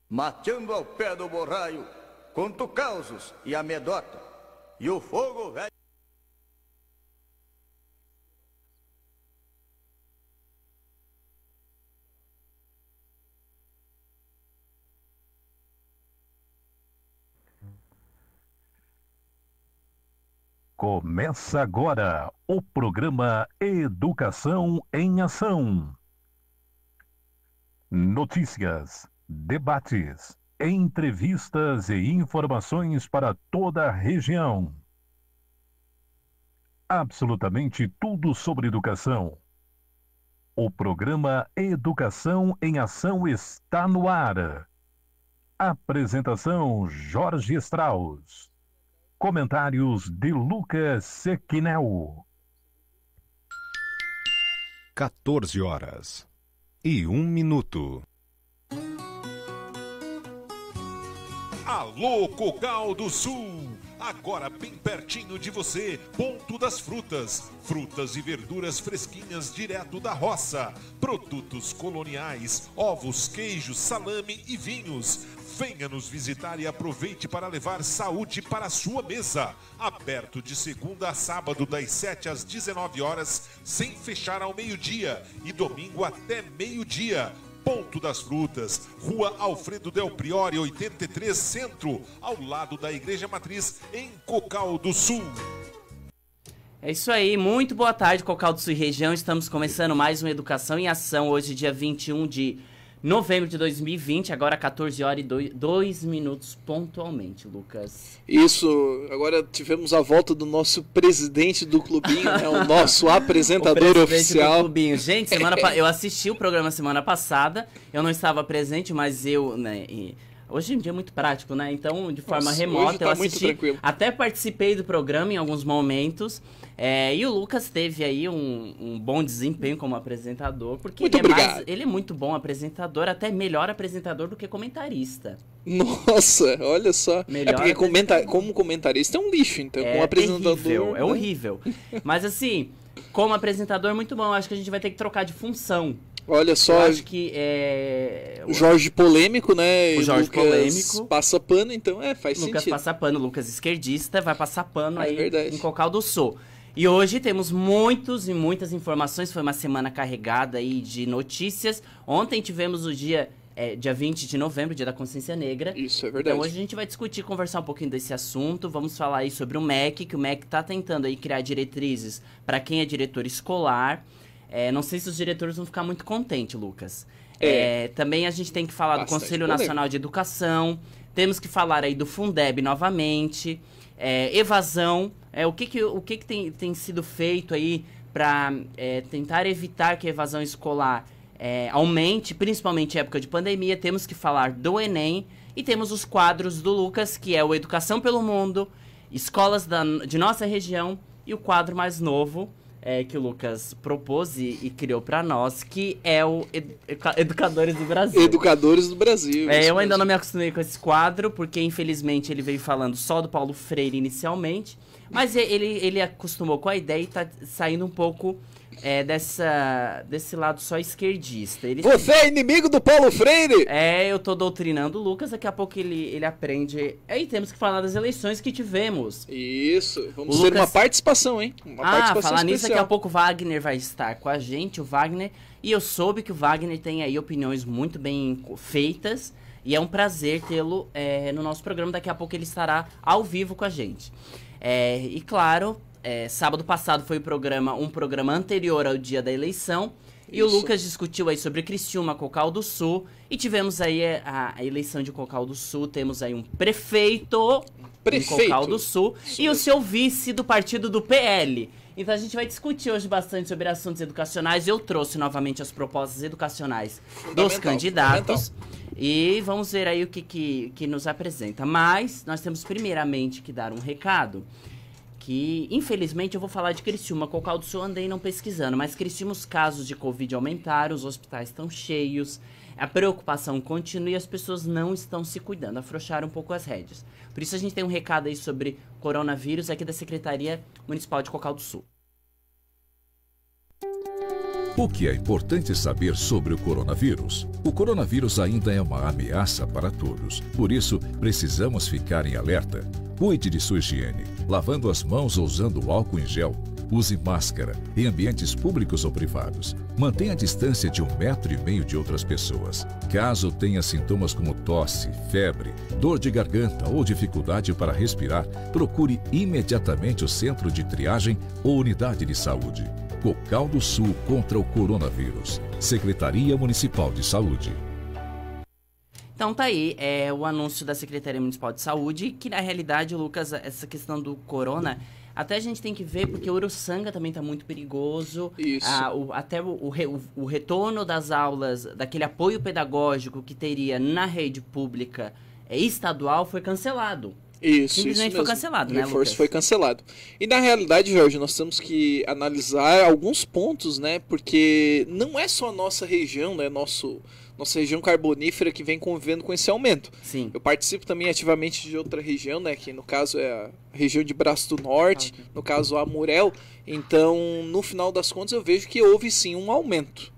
mateando ao pé do borraio, conto causos e amedota, e o fogo velho. Começa agora o programa Educação em Ação. Notícias, debates, entrevistas e informações para toda a região. Absolutamente tudo sobre educação. O programa Educação em Ação está no ar. Apresentação Jorge Strauss. Comentários de Lucas Sequinel. 14h01. Alô, Cocal do Sul! Agora bem pertinho de você, Ponto das Frutas. Frutas e verduras fresquinhas direto da roça. Produtos coloniais, ovos, queijos, salame e vinhos. Venha nos visitar e aproveite para levar saúde para a sua mesa. Aberto de segunda a sábado, das 7 às 19 horas, sem fechar ao meio-dia. E domingo até meio-dia. Ponto das Frutas, Rua Alfredo Del Priore, 83 Centro, ao lado da Igreja Matriz, em Cocal do Sul. É isso aí, muito boa tarde, Cocal do Sul e região. Estamos começando mais uma Educação em Ação, hoje dia 21 de novembro de 2020, agora 14h02 pontualmente, Lucas. Isso, agora tivemos a volta do nosso presidente do clubinho, né, o nosso apresentador oficial. Do clubinho. Gente, eu assisti o programa semana passada, eu não estava presente, mas eu, né, hoje em dia é muito prático, né, então de forma remota eu assisti, até participei do programa em alguns momentos. E o Lucas teve aí um bom desempenho como apresentador, porque ele é muito bom apresentador, até melhor apresentador do que comentarista. Nossa, olha só. Porque como comentarista é um lixo, então como apresentador... Terrível, é horrível. Mas assim, como apresentador é muito bom, acho que a gente vai ter que trocar de função. Olha só, eu acho que o Jorge polêmico, né? O Jorge Lucas polêmico. Passa pano, então faz Lucas sentido. passa pano, Lucas esquerdista, vai passar pano aí verdade. Em Cocal do Sul. E hoje temos muitas informações, foi uma semana carregada aí de notícias. Ontem tivemos o dia 20 de novembro, dia da Consciência Negra. Isso, é verdade. Então hoje a gente vai discutir, conversar um pouquinho desse assunto. Vamos falar aí sobre o MEC, que o MEC está tentando aí criar diretrizes para quem é diretor escolar. Não sei se os diretores vão ficar muito contentes, Lucas. Também a gente tem que falar do Conselho Nacional de Educação. Temos que falar aí do Fundeb novamente. Evasão. O que tem sido feito aí para tentar evitar que a evasão escolar aumente, principalmente em época de pandemia. Temos que falar do Enem e temos os quadros do Lucas, que é o Educação pelo Mundo, escolas de nossa região e o quadro mais novo que o Lucas propôs e criou para nós, que é o Educadores do Brasil. Educadores do Brasil. Eu ainda não me acostumei com esse quadro, porque infelizmente ele veio falando só do Paulo Freire inicialmente, mas ele acostumou com a ideia e tá saindo um pouco desse lado só esquerdista. Você é inimigo do Paulo Freire? Eu tô doutrinando o Lucas, daqui a pouco ele aprende. Aí temos que falar das eleições que tivemos. Isso, vamos ter uma participação, hein? Uma participação falar nisso, especial. daqui a pouco o Wagner vai estar com a gente, o Wagner. E eu soube que o Wagner tem aí opiniões muito bem feitas. E é um prazer tê-lo no nosso programa. Daqui a pouco ele estará ao vivo com a gente. E claro, sábado passado foi um programa anterior ao dia da eleição. E o Lucas discutiu aí sobre Criciúma, Cocal do Sul. E tivemos aí a eleição de Cocal do Sul. Temos aí um prefeito em Cocal do Sul. E o seu vice do partido do PL. Então a gente vai discutir hoje bastante sobre assuntos educacionais. Eu trouxe novamente as propostas educacionais dos candidatos. E vamos ver aí o que nos apresenta. Mas nós temos primeiramente que dar um recado. Que, infelizmente, eu vou falar de Criciúma. Cocal do Sul andei não pesquisando, mas Criciúma, os casos de Covid aumentaram, os hospitais estão cheios, a preocupação continua e as pessoas não estão se cuidando, afrouxaram um pouco as rédeas. Por isso a gente tem um recado aí sobre coronavírus aqui da Secretaria Municipal de Cocal do Sul. O que é importante saber sobre o coronavírus? O coronavírus ainda é uma ameaça para todos. Por isso, precisamos ficar em alerta. Cuide de sua higiene, lavando as mãos ou usando álcool em gel. Use máscara em ambientes públicos ou privados. Mantenha a distância de 1,5 metro de outras pessoas. Caso tenha sintomas como tosse, febre, dor de garganta ou dificuldade para respirar, procure imediatamente o centro de triagem ou unidade de saúde. Cocal do Sul contra o coronavírus. Secretaria Municipal de Saúde. Então tá aí, o anúncio da Secretaria Municipal de Saúde, que na realidade, Lucas, essa questão do corona, até a gente tem que ver, porque o Uruçanga também tá muito perigoso. Isso. Até o retorno das aulas, daquele apoio pedagógico que teria na rede pública estadual, foi cancelado. Simplesmente foi cancelado, né, Lucas? O reforço foi cancelado. E na realidade, Jorge, nós temos que analisar alguns pontos, né? Porque não é só a nossa região, né? Nossa região carbonífera que vem convivendo com esse aumento. Sim. Eu participo também ativamente de outra região, né? Que no caso é a região de Braço do Norte, no caso a Amurel. Então, no final das contas, eu vejo que houve sim um aumento.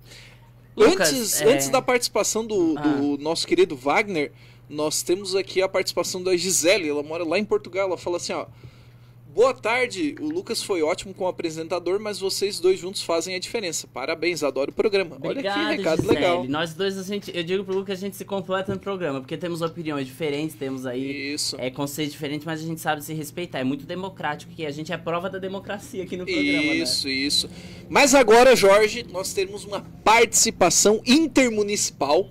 Lucas, antes da participação do nosso querido Wagner, nós temos aqui a participação da Gisele. Ela mora lá em Portugal. Ela fala assim, ó: boa tarde, o Lucas foi ótimo como apresentador, mas vocês dois juntos fazem a diferença. Parabéns, adoro o programa. Obrigado, olha que recado Gisele. legal. Nós dois, eu digo pro Lucas, a gente se completa no programa, porque temos opiniões diferentes, temos aí conceitos diferentes, mas a gente sabe se respeitar. É muito democrático, que a gente é a prova da democracia aqui no programa, Isso. Mas agora, Jorge, nós temos uma participação intermunicipal.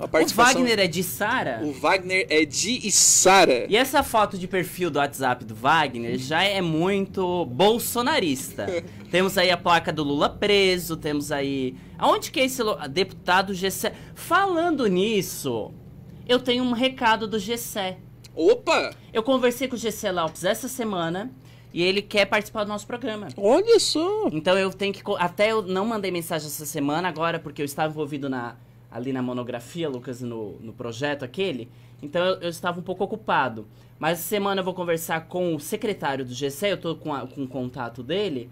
O Wagner é de Sara? O Wagner é de Içara. E essa foto de perfil do WhatsApp do Wagner já é muito bolsonarista. Temos aí a placa do Lula preso, temos aí... Aonde que é esse deputado Gessé? Falando nisso, eu tenho um recado do Gessé. Opa! Eu conversei com o Gessé Lopes essa semana e ele quer participar do nosso programa. Olha só! Então eu tenho que... Até eu não mandei mensagem essa semana agora, porque eu estava envolvido ali na monografia, Lucas, no projeto aquele. Então eu estava um pouco ocupado. Mas essa semana eu vou conversar com o secretário do Gessé, eu estou com o contato dele,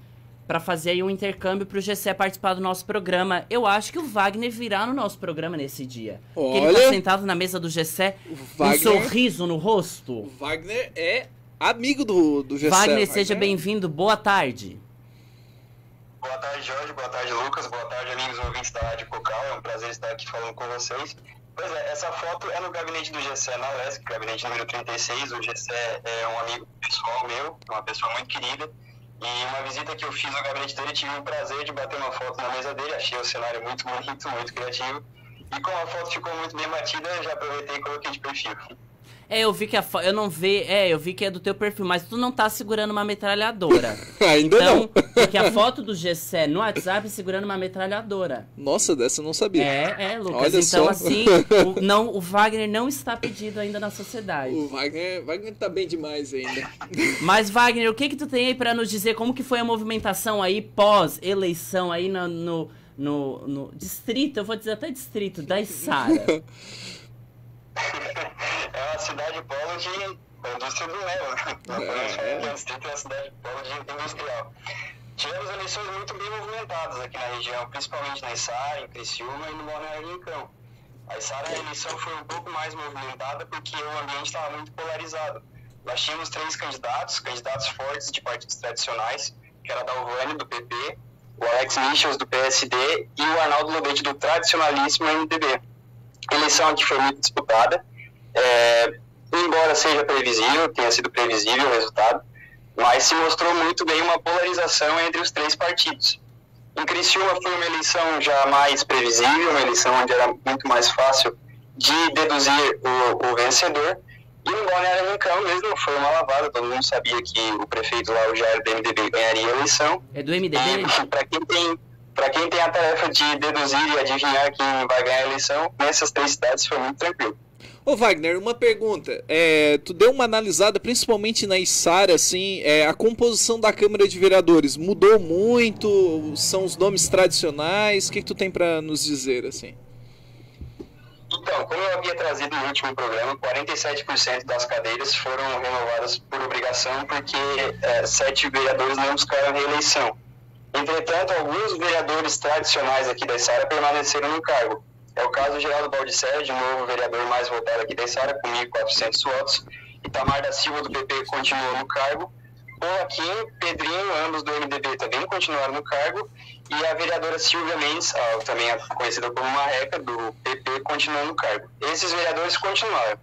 para fazer aí um intercâmbio para o Gessé participar do nosso programa. Eu acho que o Wagner virá no nosso programa nesse dia. Olha, porque ele está sentado na mesa do Gessé, com um sorriso no rosto. O Wagner é amigo do Gessé. Wagner, seja bem-vindo. Boa tarde. Boa tarde, Jorge. Boa tarde, Lucas. Boa tarde, amigos ouvintes da Rádio Cocal. É um prazer estar aqui falando com vocês. Pois é, essa foto é no gabinete do Gessé na UESC, gabinete número 36. O Gessé é um amigo pessoal meu, uma pessoa muito querida. E uma visita que eu fiz no gabinete dele, tive o prazer de bater uma foto na mesa dele. Achei o cenário muito bonito, muito criativo. E como a foto ficou muito bem batida, já aproveitei e coloquei de perfil. Eu vi que eu vi que é do teu perfil, mas tu não tá segurando uma metralhadora. Ainda não. Porque a foto do Gessé no WhatsApp é segurando uma metralhadora. Nossa, dessa eu não sabia. Lucas. Olha então, só. assim, o Wagner não está pedido ainda na sociedade. O Wagner tá bem demais ainda. Mas, Wagner, o que tu tem aí pra nos dizer? Como que foi a movimentação aí pós-eleição aí no distrito, eu vou dizer até distrito, da Içara? É uma cidade polo de indústria do Léo, né? O distrito é uma cidade polo de industrial. Tivemos eleições muito bem movimentadas aqui na região, principalmente na Içara, em Criciúma e no Balneário Rincão. A Içara, a eleição foi um pouco mais movimentada porque o ambiente estava muito polarizado. Nós tínhamos 3 candidatos fortes de partidos tradicionais, que era a Dalvani, do PP, o Alex Michels, do PSD, e o Arnaldo Lobete, do tradicionalíssimo MDB. A eleição aqui foi muito disputada, embora seja previsível, tenha sido previsível o resultado, mas se mostrou muito bem uma polarização entre os 3 partidos. Em Criciúma foi uma eleição já mais previsível, uma eleição onde era muito mais fácil de deduzir o vencedor, e no Balneário Rincão mesmo foi uma lavada, todo mundo sabia que o prefeito lá, o Jair do MDB, ganharia a eleição. É do MDB? Para quem tem a tarefa de deduzir e adivinhar quem vai ganhar a eleição, nessas 3 cidades foi muito tranquilo. Ô Wagner, uma pergunta. Tu deu uma analisada, principalmente na Içara, assim, a composição da Câmara de Vereadores mudou muito? São os nomes tradicionais? O que tu tem para nos dizer, assim? Então, como eu havia trazido no último programa, 47% das cadeiras foram renovadas por obrigação, porque 7 vereadores não buscaram reeleição. Entretanto, alguns vereadores tradicionais aqui da Içara permaneceram no cargo. É o caso do Geraldo Baldisseri, de novo vereador mais votado aqui da Içara, com 1.400 votos. Itamar da Silva, do PP, continuou no cargo. Joaquim, Pedrinho, ambos do MDB, também continuaram no cargo. E a vereadora Silvia Mendes, também conhecida como Marreca, do PP, continuou no cargo. Esses vereadores continuaram.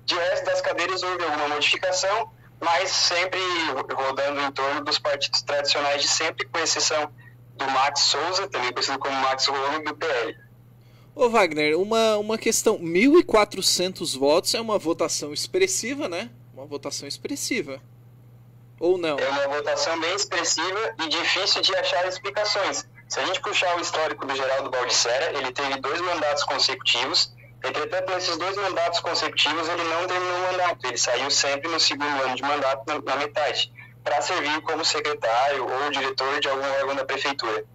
De resto das cadeiras houve alguma modificação, mas sempre rodando em torno dos partidos tradicionais de sempre, com exceção do Max Souza, também conhecido como Max Rolo, do PL. Ô Wagner, uma questão, 1.400 votos é uma votação expressiva, né? Uma votação expressiva. Ou não? É uma votação bem expressiva e difícil de achar explicações. Se a gente puxar o histórico do Geraldo Baldisseri, ele teve 2 mandatos consecutivos. Entretanto, nesses 2 mandatos consecutivos, ele não terminou o mandato. Ele saiu sempre no segundo ano de mandato, na metade, para servir como secretário ou diretor de algum órgão da prefeitura.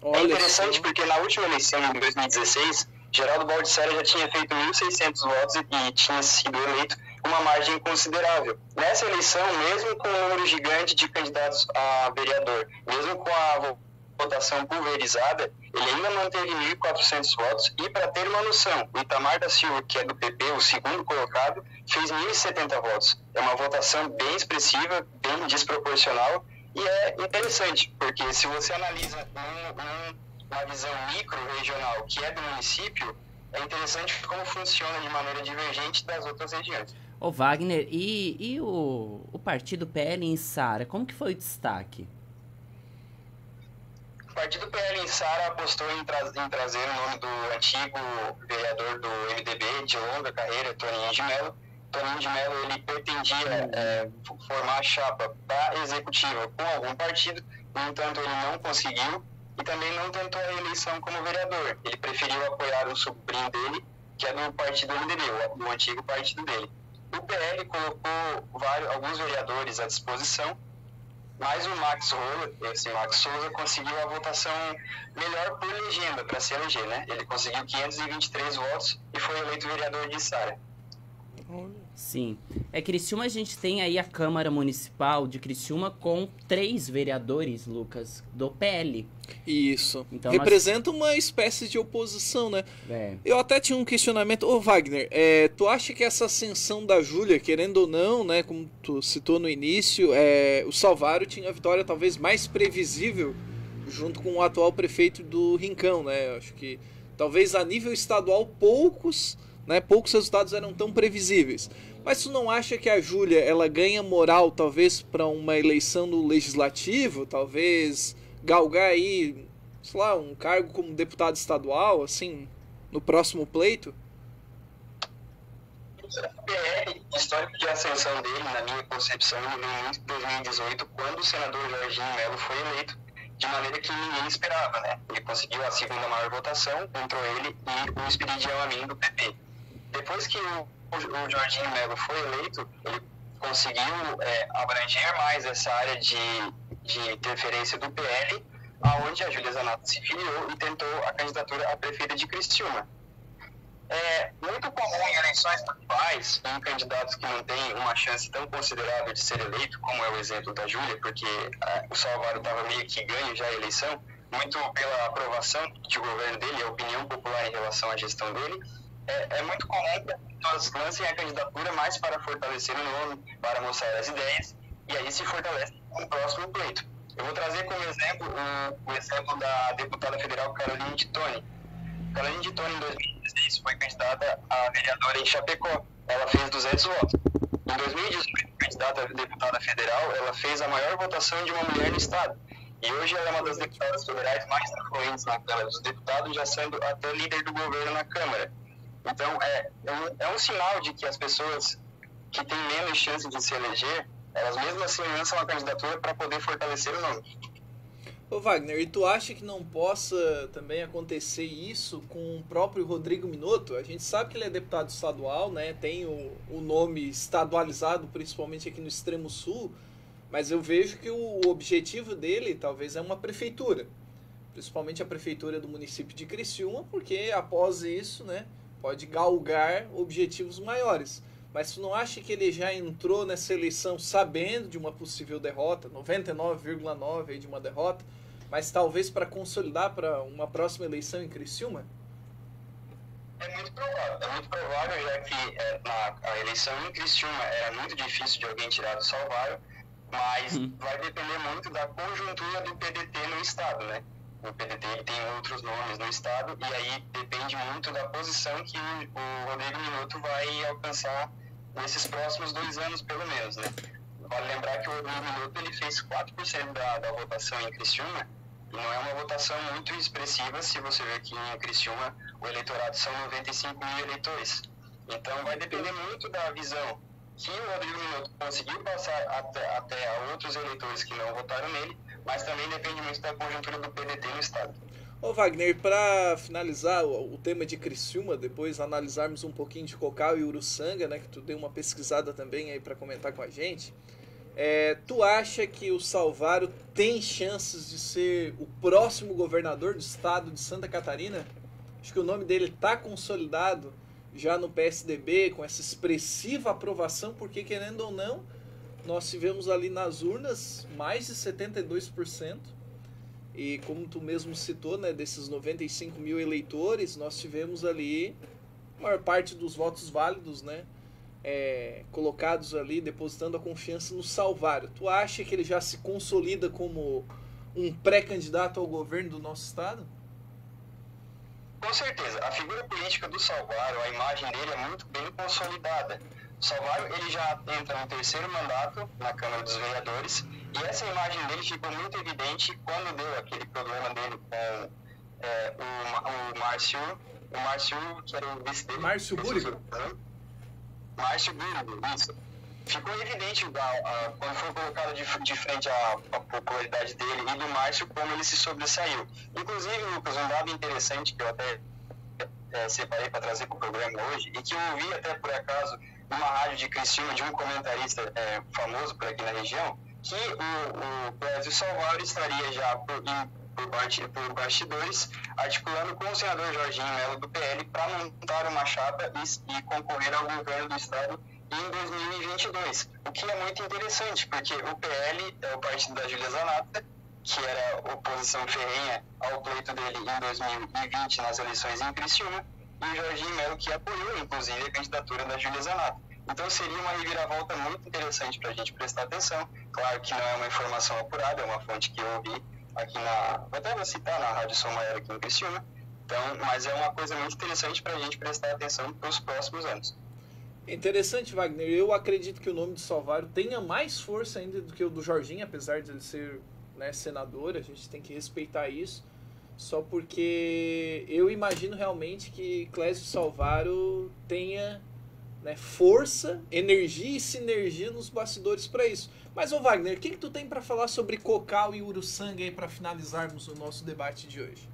É interessante porque na última eleição, em 2016, Geraldo Baldisseri já tinha feito 1.600 votos e tinha sido eleito com uma margem considerável. Nessa eleição, mesmo com um número gigante de candidatos a vereador, mesmo com a votação pulverizada, ele ainda manteve 1.400 votos e, para ter uma noção, o Itamar da Silva, que é do PP, o segundo colocado, fez 1.070 votos. É uma votação bem expressiva, bem desproporcional e é interessante, porque se você analisa uma visão micro-regional que é do município, é interessante como funciona de maneira divergente das outras regiões. Ô Wagner, e o partido PL em Içara, como que foi o destaque? O partido PL em Içara apostou em trazer o nome do antigo vereador do MDB de longa carreira, Toninho de Mello. Toninho de Mello, ele pretendia formar a chapa da executiva com algum partido, no entanto ele não conseguiu e também não tentou a reeleição como vereador. Ele preferiu apoiar o sobrinho dele, que é do partido MDB, do antigo partido dele. O PL colocou alguns vereadores à disposição, mas o Max Souza conseguiu a votação melhor por legenda para se eleger, né? Ele conseguiu 523 votos e foi eleito vereador de Içara. Sim. Criciúma, a gente tem aí a Câmara Municipal de Criciúma com 3 vereadores, Lucas, do PL. Isso. Então, representa uma espécie de oposição, né? Eu até tinha um questionamento. Ô Wagner, tu acha que essa ascensão da Júlia, querendo ou não, né, como tu citou no início, o Salvário tinha a vitória talvez mais previsível junto com o atual prefeito do Rincão, né? Eu acho que talvez a nível estadual poucos resultados eram tão previsíveis. Mas tu não acha que a Júlia, ela ganha moral talvez para uma eleição no legislativo, talvez galgar aí, sei lá, um cargo como deputado estadual, assim, no próximo pleito? O PL, histórico de ascensão dele, na minha concepção, no início de 2018, quando o senador Jorginho Melo foi eleito, de maneira que ninguém esperava, né? Ele conseguiu a segunda maior votação, entrou ele e o Espiridião Amin do PP. Depois que o Jorginho Melo foi eleito, ele conseguiu abranger mais essa área de interferência do PL, aonde a Júlia Zanotto se filiou e tentou a candidatura a prefeita de Criciúma. É muito comum em eleições municipais, em candidatos que não têm uma chance tão considerável de ser eleito, como é o exemplo da Júlia, porque o Salvador estava meio que ganho já a eleição, muito pela aprovação de governo dele e a opinião popular em relação à gestão dele. É muito comum que as pessoas lancem a candidatura mais para fortalecer o nome, para mostrar as ideias, e aí se fortalece no próximo pleito. Eu vou trazer como exemplo o exemplo da deputada federal Caroline de Toni. Caroline de Toni, em 2016, foi candidata a vereadora em Chapecó. Ela fez 200 votos. Em 2018, candidata a deputada federal, ela fez a maior votação de uma mulher no estado. E hoje ela é uma das deputadas federais mais influentes na Câmara dos Deputados, já sendo até líder do governo na Câmara. Então, é um sinal de que as pessoas que têm menos chance de se eleger, elas mesmo assim lançam a candidatura para poder fortalecer o nome. Ô Wagner, e tu acha que não possa também acontecer isso com o próprio Rodrigo Minotto? A gente sabe que ele é deputado estadual, né? Tem o nome estadualizado, principalmente aqui no extremo sul, mas eu vejo que o objetivo dele talvez é uma prefeitura, principalmente a prefeitura do município de Criciúma, porque após isso, né, pode galgar objetivos maiores. Mas tu não acha que ele já entrou nessa eleição sabendo de uma possível derrota, 99,9% de uma derrota, mas talvez para consolidar para uma próxima eleição em Criciúma? É muito provável, já que a eleição em Criciúma era muito difícil de alguém tirar do Salvário, mas vai depender muito da conjuntura do PDT no estado, né? O PDT tem outros nomes no estado, e aí depende muito da posição que o Rodrigo Minotto vai alcançar nesses próximos 2 anos, pelo menos, né? Vale lembrar que o Rodrigo Minotto ele fez 4% da votação em Criciúma, e não é uma votação muito expressiva se você ver que em Criciúma o eleitorado são 95 mil eleitores. Então vai depender muito da visão que o Rodrigo Minotto conseguiu passar até a outros eleitores que não votaram nele, mas também depende muito da conjuntura do PDT no estado. Ô Wagner, para finalizar o tema de Criciúma, depois analisarmos um pouquinho de Cocal e Uruçanga, né, que tu deu uma pesquisada também aí para comentar com a gente, tu acha que o Salvário tem chances de ser o próximo governador do estado de Santa Catarina? Acho que o nome dele está consolidado já no PSDB, com essa expressiva aprovação, porque querendo ou não, nós tivemos ali nas urnas mais de 72%, e como tu mesmo citou, né, desses 95 mil eleitores, nós tivemos ali a maior parte dos votos válidos, né, colocados ali, depositando a confiança no Salvário. Tu acha que ele já se consolida como um pré-candidato ao governo do nosso estado? Com certeza, a figura política do Salvário, a imagem dele é muito bem consolidada. O Salvário ele já entra no 3º mandato na Câmara dos Vereadores, e essa imagem dele ficou muito evidente quando deu aquele problema dele com o Márcio, que era o vice dele. Márcio Búrigo? Márcio Búrigo, isso. Ficou evidente quando foi colocado de frente a popularidade dele e do Márcio, como ele se sobressaiu. Inclusive, Lucas, um dado interessante que eu até separei para trazer para o programa hoje, e que eu ouvi até por acaso numa rádio de Criciúma de um comentarista famoso por aqui na região, que o Clésio Salvário estaria já por bastidores articulando com o senador Jorginho Melo do PL para montar uma chapa e concorrer ao governo do estado em 2022, o que é muito interessante, porque o PL é o partido da Júlia Zanata, que era oposição ferrenha ao pleito dele em 2020 nas eleições em Criciúma, e o Jorginho Melo, que apoiou, inclusive, a candidatura da Júlia Zanata. Então seria uma reviravolta muito interessante para a gente prestar atenção. Claro que não é uma informação apurada, é uma fonte que eu ouvi aqui vou citar na Rádio Som Maior aqui em Criciúma, então, mas é uma coisa muito interessante para a gente prestar atenção para os próximos anos. Interessante, Wagner. Eu acredito que o nome do Salvário tenha mais força ainda do que o do Jorginho, apesar de ele ser, né, senador, a gente tem que respeitar isso, só porque eu imagino realmente que Clésio Salvário tenha, né, força, energia e sinergia nos bastidores para isso. Mas, ô Wagner, o que tu tem para falar sobre Cocal e Uruçanga aí para finalizarmos o nosso debate de hoje?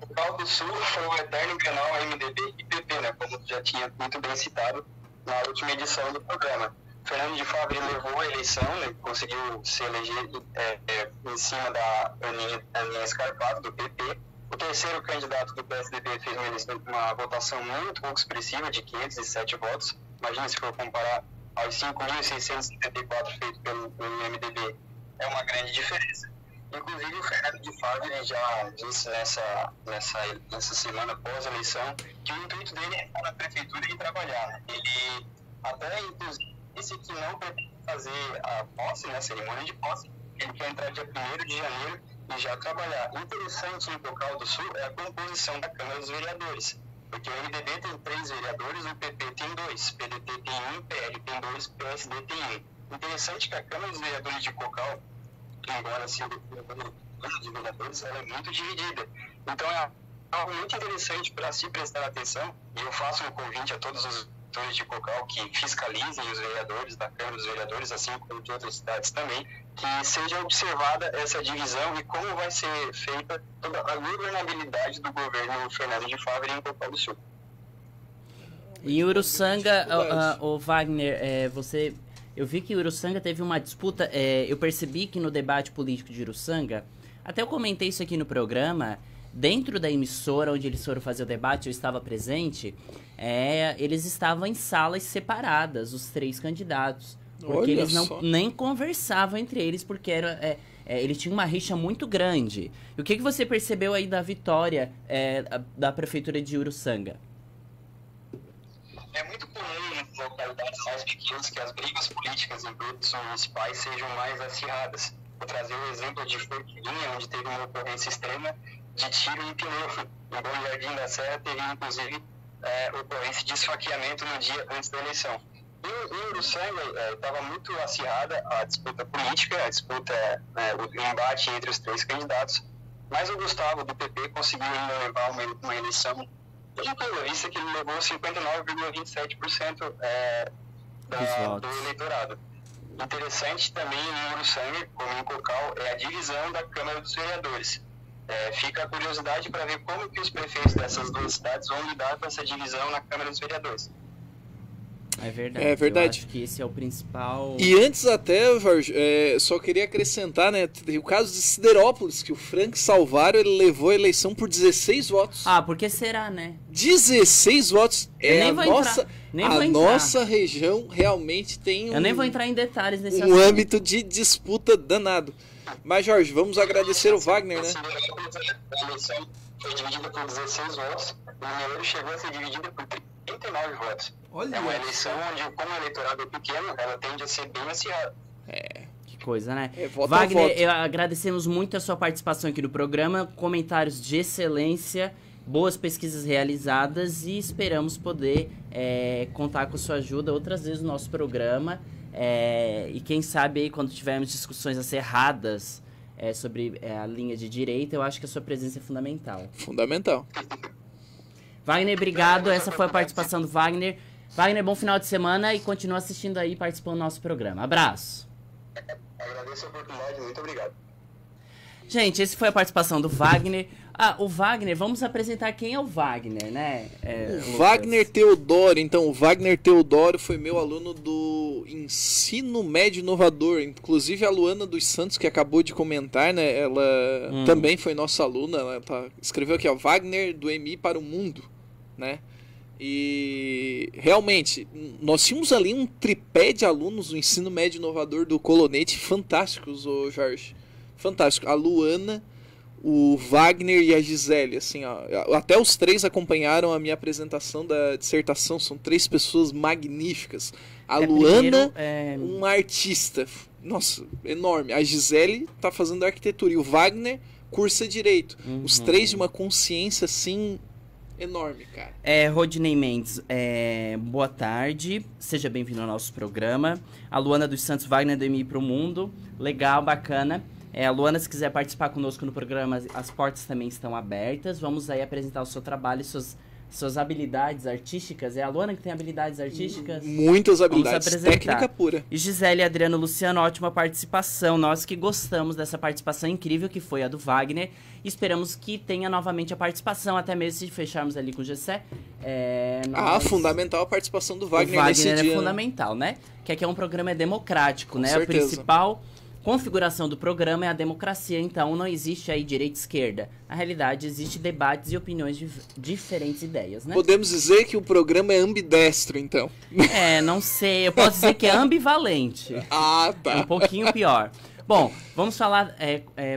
O Cocal do Sul foi o eterno canal MDB e PP, né, como já tinha muito bem citado na última edição do programa. Fernando de Favre levou a eleição, né, conseguiu se eleger em cima da Aninha Scarpato, do PP. O terceiro candidato do PSDB fez uma votação muito pouco expressiva, de 507 votos. Imagina se for comparar aos 5.674 feitos pelo MDB, é uma grande diferença. Inclusive, o Fernando de Favre já disse nessa semana pós-eleição que o intuito dele é estar na prefeitura e trabalhar, né? Ele até, inclusive, disse que não pretende fazer a posse, né, a cerimônia de posse. Ele quer entrar dia 1º de janeiro e já trabalhar. Interessante em Cocal do Sul é a composição da Câmara dos Vereadores, porque o MDB tem 3 vereadores, o PP tem 2, PDT tem 1, PL tem 2, PSD tem 1. Interessante que a Câmara dos Vereadores de Cocal, embora seja de vereadores, ela é muito dividida. Então é algo muito interessante para se prestar atenção, e eu faço um convite a todos os vereadores de Cocal que fiscalizem os vereadores da Câmara dos Vereadores, assim como de outras cidades também, que seja observada essa divisão e como vai ser feita toda a governabilidade do governo Fernando de Favre em Cocal do Sul. E Uruçanga, o Wagner, eu vi que Uruçanga teve uma disputa, eu percebi que no debate político de Uruçanga, até eu comentei isso aqui no programa, dentro da emissora onde eles foram fazer o debate, eu estava presente, eles estavam em salas separadas, os 3 candidatos. Porque eles nem conversavam entre eles, porque ele tinha uma rixa muito grande. E o que você percebeu aí da vitória da prefeitura de Uruçanga? É muito comum em localidades mais pequenas que as brigas políticas em grupos municipais sejam mais acirradas. Vou trazer o exemplo de Forquilinha, onde teve uma ocorrência extrema de tiro em pneu. No Bom Jardim da Serra teve, inclusive, ocorrência de esfaqueamento no dia antes da eleição. Em Uruçanga estava muito acirrada a disputa política, a disputa, o embate entre os 3 candidatos, mas o Gustavo, do PP, conseguiu ainda levar uma eleição tranquila, vista que ele levou 59,27% do eleitorado. Interessante também em Uruçanga, como em Cocal, é a divisão da Câmara dos Vereadores. Fica a curiosidade para ver como que os prefeitos dessas 2 cidades vão lidar com essa divisão na Câmara dos Vereadores. É verdade. É verdade. Eu acho que esse é o principal... E antes até, Jorge, só queria acrescentar, né, o caso de Siderópolis, que o Frank Salvaro ele levou a eleição por 16 votos. Ah, por que será, né? 16 votos. Nossa região realmente tem Eu nem vou entrar em detalhes nesse assunto. Âmbito de disputa danado. Mas, Jorge, vamos agradecer o Wagner, né? A eleição foi dividida por 16 votos, o número chegou a ser dividida por 39 votos. Olha, é uma eleição onde, como o eleitorado é pequeno, ela tende a ser bem acirrada. Que coisa, né? Voto Wagner, agradecemos muito a sua participação aqui no programa, comentários de excelência, boas pesquisas realizadas e esperamos poder contar com a sua ajuda outras vezes no nosso programa. E quem sabe aí, quando tivermos discussões acirradas sobre a linha de direita, eu acho que a sua presença é fundamental. Fundamental. Wagner, obrigado. Essa foi a participação do Wagner. Wagner, bom final de semana e continua assistindo aí e participando do nosso programa. Abraço. Agradeço a oportunidade, muito obrigado. Gente, essa foi a participação do Wagner. O Wagner, vamos apresentar quem é o Wagner, né? O Wagner Teodoro. Então, o Wagner Teodoro foi meu aluno do Ensino Médio Inovador. Inclusive, a Luana dos Santos, que acabou de comentar, né? Ela também foi nossa aluna. Ela escreveu aqui, ó, Wagner do MI para o Mundo, né? E realmente, nós tínhamos ali um tripé de alunos do Ensino Médio Inovador do Colonete fantásticos, ô Jorge. Fantástico. A Luana, o Wagner e a Gisele, assim, ó, até os 3 acompanharam a minha apresentação da dissertação, são 3 pessoas magníficas. A Luana, uma artista, nossa, enorme. A Gisele tá fazendo arquitetura e o Wagner cursa direito. Os 3 de uma consciência, assim, enorme, cara. Rodney Mendes, boa tarde, seja bem-vindo ao nosso programa. A Luana dos Santos, Wagner do MI pro Mundo, legal, bacana. A Luana, se quiser participar conosco no programa, as portas também estão abertas. Vamos aí apresentar o seu trabalho e suas habilidades artísticas. É a Luana que tem habilidades artísticas? Muitas habilidades, técnica pura. E Gisele, Adriano, Luciano, ótima participação. Nós que gostamos dessa participação incrível que foi a do Wagner. Esperamos que tenha novamente a participação, até mesmo se fecharmos ali com o Gessé. Fundamental a participação do Wagner, o Wagner nesse dia. Fundamental, né? Que aqui é um programa democrático, com né? certeza. A principal configuração do programa é a democracia, então não existe aí direita e esquerda. Na realidade, existe debates e opiniões de diferentes ideias, né? Podemos dizer que o programa é ambidestro, então. Não sei, eu posso dizer que é ambivalente. Tá. É um pouquinho pior. Bom, vamos falar,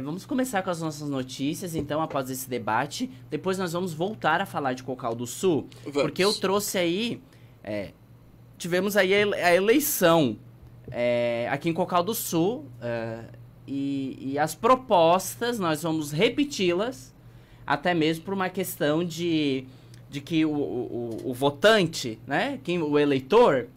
vamos começar com as nossas notícias, então, após esse debate. Depois nós vamos voltar a falar de Cocal do Sul, porque eu trouxe aí, tivemos aí a eleição aqui em Cocal do Sul, e as propostas, nós vamos repeti-las, até mesmo por uma questão de que o votante, né, o eleitor,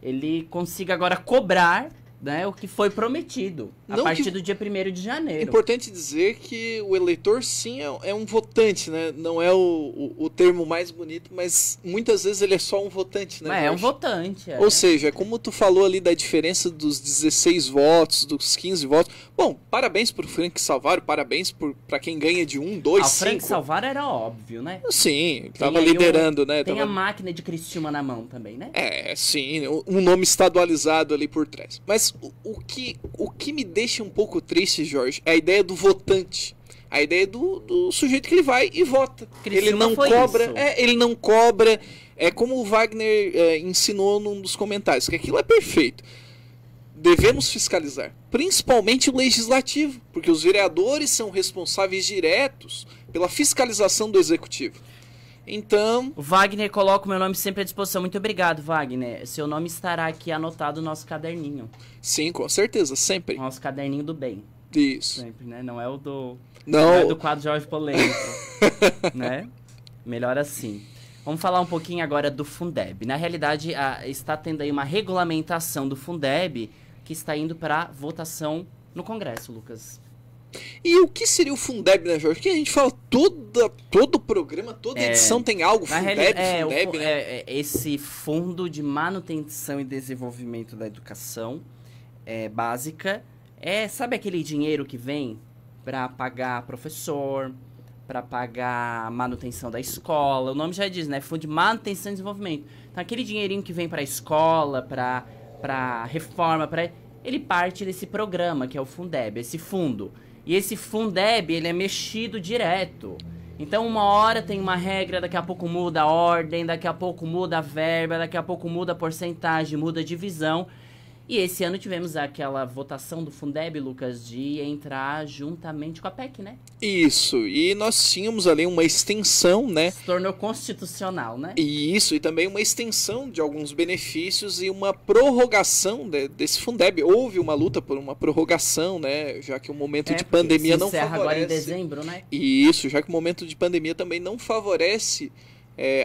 ele consiga agora cobrar, né, o que foi prometido a partir do dia 1º de janeiro. É importante dizer que o eleitor, sim, é um votante, né? Não é o termo mais bonito, mas muitas vezes ele é só um votante, né? É um votante. Ou seja, como tu falou ali da diferença dos 16 votos, dos 15 votos. Bom, parabéns pro Frank Salvaro, parabéns pra quem ganha de 1, 2, 5. O Frank Salvaro era óbvio, né? Sim, tava liderando, né? Tem a máquina de Criciúma na mão também, né? Sim, um nome estadualizado ali por trás. Mas o que me deixa um pouco triste, Jorge, é a ideia do votante. A ideia do sujeito que ele vai e vota. Criciúma ele não cobra. Ele não cobra. É como o Wagner ensinou num dos comentários, que aquilo é perfeito. devemos fiscalizar, principalmente o legislativo, porque os vereadores são responsáveis diretos pela fiscalização do executivo. Então... O Wagner coloca o meu nome sempre à disposição. Muito obrigado, Wagner. Seu nome estará aqui anotado no nosso caderninho. Sim, com certeza, sempre. Nosso caderninho do bem. Isso. Sempre, né? Não é o do... Não é do quadro Jorge Polêmico. Né? Melhor assim. Vamos falar um pouquinho agora do Fundeb. Na realidade, está tendo aí uma regulamentação do Fundeb que está indo para votação no Congresso, Lucas. E o que seria o Fundeb, né, Jorge? Que a gente fala todo programa, toda edição tem algo, Fundeb, né? Esse Fundo de Manutenção e Desenvolvimento da Educação Básica. Sabe aquele dinheiro que vem para pagar professor, para pagar a manutenção da escola? O nome já diz, né? Fundo de Manutenção e Desenvolvimento. Então, aquele dinheirinho que vem para a escola, para reforma, ele parte desse programa, que é o Fundeb, esse fundo. E esse Fundeb, ele é mexido direto. Então, uma hora tem uma regra, daqui a pouco muda a ordem, daqui a pouco muda a verba, daqui a pouco muda a porcentagem, muda a divisão. E esse ano tivemos aquela votação do Fundeb, Lucas, de entrar juntamente com a PEC, né? Isso, e nós tínhamos ali uma extensão, né? Se tornou constitucional, né? Isso, e também uma extensão de alguns benefícios e uma prorrogação desse Fundeb. Houve uma luta por uma prorrogação, né? Já que o momento de pandemia não favorece. Agora em dezembro, né? Isso, já que o momento de pandemia também não favorece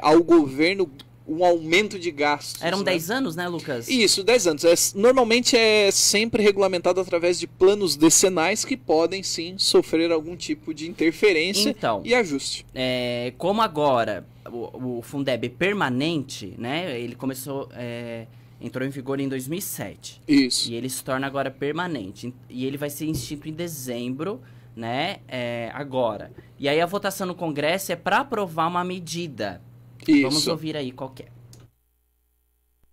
ao governo um aumento de gastos. Eram 10 anos, né, Lucas? Isso, 10 anos. Normalmente é sempre regulamentado através de planos decenais que podem, sim, sofrer algum tipo de interferência e ajuste. Como agora o Fundeb é permanente, né, ele começou... entrou em vigor em 2007. Isso. E ele se torna agora permanente. E ele vai ser extinto em dezembro, né, agora. E aí a votação no Congresso é para aprovar uma medida. Isso. Vamos ouvir aí qual que é.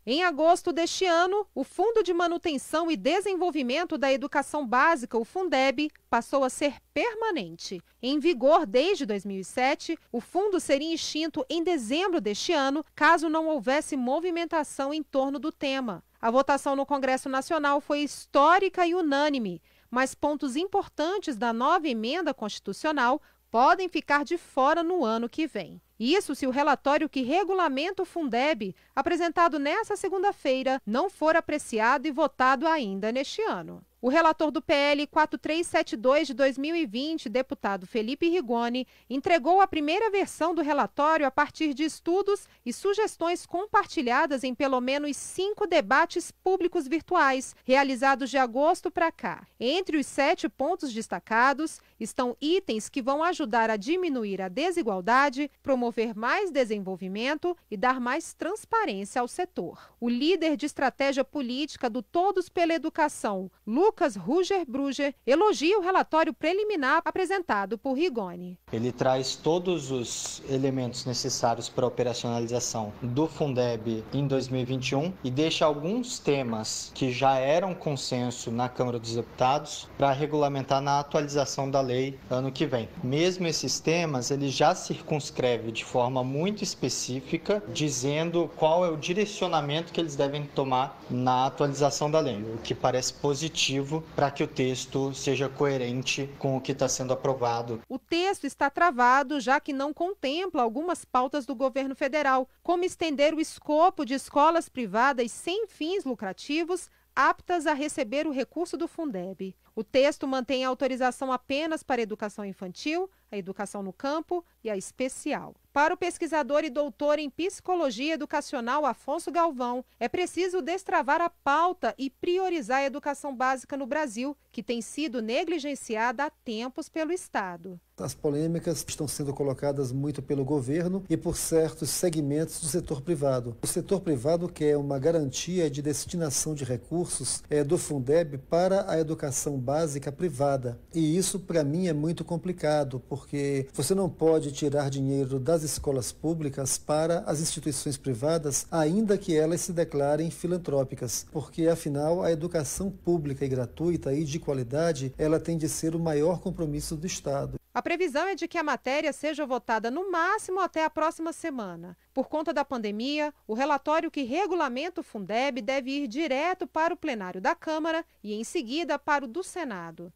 Em agosto deste ano, o Fundo de Manutenção e Desenvolvimento da Educação Básica, o Fundeb, passou a ser permanente. Em vigor desde 2007, o fundo seria extinto em dezembro deste ano, caso não houvesse movimentação em torno do tema. A votação no Congresso Nacional foi histórica e unânime, mas pontos importantes da nova emenda constitucional podem ficar de fora no ano que vem. Isso se o relatório que regulamenta o Fundeb, apresentado nesta segunda-feira, não for apreciado e votado ainda neste ano. O relator do PL 4372 de 2020, deputado Felipe Rigoni, entregou a primeira versão do relatório a partir de estudos e sugestões compartilhadas em pelo menos 5 debates públicos virtuais, realizados de agosto para cá. Entre os 7 pontos destacados estão itens que vão ajudar a diminuir a desigualdade, promover mais desenvolvimento e dar mais transparência ao setor. O líder de estratégia política do Todos pela Educação, Lucas Ruger-Bruger, elogia o relatório preliminar apresentado por Rigoni. Ele traz todos os elementos necessários para a operacionalização do Fundeb em 2021 e deixa alguns temas que já eram consenso na Câmara dos Deputados para regulamentar na atualização da lei ano que vem. Mesmo esses temas, ele já circunscreve de forma muito específica, dizendo qual é o direcionamento que eles devem tomar na atualização da lei, o que parece positivo para que o texto seja coerente com o que está sendo aprovado. O texto está travado, já que não contempla algumas pautas do governo federal, como estender o escopo de escolas privadas sem fins lucrativos aptas a receber o recurso do Fundeb. O texto mantém a autorização apenas para a educação infantil, a educação no campo e a especial. Para o pesquisador e doutor em psicologia educacional Afonso Galvão, é preciso destravar a pauta e priorizar a educação básica no Brasil, que tem sido negligenciada há tempos pelo Estado. As polêmicas estão sendo colocadas muito pelo governo e por certos segmentos do setor privado. O setor privado quer uma garantia de destinação de recursos do Fundeb para a educação básica privada. E isso, para mim, é muito complicado, porque você não pode tirar dinheiro das escolas públicas para as instituições privadas, ainda que elas se declarem filantrópicas, porque, afinal, a educação pública e gratuita e de qualidade, ela tem de ser o maior compromisso do Estado. A previsão é de que a matéria seja votada no máximo até a próxima semana. Por conta da pandemia, o relatório que regulamenta o Fundeb deve ir direto para o plenário da Câmara e, em seguida, para o do Senado.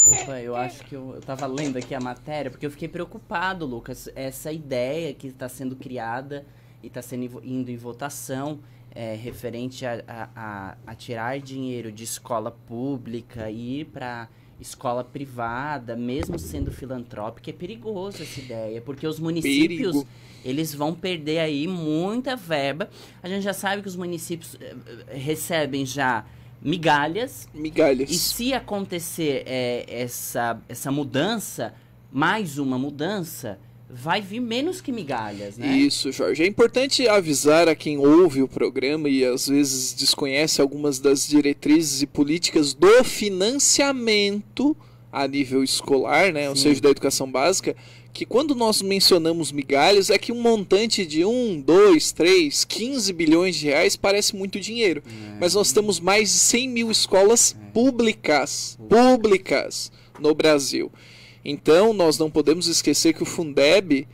Opa, eu acho que eu tava lendo aqui a matéria, porque eu fiquei preocupado, Lucas. Essa ideia que está sendo criada e está indo em votação, referente a tirar dinheiro de escola pública e ir para escola privada, mesmo sendo filantrópica, é perigoso essa ideia, porque os municípios, eles vão perder aí muita verba. A gente já sabe que os municípios recebem já migalhas. E se acontecer essa mudança, mais uma mudança, vai vir menos que migalhas, né? Isso, Jorge. É importante avisar a quem ouve o programa e às vezes desconhece algumas das diretrizes e políticas do financiamento a nível escolar, né? Ou seja, da educação básica, que quando nós mencionamos migalhas é que um montante de 1, 2, 3, 15 bilhões de reais parece muito dinheiro. Mas nós temos mais de 100 mil escolas públicas no Brasil. Então, nós não podemos esquecer que o Fundeb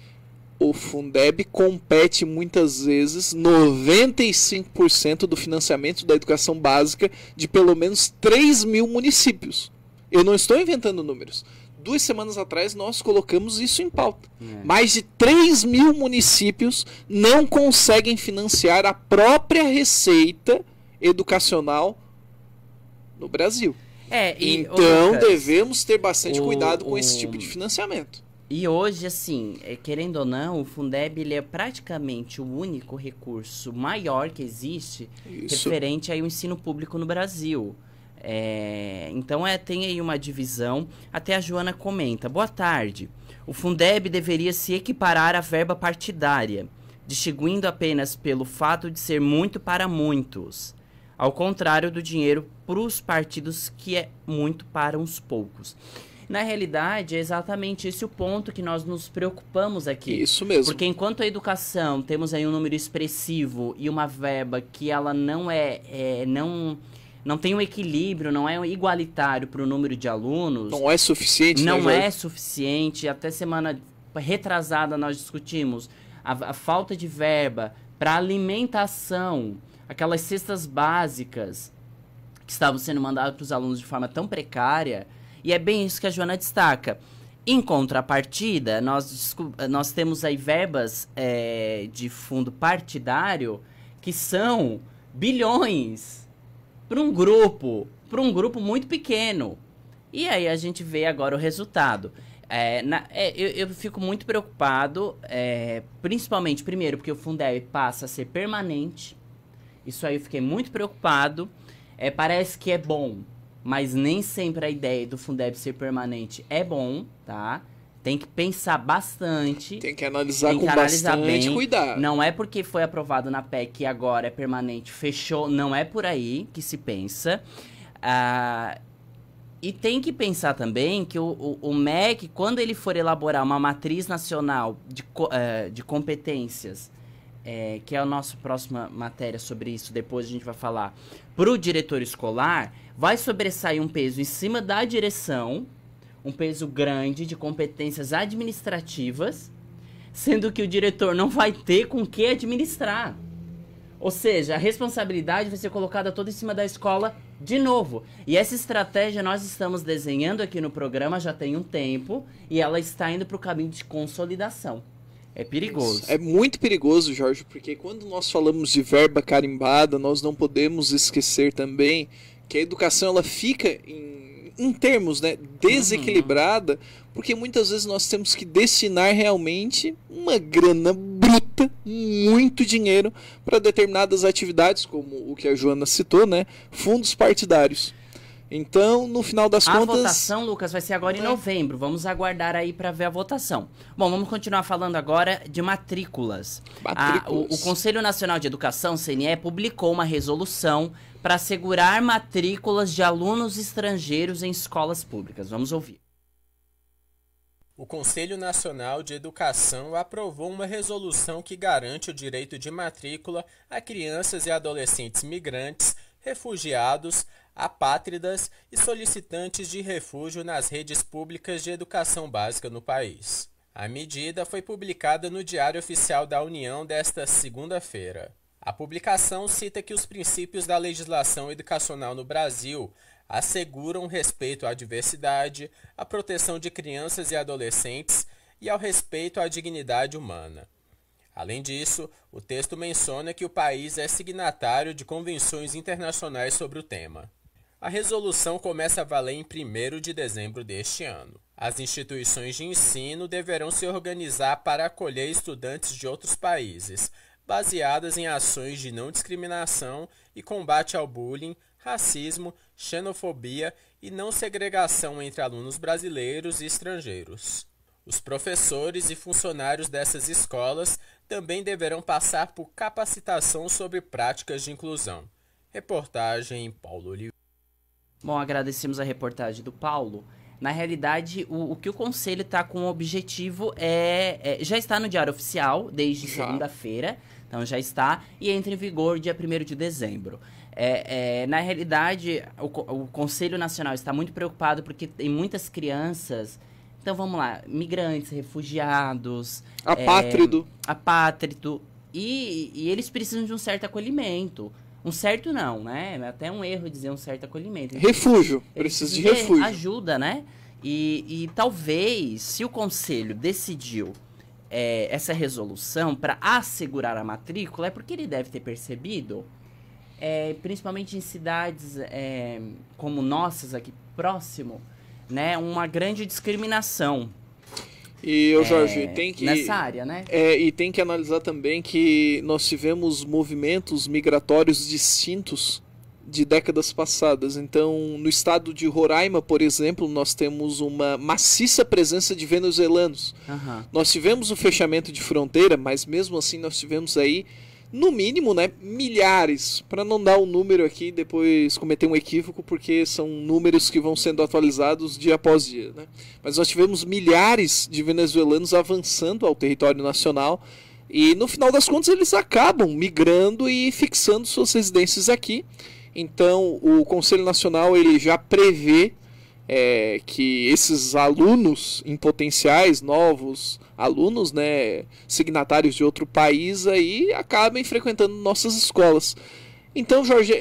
compete muitas vezes 95% do financiamento da educação básica de pelo menos 3 mil municípios. Eu não estou inventando números. 2 semanas atrás nós colocamos isso em pauta. Mais de 3 mil municípios não conseguem financiar a própria receita educacional no Brasil. Então, Lucas, devemos ter bastante cuidado com esse tipo de financiamento. E hoje, assim, querendo ou não, o Fundeb ele é praticamente o único recurso maior que existe referente ao ensino público no Brasil. Então, tem aí uma divisão. Até a Joana comenta. Boa tarde. O Fundeb deveria se equiparar à verba partidária, distinguindo apenas pelo fato de ser muito para muitos, ao contrário do dinheiro para os partidos, que é muito para uns poucos. Na realidade, é exatamente esse o ponto que nós nos preocupamos aqui. Isso mesmo. Porque enquanto a educação, temos aí um número expressivo e uma verba que ela não não tem um equilíbrio, não é igualitário para o número de alunos. Não é suficiente, Não é suficiente. Até semana retrasada nós discutimos a falta de verba para alimentação, aquelas cestas básicas que estavam sendo mandadas para os alunos de forma tão precária, e é bem isso que a Joana destaca. Em contrapartida, nós temos aí verbas de fundo partidário que são bilhões para um grupo muito pequeno. E aí a gente vê agora o resultado. Eu fico muito preocupado, principalmente, primeiro, porque o Fundeb passa a ser permanente. Isso aí eu fiquei muito preocupado. Parece que é bom, mas nem sempre a ideia do Fundeb ser permanente é bom, tá? Tem que pensar bastante. Tem que analisar com bastante cuidado. Não é porque foi aprovado na PEC e agora é permanente, fechou. Não é por aí que se pensa. E tem que pensar também que o MEC, quando ele for elaborar uma matriz nacional de competências, que é a nossa próxima matéria sobre isso, depois a gente vai falar, para o diretor escolar, vai sobressair um peso em cima da direção, um peso grande de competências administrativas, sendo que o diretor não vai ter com que administrar. Ou seja, a responsabilidade vai ser colocada toda em cima da escola de novo. E essa estratégia nós estamos desenhando aqui no programa já tem um tempo, e ela está indo para o caminho de consolidação. É perigoso. É muito perigoso, Jorge, porque quando nós falamos de verba carimbada, nós não podemos esquecer também que a educação ela fica em termos, né, desequilibrada, porque muitas vezes nós temos que destinar realmente uma grana bruta, muito dinheiro, para determinadas atividades, como o que a Joana citou, né, fundos partidários. Então, no final das contas... A votação, Lucas, vai ser agora em novembro. Vamos aguardar aí para ver a votação. Bom, vamos continuar falando agora de matrículas. O Conselho Nacional de Educação, CNE, publicou uma resolução para assegurar matrículas de alunos estrangeiros em escolas públicas. Vamos ouvir. O Conselho Nacional de Educação aprovou uma resolução que garante o direito de matrícula a crianças e adolescentes migrantes refugiados, apátridas e solicitantes de refúgio nas redes públicas de educação básica no país. A medida foi publicada no Diário Oficial da União desta segunda-feira. A publicação cita que os princípios da legislação educacional no Brasil asseguram o respeito à diversidade, à proteção de crianças e adolescentes e ao respeito à dignidade humana. Além disso, o texto menciona que o país é signatário de convenções internacionais sobre o tema. A resolução começa a valer em 1º de dezembro deste ano. As instituições de ensino deverão se organizar para acolher estudantes de outros países, baseadas em ações de não discriminação e combate ao bullying, racismo, xenofobia e não segregação entre alunos brasileiros e estrangeiros. Os professores e funcionários dessas escolas também deverão passar por capacitação sobre práticas de inclusão. Reportagem Paulo Oliveira. Bom, agradecemos a reportagem do Paulo. Na realidade, o que o Conselho está com o objetivo já está no Diário Oficial desde segunda-feira, então já está, e entra em vigor dia 1º de dezembro. Na realidade, o Conselho Nacional está muito preocupado porque tem muitas crianças, então vamos lá, migrantes, refugiados, apátrido, e eles precisam de um certo acolhimento. Um certo não, né? É até um erro dizer um certo acolhimento. Refúgio, precisa de refúgio. Ajuda, né? E talvez, se o Conselho decidiu essa resolução para assegurar a matrícula, é porque ele deve ter percebido, principalmente em cidades como nossas aqui próximo, né, uma grande discriminação. E, Jorge, tem que... nessa área, né? E tem que analisar também que nós tivemos movimentos migratórios distintos de décadas passadas. Então, no estado de Roraima, por exemplo, nós temos uma maciça presença de venezuelanos. Uhum. Nós tivemos o fechamento de fronteira, mas mesmo assim nós tivemos aí, no mínimo, né, milhares, para não dar um número aqui e depois cometer um equívoco, porque são números que vão sendo atualizados dia após dia, né? Mas nós tivemos milhares de venezuelanos avançando ao território nacional e, no final das contas, eles acabam migrando e fixando suas residências aqui. Então, o Conselho Nacional ele já prevê que esses alunos em potenciais, novos alunos, né, signatários de outro país, aí acabem frequentando nossas escolas. Então, Jorge,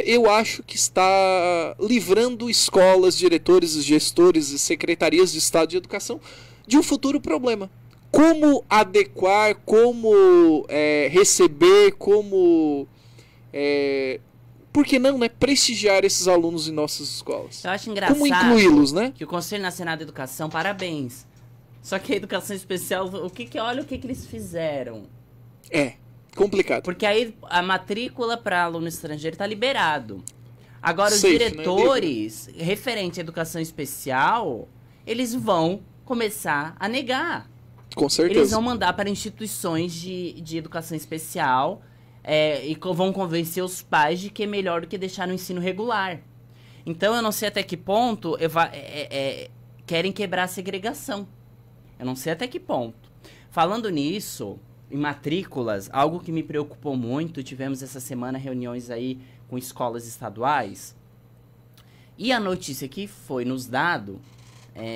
eu acho que está livrando escolas, diretores, gestores e secretarias de Estado de Educação de um futuro problema. Como adequar, como receber, como... por que não, né, prestigiar esses alunos em nossas escolas? Eu acho engraçado como incluí-los, né? Que o Conselho Nacional de Educação, parabéns. Só que a educação especial, olha o que eles fizeram. Complicado. Porque aí a matrícula para aluno estrangeiro está liberado. Agora os Safe, diretores, né, referente à educação especial, eles vão começar a negar. Com certeza. Eles vão mandar para instituições de educação especial e vão convencer os pais de que é melhor do que deixar no ensino regular. Então eu não sei até que ponto querem quebrar a segregação. Eu não sei até que ponto. Falando nisso, em matrículas, algo que me preocupou muito, tivemos essa semana reuniões aí com escolas estaduais, e a notícia que foi nos dado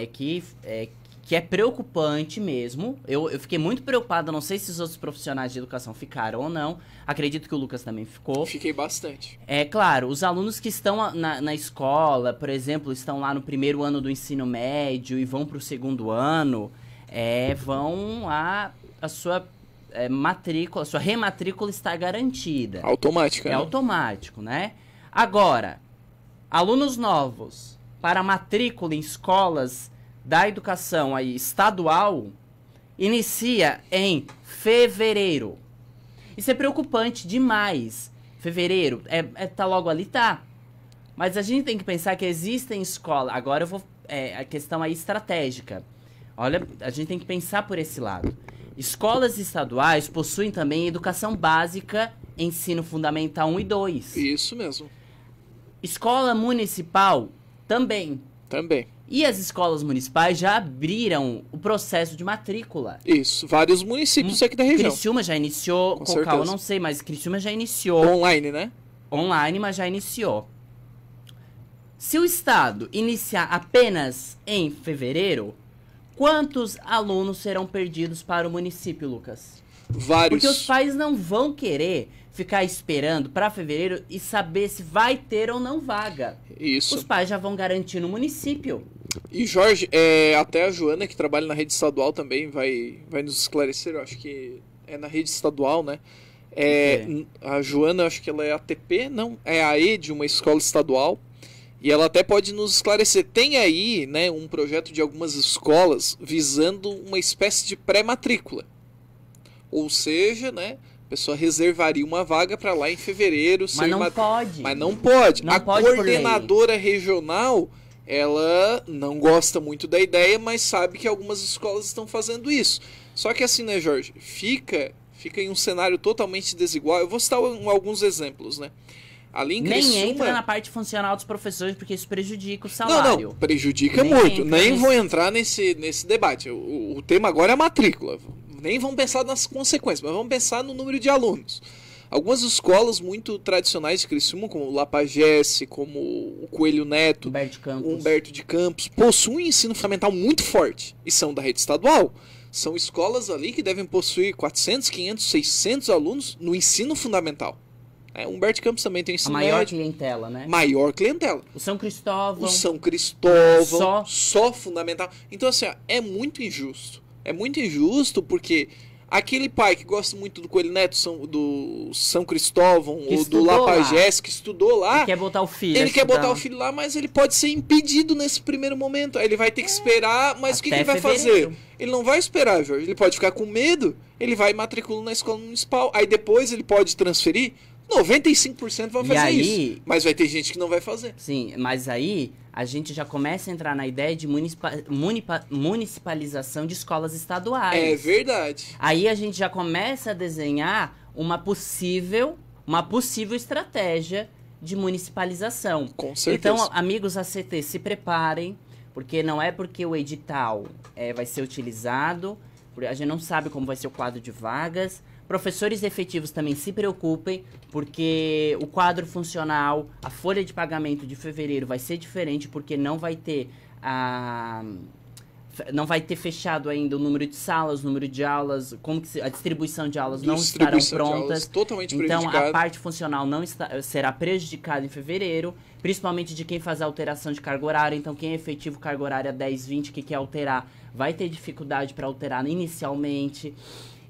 que é preocupante mesmo. Eu fiquei muito preocupado, não sei se os outros profissionais de educação ficaram ou não, acredito que o Lucas também ficou. Fiquei bastante. Claro, os alunos que estão na escola, por exemplo, estão lá no 1º ano do ensino médio e vão para o 2º ano, vão a sua matrícula, a sua rematrícula está garantida. Automática. É automático, né? Agora, alunos novos para matrícula em escolas da educação aí estadual inicia em fevereiro. Isso é preocupante demais. Fevereiro, tá logo ali, tá. Mas a gente tem que pensar que existem escolas. Agora eu vou. A questão aí estratégica. Olha, a gente tem que pensar por esse lado. Escolas estaduais possuem também educação básica, ensino fundamental 1 e 2. Isso mesmo. Escola municipal também. Também. E as escolas municipais já abriram o processo de matrícula. Isso, vários municípios aqui da região. Criciúma já iniciou, Cocal eu não sei, mas Criciúma já iniciou. Online, né? online, mas já iniciou. Se o Estado iniciar apenas em fevereiro, quantos alunos serão perdidos para o município, Lucas? Vários. Porque os pais não vão querer ficar esperando para fevereiro e saber se vai ter ou não vaga. Isso. Os pais já vão garantir no município. E Jorge, até a Joana, que trabalha na rede estadual também, vai nos esclarecer, eu acho que é na rede estadual, né? A Joana, eu acho que ela é ATP, não, é AE de uma escola estadual. E ela até pode nos esclarecer. Tem aí, né, um projeto de algumas escolas visando uma espécie de pré-matrícula. Ou seja, né, a pessoa reservaria uma vaga para lá em fevereiro. Mas não pode. Mas não pode. Não a pode coordenadora regional, ela não gosta muito da ideia, mas sabe que algumas escolas estão fazendo isso. Só que assim, né, Jorge, fica em um cenário totalmente desigual. Eu vou citar alguns exemplos, né? Ali em Criciúma, nem entra na parte funcional dos professores, porque isso prejudica o salário. Não, prejudica muito. Nem vou entrar nesse debate. O tema agora é a matrícula. Nem vamos pensar nas consequências, mas vamos pensar no número de alunos. Algumas escolas muito tradicionais de Criciúma, como o Lapagesse, como o Coelho Neto, Humberto de Campos, possuem ensino fundamental muito forte e são da rede estadual. São escolas ali que devem possuir 400, 500, 600 alunos no ensino fundamental. Humberto de Campos também tem ensino médio. A maior clientela, né? Maior clientela. O São Cristóvão. Só fundamental. Então, assim, é muito injusto. É muito injusto porque aquele pai que gosta muito do Coelho Neto, do São Cristóvão, ou do Lapagesse, que estudou lá. Ele quer botar o filho. Ele quer botar o filho lá, mas ele pode ser impedido nesse primeiro momento. Aí ele vai ter que esperar, mas o que ele vai fazer? Ele não vai esperar, Jorge. Ele pode ficar com medo, ele vai matricular na escola municipal. Aí depois ele pode transferir. 95% vai fazer isso, mas vai ter gente que não vai fazer. Sim, mas aí a gente já começa a entrar na ideia de municipalização de escolas estaduais. É verdade. Aí a gente já começa a desenhar uma possível estratégia de municipalização. Com certeza. Então, amigos ACT, se preparem, porque não é porque o edital vai ser utilizado, a gente não sabe como vai ser o quadro de vagas. Professores efetivos também se preocupem, porque o quadro funcional, a folha de pagamento de fevereiro vai ser diferente, porque não vai ter fechado ainda o número de salas, o número de aulas, a distribuição de aulas não estarão prontas. Totalmente então a parte funcional será prejudicada em fevereiro, principalmente de quem faz a alteração de carga horária. Então quem é efetivo carga horária 10, 20, que quer alterar, vai ter dificuldade para alterar inicialmente.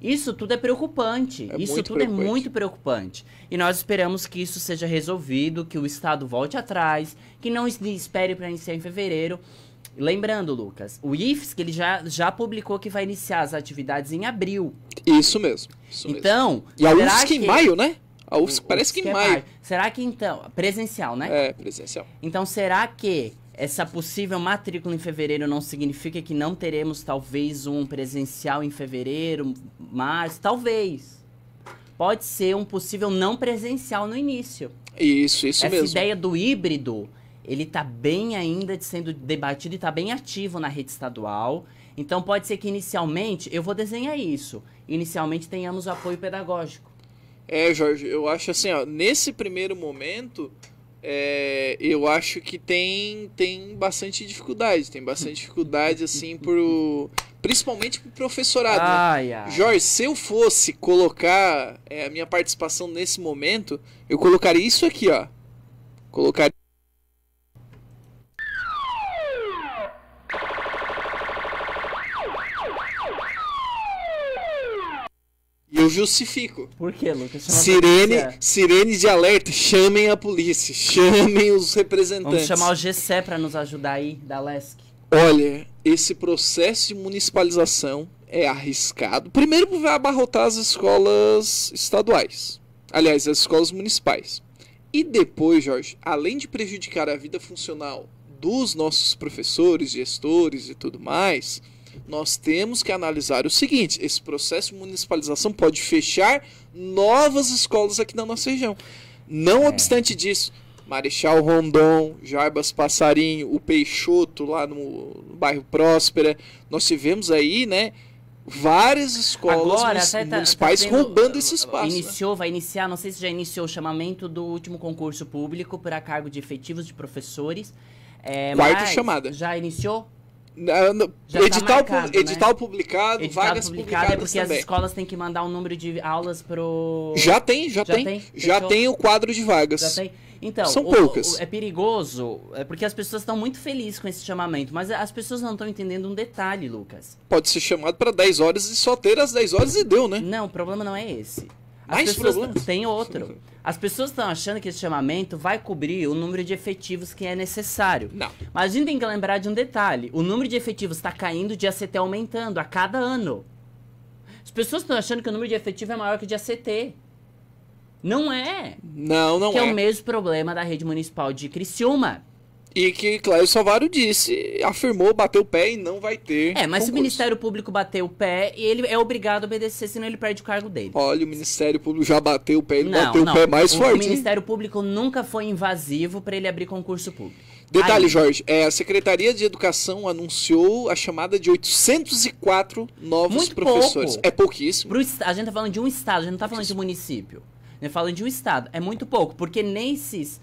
Isso tudo é preocupante. É muito preocupante. E nós esperamos que isso seja resolvido, que o Estado volte atrás, que não espere para iniciar em fevereiro. Lembrando, Lucas, o IFSC ele já publicou que vai iniciar as atividades em abril. Isso mesmo. Então, e a UFSC em maio, né? A UFSC parece que em maio. Será que então... Presencial, né? É, presencial. Então, será que essa possível matrícula em fevereiro não significa que não teremos talvez um presencial em fevereiro, março? Talvez. Pode ser um possível não presencial no início. Isso mesmo. Essa ideia do híbrido, ele está bem ainda sendo debatido e está bem ativo na rede estadual. Então pode ser que inicialmente, eu vou desenhar isso, inicialmente tenhamos o apoio pedagógico. Jorge, eu acho assim, nesse primeiro momento... eu acho que tem bastante dificuldade. Tem bastante dificuldade, assim, principalmente pro professorado. Né? Jorge, se eu fosse colocar a minha participação nesse momento, eu colocaria isso aqui, ó. E eu justifico. Por que, Lucas? Sirene de alerta. Chamem a polícia. Chamem os representantes. Vamos chamar o GCE para nos ajudar aí, da LESC. Olha, esse processo de municipalização é arriscado. Primeiro, vai abarrotar as escolas estaduais. Aliás, as escolas municipais. E depois, Jorge, além de prejudicar a vida funcional dos nossos professores, gestores e tudo mais... Nós temos que analisar o seguinte: esse processo de municipalização pode fechar novas escolas aqui na nossa região. Não obstante disso, Marechal Rondon, Jarbas Passarinho, o Peixoto lá no bairro Próspera, nós tivemos aí, né, várias escolas municipais roubando esse espaço. Vai iniciar, não sei se já iniciou o chamamento do último concurso público para cargo de efetivos de professores. Quarta chamada. Já iniciou? Edital publicado, vagas publicadas é porque também. As escolas têm que mandar um número de aulas pro... Já tem o quadro de vagas. Já tem. Então, são poucas. É perigoso, porque as pessoas estão muito felizes com esse chamamento, mas as pessoas não estão entendendo um detalhe, Lucas. Pode ser chamado para 10 horas e só ter as 10 horas e deu, né? Não, o problema não é esse. Tem outro. As pessoas estão achando que esse chamamento vai cobrir o número de efetivos que é necessário. Não. Mas a gente tem que lembrar de um detalhe. O número de efetivos está caindo, o de ACT aumentando a cada ano. As pessoas estão achando que o número de efetivo é maior que o de ACT. Não é. Não é. Que é o mesmo problema da rede municipal de Criciúma. E que Cléio Salvaro afirmou, bateu o pé e não vai ter mas concurso. Se o Ministério Público bater o pé, ele é obrigado a obedecer, senão ele perde o cargo dele. Olha, o Ministério Público já bateu o pé, ele bateu o pé mais forte. O Ministério Público nunca foi invasivo para ele abrir concurso público. Detalhe, Jorge, a Secretaria de Educação anunciou a chamada de 804 novos professores. Pouco. É pouquíssimo. A gente tá falando de um estado, a gente não tá falando de município. A gente tá falando de um estado. É muito pouco, porque nesse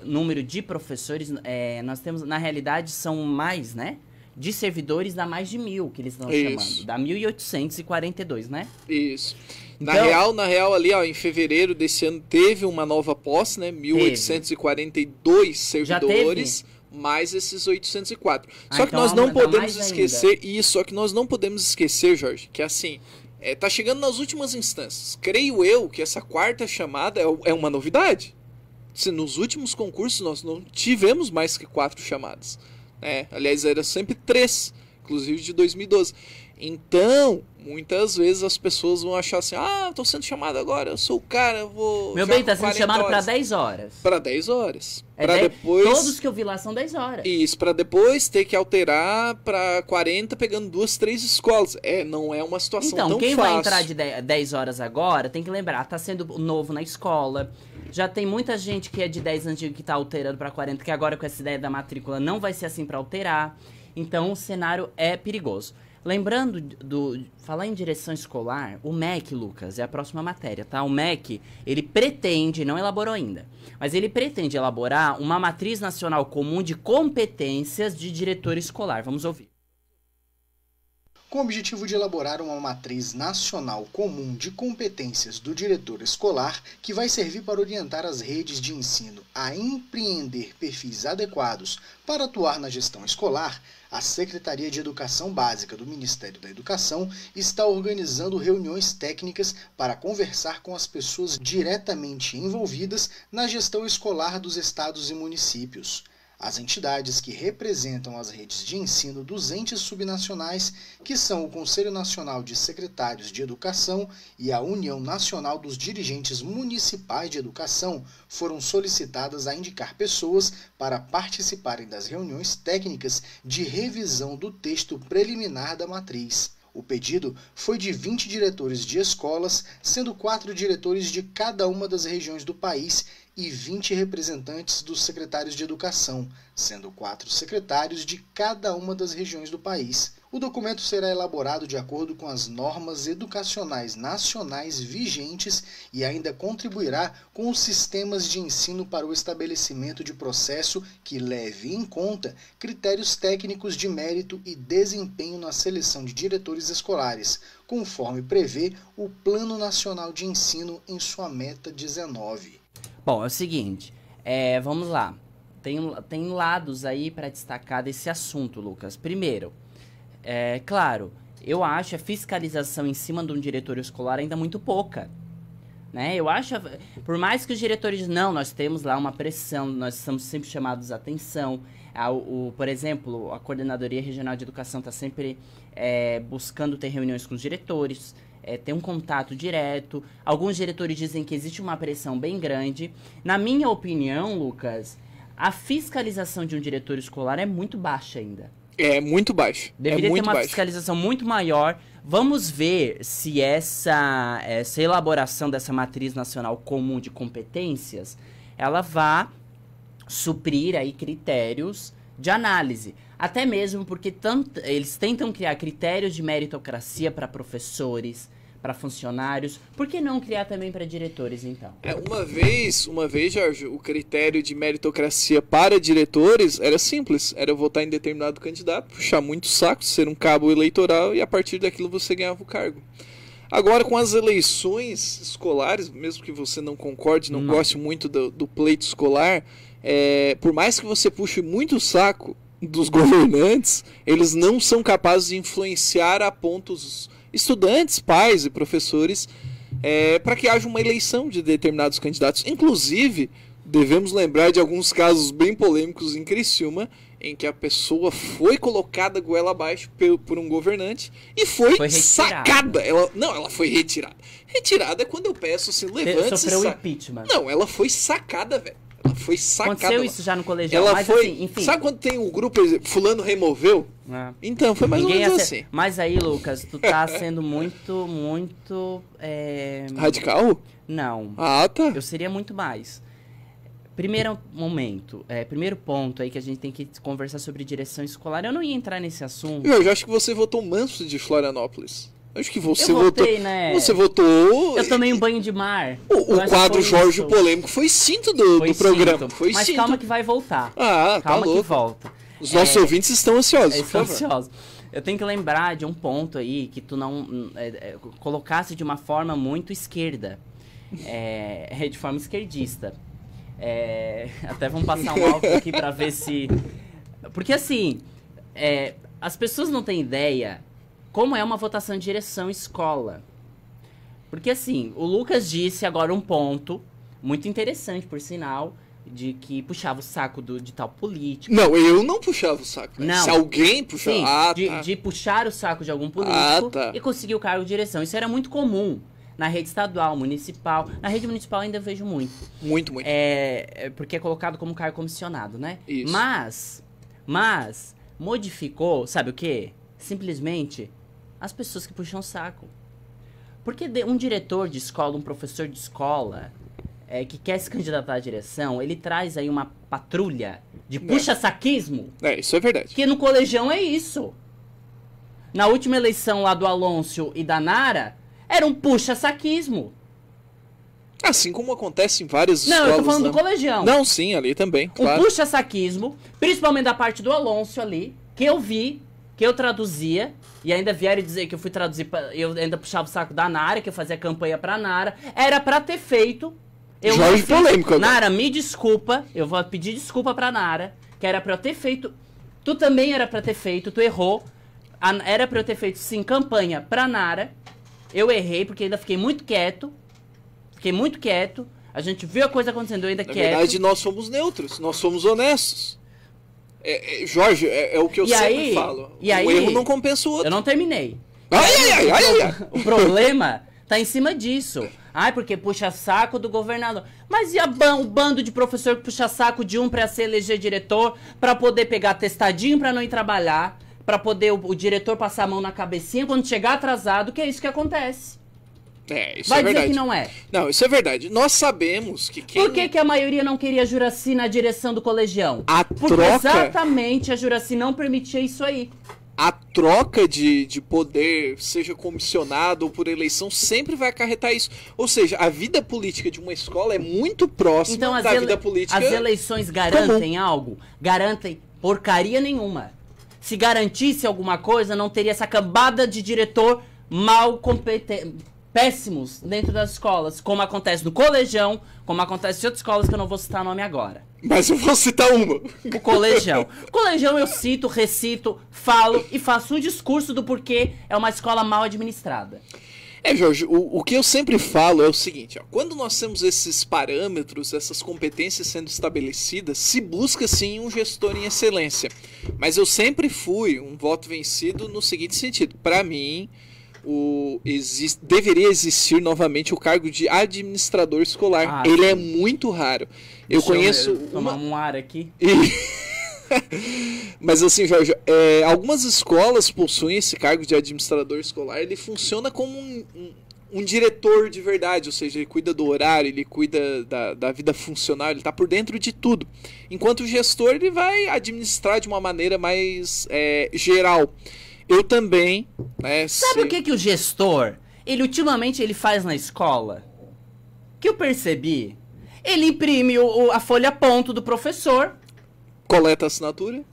número de professores, nós temos, na realidade, são mais, né? De servidores, dá mais de 1.000 que eles estão chamando. Dá 1.842, né? Isso. Na real, ali, ó, em fevereiro desse ano, teve uma nova posse, né? 1.842 servidores, mais esses 804. Só que nós não podemos esquecer, só que nós não podemos esquecer, Jorge, que assim... tá chegando nas últimas instâncias. Creio eu que essa quarta chamada é uma novidade. Se nos últimos concursos nós não tivemos mais que 4 chamadas. Aliás, era sempre 3, inclusive de 2012. Então, muitas vezes as pessoas vão achar assim, tô sendo chamado agora, eu sou o cara, eu vou... Meu bem, tá sendo chamado para 10 horas. Para 10 horas. Depois... Todos que eu vi lá são 10 horas. Isso, para depois ter que alterar para 40, pegando 2, 3 escolas. Não é uma situação tão fácil. Então, quem vai entrar de 10 horas agora, tem que lembrar, tá sendo novo na escola. Já tem muita gente que é de 10 antigo que tá alterando para 40, que agora com essa ideia da matrícula não vai ser assim para alterar. Então, o cenário é perigoso. Lembrando falar em direção escolar, o MEC, Lucas, é a próxima matéria, tá? O MEC, ele pretende, não elaborou ainda, mas ele pretende elaborar uma matriz nacional comum de competências de diretor escolar. Vamos ouvir. Com o objetivo de elaborar uma matriz nacional comum de competências do diretor escolar, que vai servir para orientar as redes de ensino a empreender perfis adequados para atuar na gestão escolar, a Secretaria de Educação Básica do Ministério da Educação está organizando reuniões técnicas para conversar com as pessoas diretamente envolvidas na gestão escolar dos estados e municípios. As entidades que representam as redes de ensino dos entes subnacionais, que são o Conselho Nacional de Secretários de Educação e a União Nacional dos Dirigentes Municipais de Educação, foram solicitadas a indicar pessoas para participarem das reuniões técnicas de revisão do texto preliminar da matriz. O pedido foi de 20 diretores de escolas, sendo 4 diretores de cada uma das regiões do país e 20 representantes dos secretários de educação, sendo 4 secretários de cada uma das regiões do país. O documento será elaborado de acordo com as normas educacionais nacionais vigentes e ainda contribuirá com os sistemas de ensino para o estabelecimento de processo que leve em conta critérios técnicos de mérito e desempenho na seleção de diretores escolares, conforme prevê o Plano Nacional de Ensino em sua meta 19. Bom, é o seguinte, vamos lá. Tem lados aí para destacar desse assunto, Lucas. Primeiro, claro, eu acho a fiscalização em cima de um diretor escolar ainda muito pouca. Né? Eu acho, por mais que os diretores, nós temos lá uma pressão, nós somos sempre chamados a atenção. Por exemplo, a Coordenadoria Regional de Educação está sempre buscando ter reuniões com os diretores, ter um contato direto. Alguns diretores dizem que existe uma pressão bem grande. Na minha opinião, Lucas, a fiscalização de um diretor escolar é muito baixa ainda. É muito baixo. Deveria ter uma baixo. Fiscalização muito maior. Vamos ver se essa elaboração dessa matriz nacional comum de competências, ela vai suprir aí critérios de análise. Até mesmo porque eles tentam criar critérios de meritocracia para professores, para funcionários. Por que não criar também para diretores, então? Uma vez, Jorge, o critério de meritocracia para diretores era simples. Era votar em determinado candidato, puxar muito saco, ser um cabo eleitoral e a partir daquilo você ganhava o cargo. Agora, com as eleições escolares, mesmo que você não concorde, não goste muito do pleito escolar, por mais que você puxe muito o saco dos governantes, eles não são capazes de influenciar a pontos estudantes, pais e professores para que haja uma eleição de determinados candidatos. Inclusive, devemos lembrar de alguns casos bem polêmicos em Criciúma, em que a pessoa foi colocada goela abaixo por um governante e foi sacada. Ela foi retirada. Retirada é quando eu peço assim, levante-se. Sofreu impeachment. Não, ela foi sacada, velho. Ela foi sacada. Aconteceu isso já no colegial, ela mas foi, assim, enfim. Sabe quando tem um grupo, fulano removeu? Então, foi mais ou menos assim. Mas aí, Lucas, tu tá sendo muito... Radical? Não. Ah, tá. Eu seria muito mais. Primeiro ponto aí que a gente tem que conversar sobre direção escolar. Eu não ia entrar nesse assunto. Eu já acho que você votou manso de Florianópolis. Acho que você votei, né? Você votou. Eu tomei um banho de mar. O quadro Jorge polêmico foi cinto do programa. Foi Mas cinto. calma que vai voltar. Calma tá louco. Que volta. Os nossos ouvintes estão ansiosos. Estão ansiosos. Eu tenho que lembrar de um ponto aí que tu não colocasse de uma forma muito esquerda. De forma esquerdista. Até vamos passar um áudio aqui pra ver se... Porque assim, as pessoas não têm ideia como é uma votação de direção escola. Porque assim, o Lucas disse agora um ponto muito interessante, por sinal, de que puxava o saco de tal político. Não, eu não puxava o saco. Não. Se alguém puxava... Sim, de puxar o saco de algum político e conseguir o cargo de direção. Isso era muito comum. Na rede estadual, municipal. Na rede municipal ainda vejo muito. Muito. Porque é colocado como cargo comissionado, né? Isso. Mas modificou, sabe o quê? Simplesmente as pessoas que puxam o saco. Porque um diretor de escola, um professor de escola, que quer se candidatar à direção, ele traz aí uma patrulha de puxa-saquismo. Isso é verdade. Porque no colegião é isso. Na última eleição lá do Alonso e da Nara, era um puxa-saquismo. Assim como acontece em várias escolas. Não, eu tô falando do colegião. Não, sim, ali também, claro. Um puxa-saquismo, principalmente da parte do Alonso ali, que eu vi, que eu traduzia, e ainda vieram dizer que eu fui traduzir, eu ainda puxava o saco da Nara, que eu fazia campanha pra Nara. Era pra ter feito. Jorge polêmico agora. Nara, me desculpa, eu vou pedir desculpa pra Nara, que era pra eu ter feito. Tu também era pra ter feito, tu errou. Era pra eu ter feito, sim, campanha pra Nara. Eu errei, porque ainda fiquei muito quieto. A gente viu a coisa acontecendo, eu ainda quieto. Na verdade, nós somos neutros, nós somos honestos. Jorge, é o que eu sempre falo. O erro não compensa o outro. Eu não terminei. Ai. O problema tá em cima disso. Porque puxa saco do governador. Mas e o bando de professor que puxa saco de um pra se eleger diretor, pra poder pegar testadinho pra não ir trabalhar, pra poder o diretor passar a mão na cabecinha quando chegar atrasado, que é isso que acontece. Isso Vai é verdade. dizer que não é. Não, isso é verdade. Nós sabemos que quem... Por que a maioria não queria a Juracy na direção do colegião? Porque exatamente a Juracy não permitia isso aí. A troca de poder, seja comissionado ou por eleição, sempre vai acarretar isso. Ou seja, a vida política de uma escola é muito próxima da vida política. As eleições garantem algo? Garantem porcaria nenhuma. Se garantisse alguma coisa, não teria essa cambada de diretor mal competente, péssimos dentro das escolas, como acontece no colegião, como acontece em outras escolas que eu não vou citar nome agora. Mas eu vou citar uma. O colegião. O colegião eu cito, recito, falo e faço um discurso do porquê é uma escola mal administrada. Jorge, o que eu sempre falo é o seguinte, quando nós temos esses parâmetros, essas competências sendo estabelecidas, se busca sim um gestor em excelência. Mas eu sempre fui um voto vencido no seguinte sentido, para mim, deveria existir novamente o cargo de administrador escolar. Ele é muito raro. Eu conheço... Tomar um ar aqui. Mas assim, Jorge, algumas escolas possuem esse cargo de administrador escolar. Ele funciona como um diretor de verdade, ou seja, ele cuida do horário, ele cuida da vida funcional, ele está por dentro de tudo. Enquanto o gestor, ele vai administrar de uma maneira mais geral. Eu também... Sabe o que o gestor, ultimamente ele faz na escola? Que eu percebi? Ele imprime a folha ponto do professor... Coleta a assinatura.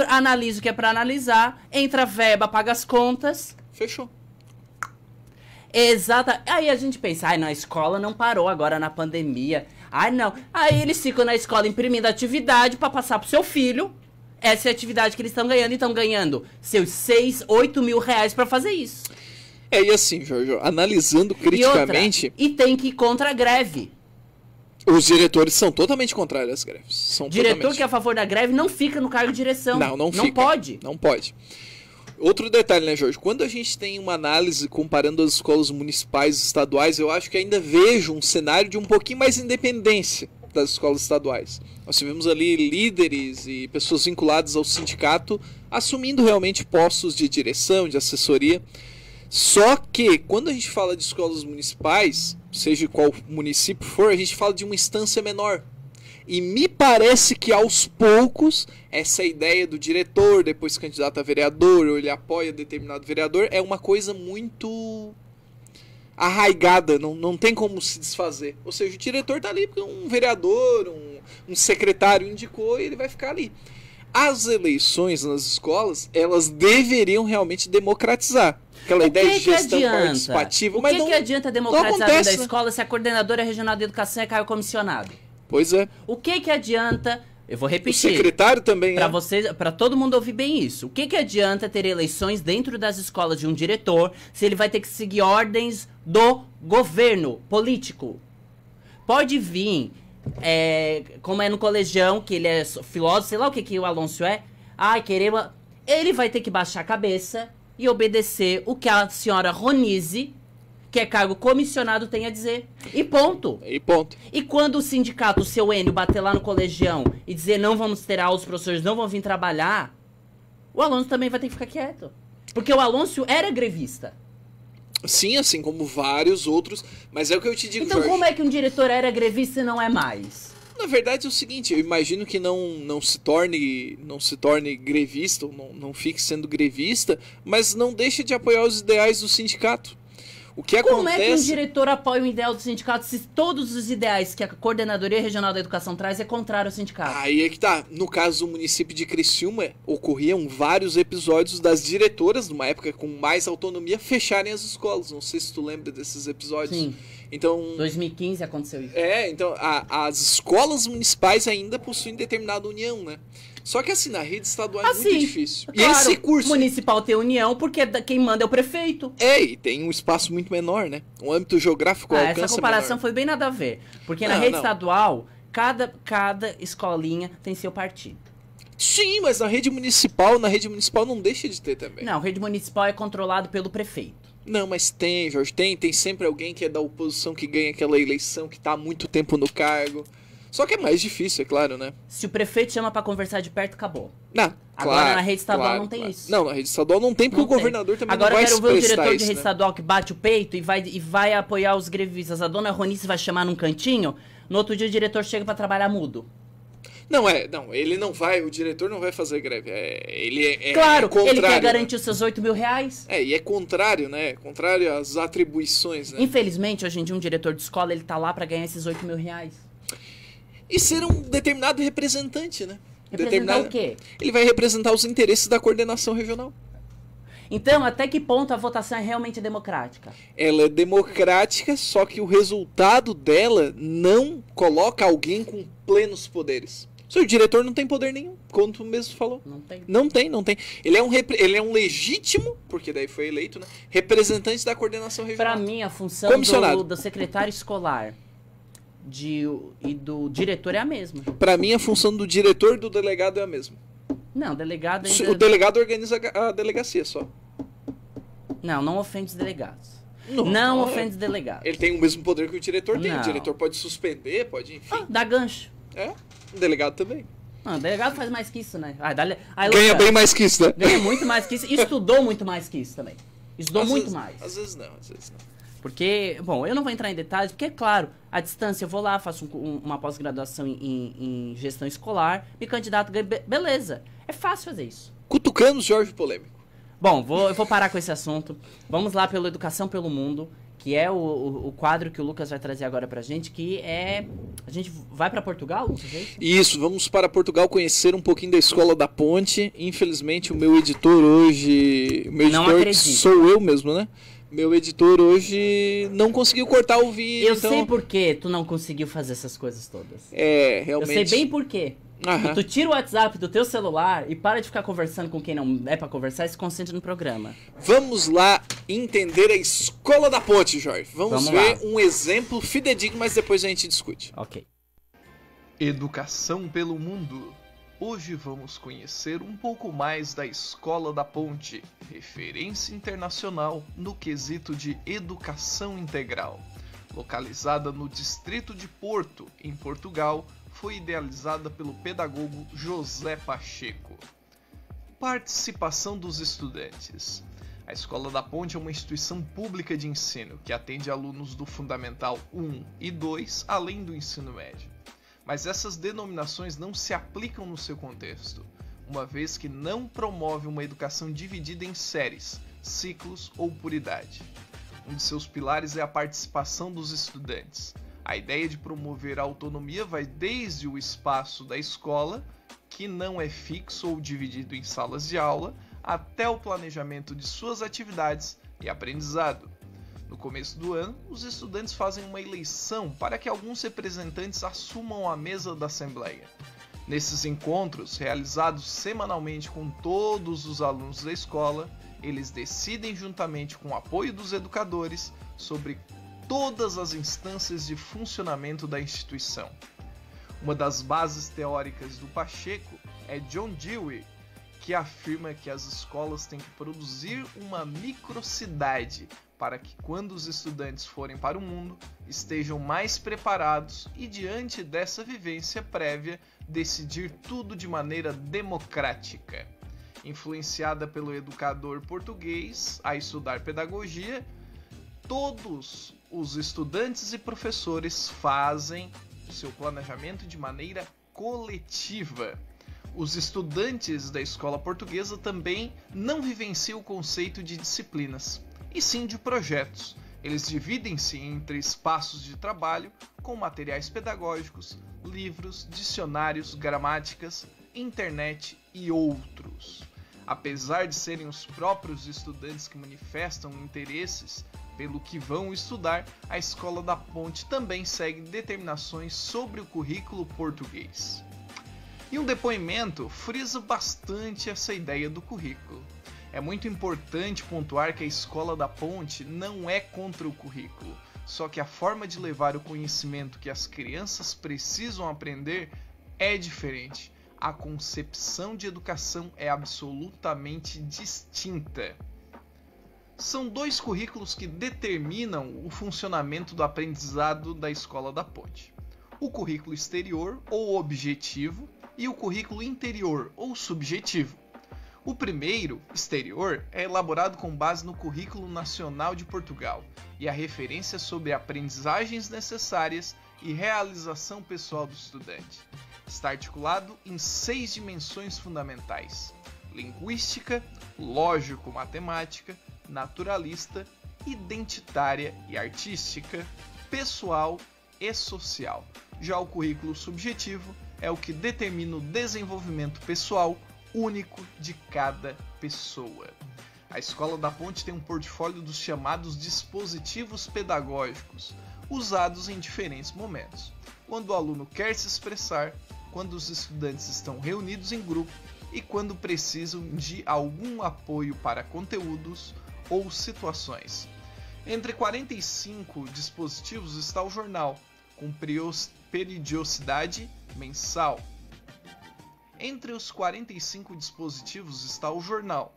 Analisa o que é pra analisar, entra a verba, paga as contas. Fechou. Exata. Aí a gente pensa, não, a escola não parou agora na pandemia. Não. Aí eles ficam na escola imprimindo atividade pra passar pro seu filho. Essa é a atividade que eles estão ganhando, e estão ganhando seus 6, 8 mil reais pra fazer isso. E assim, Jorge, analisando criticamente... E tem que ir contra a greve. Os diretores são totalmente contrários às greves. Diretor que é a favor da greve não fica no cargo de direção. Não fica. Não pode. Não pode. Outro detalhe, né, Jorge? Quando a gente tem uma análise comparando as escolas municipais e estaduais, eu acho que ainda vejo um cenário de um pouquinho mais independência das escolas estaduais. Nós tivemos ali líderes e pessoas vinculadas ao sindicato assumindo realmente postos de direção, de assessoria. Só que, quando a gente fala de escolas municipais, seja qual município for, a gente fala de uma instância menor. E me parece que aos poucos, essa ideia do diretor, depois candidato a vereador, ou ele apoia determinado vereador, é uma coisa muito arraigada, não tem como se desfazer. Ou seja, o diretor está ali porque um vereador, um secretário indicou e ele vai ficar ali. As eleições nas escolas, elas deveriam realmente democratizar. Aquela ideia de gestão participativa. O que adianta democratizar dentro da escola se a coordenadora regional de educação é cargo comissionado? Pois é. O que adianta... Eu vou repetir. O secretário também para todo mundo ouvir bem isso. O que adianta ter eleições dentro das escolas de um diretor se ele vai ter que seguir ordens do governo político? Pode vir... como é no colegião, que ele é filósofo, sei lá o que o Alonso é. Ele vai ter que baixar a cabeça e obedecer o que a senhora Ronise, que é cargo comissionado, tem a dizer. E ponto. E quando o sindicato, o seu Enio, bater lá no colegião e dizer não vamos ter aula, os professores não vão vir trabalhar, o Alonso também vai ter que ficar quieto. Porque o Alonso era grevista. Sim, assim como vários outros, mas é o que eu te digo, Então, Jorge. Como é que um diretor era grevista e não é mais? Na verdade é o seguinte, eu imagino que não se torne grevista, ou não fique sendo grevista, mas não deixa de apoiar os ideais do sindicato. O que Como é que um diretor apoia o ideal do sindicato se todos os ideais que a Coordenadoria Regional da Educação traz é contrário ao sindicato? Aí é que tá. No caso do município de Criciúma, ocorriam vários episódios das diretoras, numa época com mais autonomia, fecharem as escolas. Não sei se tu lembra desses episódios. Sim. Então, 2015 aconteceu isso. Então as escolas municipais ainda possuem determinada união, né? Só que assim, na rede estadual é muito difícil. Claro, e esse curso municipal tem união porque quem manda é o prefeito. E tem um espaço muito menor, né? Um âmbito geográfico alcança essa comparação menor. Foi bem nada a ver. Porque na rede estadual, cada escolinha tem seu partido. Sim, mas na rede municipal não deixa de ter também. Não, a rede municipal é controlado pelo prefeito. Não, mas tem, Jorge, tem sempre alguém que é da oposição que ganha aquela eleição, que tá há muito tempo no cargo. Só que é mais difícil, é claro, né? Se o prefeito chama pra conversar de perto, acabou. Agora na rede estadual não tem isso. Não, na rede estadual não tem, porque o governador também não vai expressar isso. Agora eu quero ver o diretor de rede estadual que bate o peito e vai apoiar os grevistas. A dona Ronice vai chamar num cantinho, no outro dia o diretor chega pra trabalhar mudo. Ele não vai, o diretor não vai fazer greve. Claro, contrário, ele quer garantir os seus 8 mil reais. E é contrário, né? Contrário às atribuições, né? Infelizmente, hoje em dia, um diretor de escola, ele tá lá pra ganhar esses 8 mil reais. E ser um determinado representante, né? Representar o quê? Ele vai representar os interesses da coordenação regional. Então, até que ponto a votação é realmente democrática? Ela é democrática, só que o resultado dela não coloca alguém com plenos poderes. O diretor não tem poder nenhum, como tu mesmo falou. Não tem. Ele é um legítimo, porque daí foi eleito, né? Representante da coordenação regional. Para mim, a função do secretário escolar e do diretor é a mesma. Para mim, a função do diretor e do delegado é a mesma. Não, delegado ainda... O delegado organiza a delegacia só. Não ofende os delegados. Não ofende os delegados. Ele tem o mesmo poder que o diretor tem. O diretor pode suspender, pode, enfim. Dá gancho. O delegado também. O delegado faz mais que isso, né? Ganha bem mais que isso, né? Ganha muito mais que isso. E estudou muito mais que isso também. Estudou muito mais. Às vezes não. Porque, bom, eu não vou entrar em detalhes, porque, é claro, à distância eu vou lá, faço uma pós-graduação em gestão escolar, me candidato, beleza. É fácil fazer isso. Cutucando Jorge Polêmico. Bom, eu vou parar com esse assunto. Vamos lá pelo Educação pelo Mundo, que é o quadro que o Lucas vai trazer agora pra gente, que é... A gente vai pra Portugal, Lucas? Isso, vamos para Portugal conhecer um pouquinho da Escola da Ponte. Infelizmente, o meu editor hoje... O meu editor sou eu mesmo, né? Meu editor hoje não conseguiu cortar o vídeo. Eu sei por que tu não conseguiu fazer essas coisas todas. É, realmente. Eu sei bem por quê. Tu tira o WhatsApp do teu celular e para de ficar conversando com quem não é pra conversar e se concentra no programa. Vamos lá entender a Escola da Ponte, Jorge. Vamos ver um exemplo fidedigno, mas depois a gente discute. Ok. Educação pelo Mundo. Hoje vamos conhecer um pouco mais da Escola da Ponte, referência internacional no quesito de educação integral. Localizada no distrito de Porto, em Portugal, foi idealizada pelo pedagogo José Pacheco. Participação dos estudantes. A Escola da Ponte é uma instituição pública de ensino que atende alunos do Fundamental 1 e 2, além do ensino médio. Mas essas denominações não se aplicam no seu contexto, uma vez que não promove uma educação dividida em séries, ciclos ou por idade. Um de seus pilares é a participação dos estudantes. A ideia de promover a autonomia vai desde o espaço da escola, que não é fixo ou dividido em salas de aula, até o planejamento de suas atividades e aprendizado. No começo do ano, os estudantes fazem uma eleição para que alguns representantes assumam a mesa da Assembleia. Nesses encontros, realizados semanalmente com todos os alunos da escola, eles decidem juntamente com o apoio dos educadores sobre todas as instâncias de funcionamento da instituição. Uma das bases teóricas do Pacheco é John Dewey, que afirma que as escolas têm que produzir uma microcidade para que, quando os estudantes forem para o mundo, estejam mais preparados e, diante dessa vivência prévia, decidir tudo de maneira democrática. Influenciada pelo educador português a estudar pedagogia, todos os estudantes e professores fazem o seu planejamento de maneira coletiva. Os estudantes da escola portuguesa também não vivenciam o conceito de disciplinas, e sim de projetos. Eles dividem-se entre espaços de trabalho com materiais pedagógicos, livros, dicionários, gramáticas, internet e outros. Apesar de serem os próprios estudantes que manifestam interesses pelo que vão estudar, a Escola da Ponte também segue determinações sobre o currículo português. E um depoimento frisa bastante essa ideia do currículo. É muito importante pontuar que a Escola da Ponte não é contra o currículo, só que a forma de levar o conhecimento que as crianças precisam aprender é diferente. A concepção de educação é absolutamente distinta. São dois currículos que determinam o funcionamento do aprendizado da Escola da Ponte: o currículo exterior ou objetivo e o currículo interior ou subjetivo. O primeiro, exterior, é elaborado com base no Currículo Nacional de Portugal e a referência sobre aprendizagens necessárias e realização pessoal do estudante. Está articulado em 6 dimensões fundamentais: linguística, lógico-matemática, naturalista, identitária e artística, pessoal e social. Já o currículo subjetivo é o que determina o desenvolvimento pessoal único de cada pessoa. A Escola da Ponte tem um portfólio dos chamados dispositivos pedagógicos, usados em diferentes momentos: quando o aluno quer se expressar, quando os estudantes estão reunidos em grupo e quando precisam de algum apoio para conteúdos ou situações. Entre 45 dispositivos está o jornal, com periodicidade mensal. Entre os 45 dispositivos está o jornal,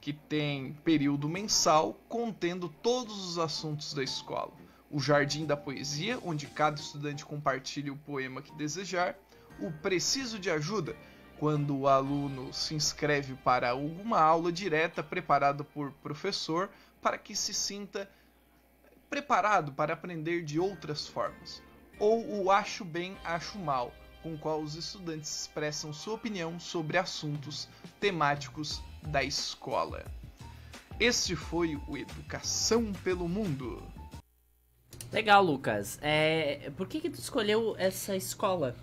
que tem período mensal contendo todos os assuntos da escola. O Jardim da Poesia, onde cada estudante compartilha o poema que desejar. O Preciso de Ajuda, quando o aluno se inscreve para alguma aula direta preparada por professor para que se sinta preparado para aprender de outras formas, ou o acho bem, acho mal, com o qual os estudantes expressam sua opinião sobre assuntos temáticos da escola. Este foi o Educação pelo Mundo. Legal, Lucas. Por que tu escolheu essa escola?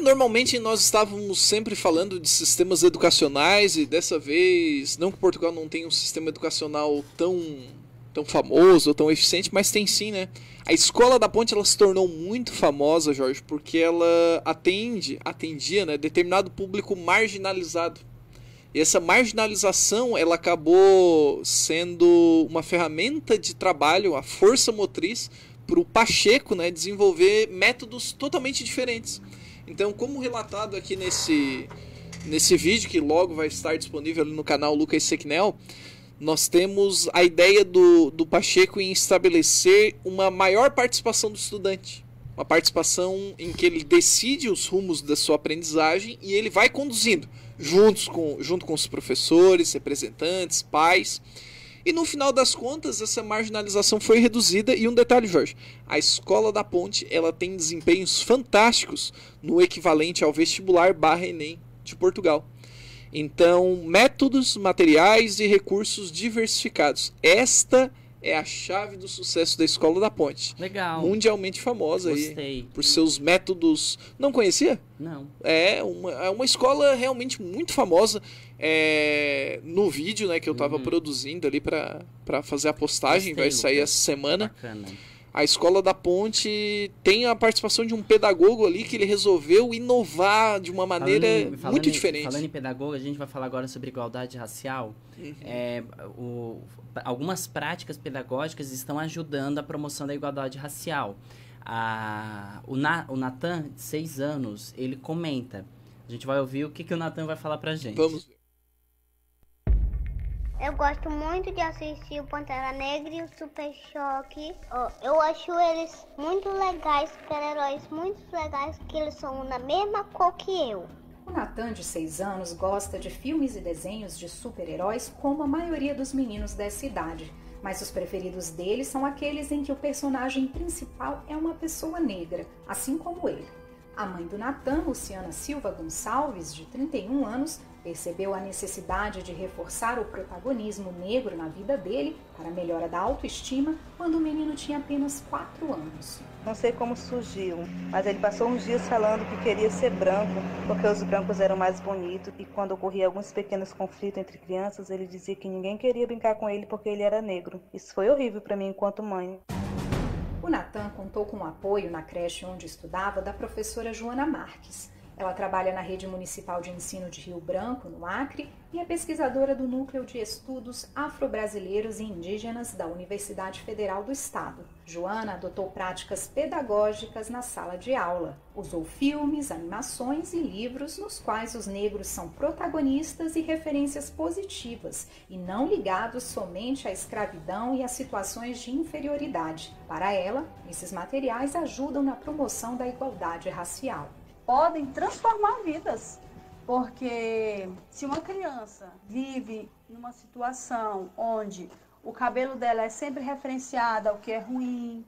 Normalmente nós estávamos sempre falando de sistemas educacionais e dessa vez, não que Portugal não tenha um sistema educacional tão famoso ou tão eficiente, mas tem sim, né? A Escola da Ponte ela se tornou muito famosa, Jorge, porque ela atendia, né, determinado público marginalizado. E essa marginalização ela acabou sendo uma ferramenta de trabalho, a força motriz para o Pacheco, né, desenvolver métodos totalmente diferentes. Então, como relatado aqui nesse vídeo, que logo vai estar disponível ali no canal Lucas Sequinel, nós temos a ideia do Pacheco em estabelecer uma maior participação do estudante. Uma participação em que ele decide os rumos da sua aprendizagem e ele vai conduzindo, junto com os professores, representantes, pais. E no final das contas, essa marginalização foi reduzida. E um detalhe, Jorge, a Escola da Ponte ela tem desempenhos fantásticos no equivalente ao vestibular /Enem de Portugal. Então, métodos, materiais e recursos diversificados. Esta é a chave do sucesso da Escola da Ponte. Legal. Mundialmente famosa. Gostei. Aí, por seus métodos... Não conhecia? Não. É uma escola realmente muito famosa. No vídeo, né, que eu estava produzindo ali para fazer a postagem, vai sair essa semana. Bacana. A Escola da Ponte tem a participação de um pedagogo ali que ele resolveu inovar de uma maneira muito diferente. Falando em pedagogo, a gente vai falar agora sobre igualdade racial. Algumas práticas pedagógicas estão ajudando a promoção da igualdade racial. O Natan, de 6 anos, ele comenta. A gente vai ouvir o que o Natan vai falar pra gente. Vamos ver. Eu gosto muito de assistir o Pantera Negra e o Super Choque. Eu acho eles muito legais, super-heróis muito legais, que eles são na mesma cor que eu. O Natan, de 6 anos, gosta de filmes e desenhos de super-heróis como a maioria dos meninos dessa idade. Mas os preferidos dele são aqueles em que o personagem principal é uma pessoa negra, assim como ele. A mãe do Natan, Luciana Silva Gonçalves, de 31 anos, percebeu a necessidade de reforçar o protagonismo negro na vida dele para a melhora da autoestima quando o menino tinha apenas 4 anos. Não sei como surgiu, mas ele passou uns dias falando que queria ser branco, porque os brancos eram mais bonitos, e quando ocorria alguns pequenos conflitos entre crianças, ele dizia que ninguém queria brincar com ele porque ele era negro. Isso foi horrível para mim enquanto mãe. O Natan contou com o apoio na creche onde estudava da professora Joana Marques. Ela trabalha na Rede Municipal de Ensino de Rio Branco, no Acre, e é pesquisadora do Núcleo de Estudos Afro-Brasileiros e Indígenas da Universidade Federal do Estado. Joana adotou práticas pedagógicas na sala de aula. Usou filmes, animações e livros nos quais os negros são protagonistas e referências positivas, e não ligados somente à escravidão e a situações de inferioridade. Para ela, esses materiais ajudam na promoção da igualdade racial. Podem transformar vidas, porque se uma criança vive numa situação onde o cabelo dela é sempre referenciado ao que é ruim,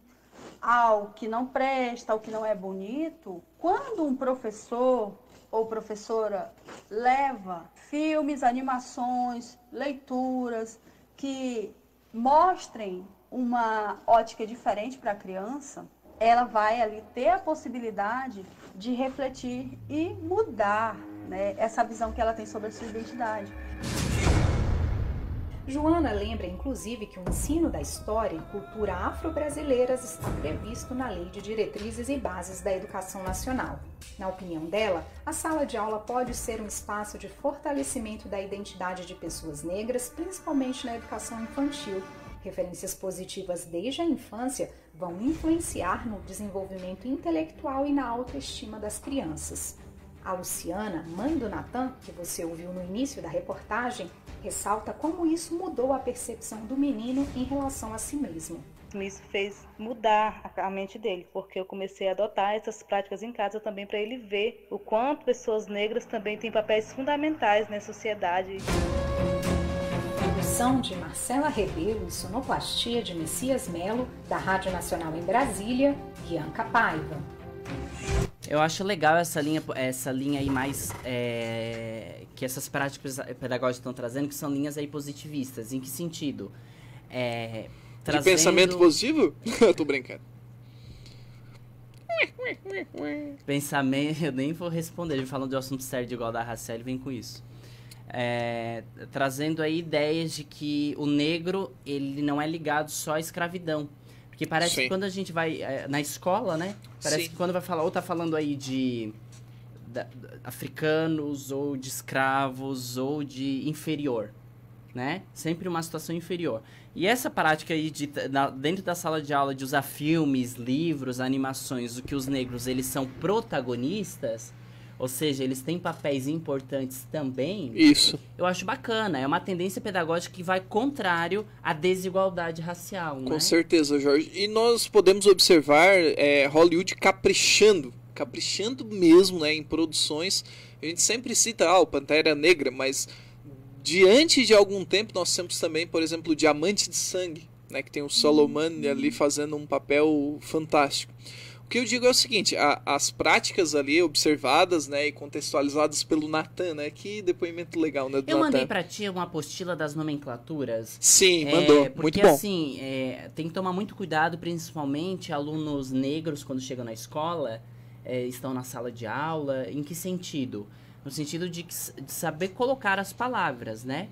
ao que não presta, ao que não é bonito, quando um professor ou professora leva filmes, animações, leituras que mostrem uma ótica diferente para a criança, ela vai ali ter a possibilidade de refletir e mudar, né, essa visão que ela tem sobre a sua identidade. Joana lembra, inclusive, que o ensino da história e cultura afro-brasileiras está previsto na Lei de Diretrizes e Bases da Educação Nacional. Na opinião dela, a sala de aula pode ser um espaço de fortalecimento da identidade de pessoas negras, principalmente na educação infantil. Referências positivas desde a infância vão influenciar no desenvolvimento intelectual e na autoestima das crianças. A Luciana, mãe do Natan, que você ouviu no início da reportagem, ressalta como isso mudou a percepção do menino em relação a si mesmo. Isso fez mudar a mente dele, porque eu comecei a adotar essas práticas em casa também para ele ver o quanto pessoas negras também têm papéis fundamentais na sociedade. O Produção de Marcela Rebelo e sonoplastia de Messias Melo, da Rádio Nacional em Brasília, Bianca Paiva. Eu acho legal essa linha aí mais que essas práticas pedagógicas estão trazendo, que são linhas aí positivistas. Em que sentido? De pensamento positivo? Eu tô brincando. Pensamento, eu nem vou responder, ele falando de um assunto sério de igualdade racial, ele vem com isso. Trazendo aí ideias de que o negro, ele não é ligado só à escravidão. Porque parece que quando a gente vai na escola, né? Parece que quando vai falar, ou tá falando aí de africanos, ou de escravos, ou de inferior, né? Sempre uma situação inferior. E essa prática aí dentro da sala de aula de usar filmes, livros, animações, o que os negros, eles são protagonistas, ou seja, eles têm papéis importantes também. Isso. Eu acho bacana. É uma tendência pedagógica que vai contrário à desigualdade racial, né? Com certeza, Jorge. E nós podemos observar Hollywood caprichando mesmo, né, em produções. A gente sempre cita o Pantera Negra, mas diante de algum tempo nós temos também, por exemplo, o Diamante de Sangue, né, que tem o Solomon ali fazendo um papel fantástico. O que eu digo é o seguinte, as práticas ali observadas, né, e contextualizadas pelo Natan, né, que depoimento legal, né, do Eu Natan. mandei pra ti uma apostila das nomenclaturas. Sim, mandou, porque, muito bom. Assim, tem que tomar muito cuidado, principalmente alunos negros, quando chegam na escola, estão na sala de aula. Em que sentido? No sentido de saber colocar as palavras, né?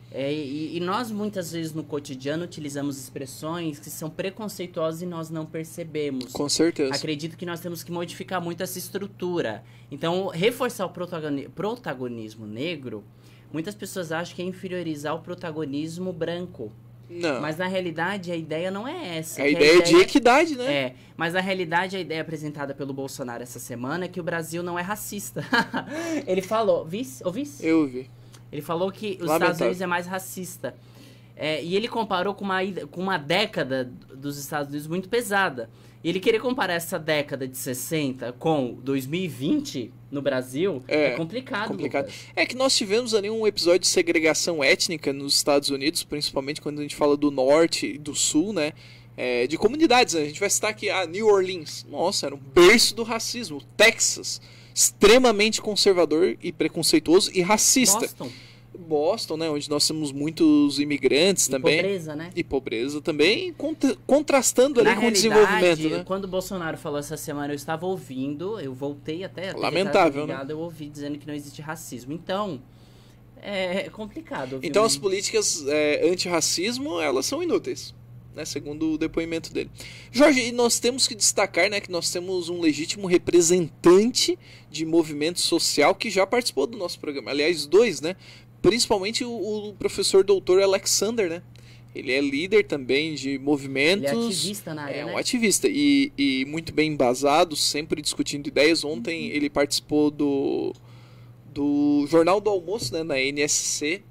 E nós, muitas vezes, no cotidiano, utilizamos expressões que são preconceituosas e nós não percebemos. Com certeza. Acredito que nós temos que modificar muito essa estrutura. Então, reforçar o protagonismo negro, muitas pessoas acham que é inferiorizar o protagonismo branco. Não. Mas, na realidade, a ideia não é essa. A ideia é de equidade, né? Mas, na realidade, a ideia apresentada pelo Bolsonaro essa semana é que o Brasil não é racista. Ele falou... Ouvisse? Eu ouvi. Ele falou que os Estados Unidos é mais racista. E ele comparou com uma década dos Estados Unidos muito pesada. E ele querer comparar essa década de 60 com 2020 no Brasil é complicado. É que nós tivemos ali um episódio de segregação étnica nos Estados Unidos, principalmente quando a gente fala do norte e do sul, né? De comunidades, né? A gente vai citar aqui New Orleans. Nossa, era um berço do racismo. Texas, extremamente conservador e preconceituoso e racista. Boston, né, onde nós temos muitos imigrantes também. Pobreza, né? E pobreza também, contrastando ali com o desenvolvimento, né? Quando o Bolsonaro falou essa semana, eu estava ouvindo, eu voltei até... Lamentável, né? Eu ouvi dizendo que não existe racismo. Então, é complicado. Então as políticas antirracismo, elas são inúteis, né, segundo o depoimento dele. Jorge, e nós temos que destacar, né, que nós temos um legítimo representante de movimento social que já participou do nosso programa. Aliás, 2, né? Principalmente o professor doutor Alexander, né? Ele é líder também de movimentos. Ele é ativista na área, né? Um ativista e muito bem embasado, sempre discutindo ideias. Ontem ele participou do Jornal do Almoço, né, na NSC.